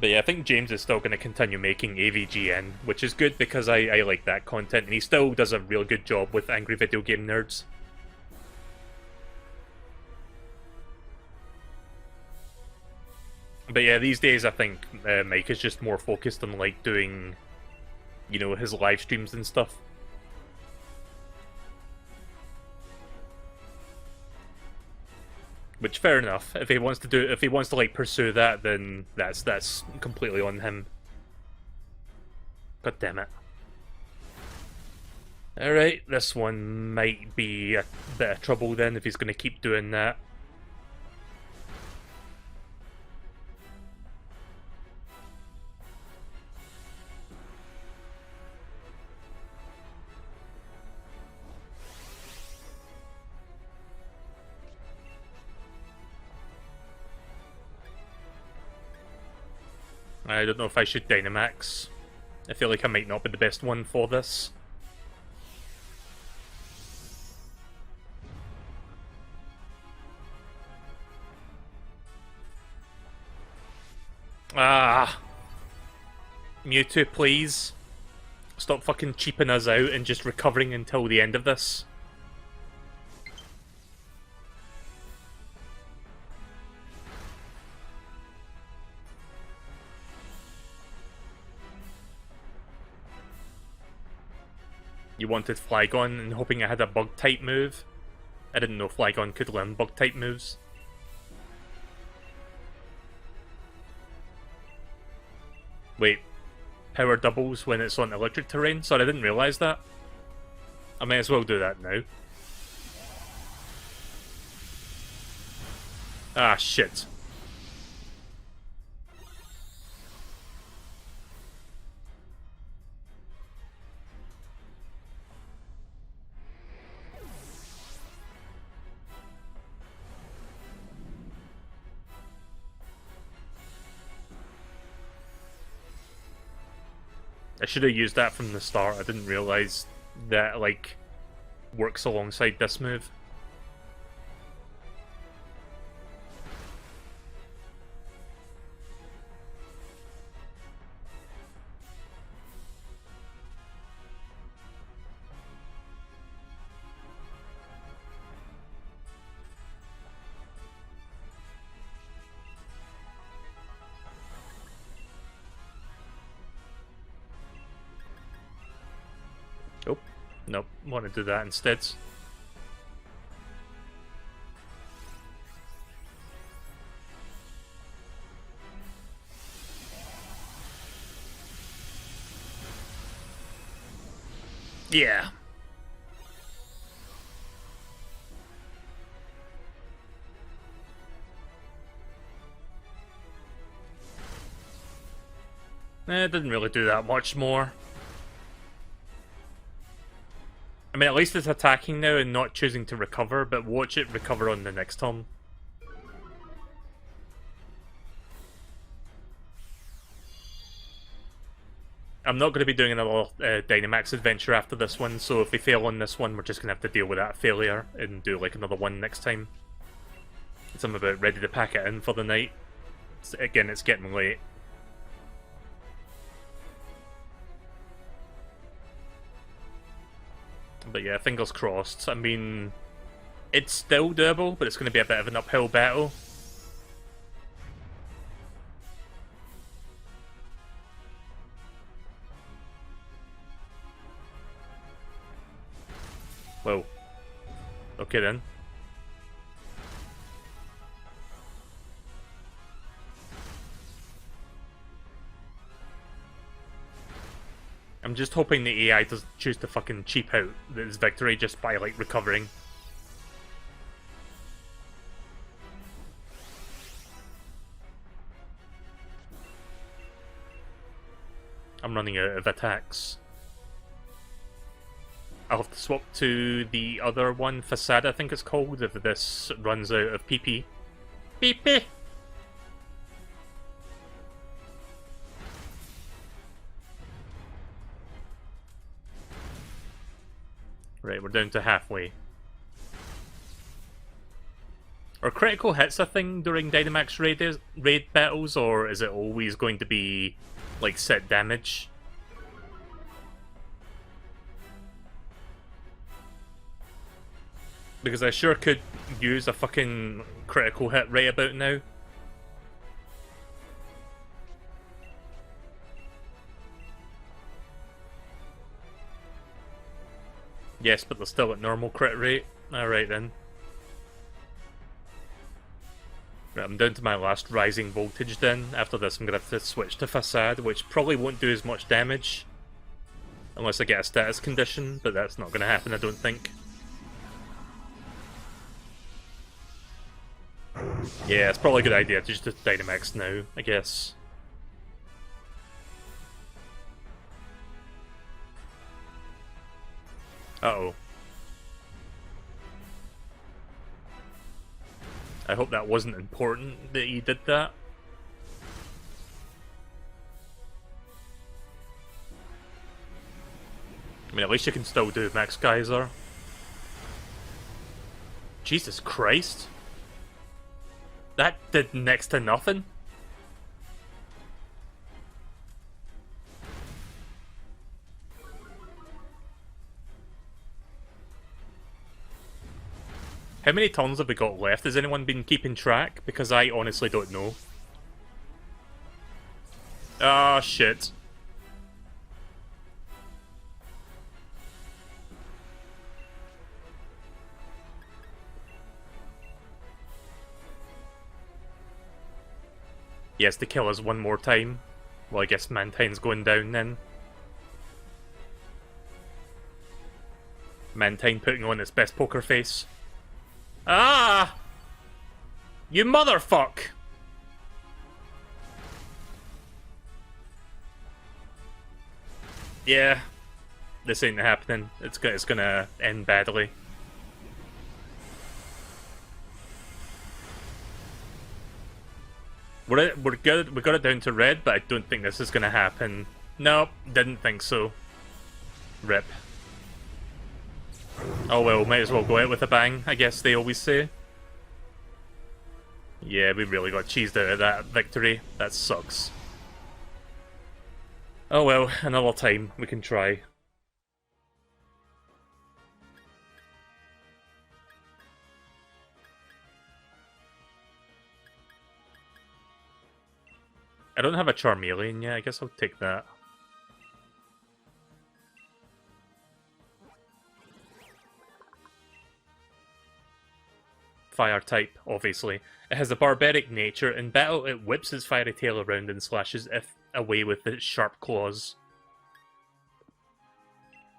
But yeah, I think James is still going to continue making AVGN, which is good because I like that content, and he still does a real good job with Angry Video Game Nerds. But yeah, these days I think Mike is just more focused on, like, doing, you know, his live streams and stuff. Which, fair enough. If he wants to like pursue that, then that's completely on him. God damn it. Alright, this one might be a bit of trouble then if he's going to keep doing that. I don't know if I should Dynamax. I feel like I might not be the best one for this. Ah! Mewtwo, please. Stop fucking cheaping us out and just recovering until the end of this. You wanted Flygon and hoping I had a Bug-type move. I didn't know Flygon could learn Bug-type moves. Wait, power doubles when it's on electric terrain? Sorry, I didn't realise that. I may as well do that now. Ah, shit. I should have used that from the start. I didn't realise that, like, works alongside this move. Oh, nope. Want to do that instead. Yeah. It didn't really do that much more. I mean, at least it's attacking now and not choosing to recover, but watch it recover on the next turn. I'm not going to be doing another Dynamax adventure after this one, so if we fail on this one, we're just going to have to deal with that failure and do like another one next time. Because I'm about ready to pack it in for the night. Again, it's getting late. But yeah, fingers crossed. I mean, it's still doable, but it's going to be a bit of an uphill battle. Whoa. Okay then. I'm just hoping the AI doesn't choose to fucking cheap out this victory just by, like, recovering. I'm running out of attacks. I'll have to swap to the other one, Facade I think it's called, if this runs out of PP. PP! Right, we're down to halfway. Are critical hits a thing during Dynamax raid battles, or is it always going to be, like, set damage? Because I sure could use a fucking critical hit right about now. Yes, but they're still at normal crit rate. Alright then. Right, I'm down to my last rising voltage then. After this I'm going to have to switch to Facade, which probably won't do as much damage. Unless I get a status condition, but that's not going to happen I don't think. Yeah, it's probably a good idea to just Dynamax now, I guess. Uh-oh. I hope that wasn't important that he did that. I mean, at least you can still do Max Geyser. Jesus Christ. That did next to nothing. How many turns have we got left? Has anyone been keeping track? Because I honestly don't know. Ah, shit. He has to kill us one more time. Well, I guess Mantine's going down then. Mantine putting on its best poker face. Ah! You motherfuck! Yeah. This ain't happening. It's gonna end badly. We got it down to red, but I don't think this is gonna happen. Nope, didn't think so. Rip. Oh well, might as well go out with a bang, I guess they always say. Yeah, we really got cheesed out of that victory. That sucks. Oh well, another time, we can try. I don't have a Charmeleon yet, I guess I'll take that. fire type, obviously. It has a barbaric nature. In battle, it whips its fiery tail around and slashes away with its sharp claws.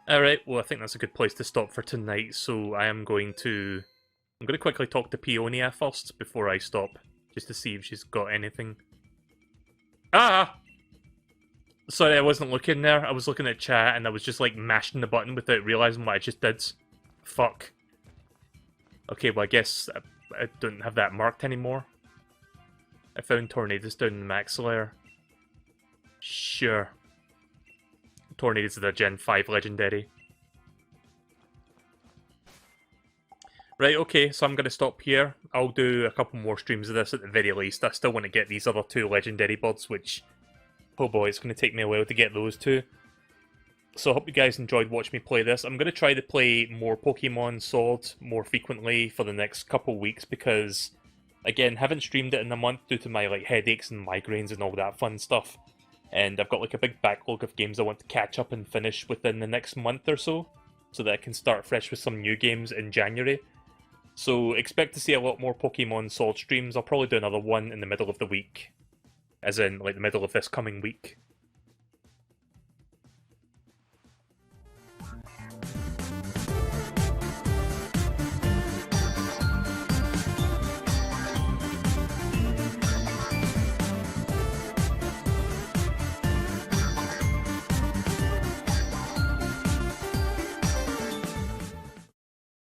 Alright, well I think that's a good place to stop for tonight, so I'm going to quickly talk to Peonia first before I stop, just to see if she's got anything. Ah! Sorry, I wasn't looking there. I was looking at chat and I was just like mashing the button without realising what I just did. Fuck. Okay, well I guess I don't have that marked anymore. I found Tornadus down in the max layer. Sure. Tornadus is a Gen 5 legendary. Right, okay, so I'm going to stop here. I'll do a couple more streams of this at the very least. I still want to get these other 2 legendary birds, which, oh boy, it's going to take me a while to get those 2. So I hope you guys enjoyed watching me play this. I'm going to try to play more Pokemon Sword more frequently for the next couple weeks because, again, haven't streamed it in a month due to my like headaches and migraines and all that fun stuff. And I've got like a big backlog of games I want to catch up and finish within the next month or so that I can start fresh with some new games in January. So expect to see a lot more Pokemon Sword streams. I'll probably do another one in the middle of the week. As in, like, the middle of this coming week.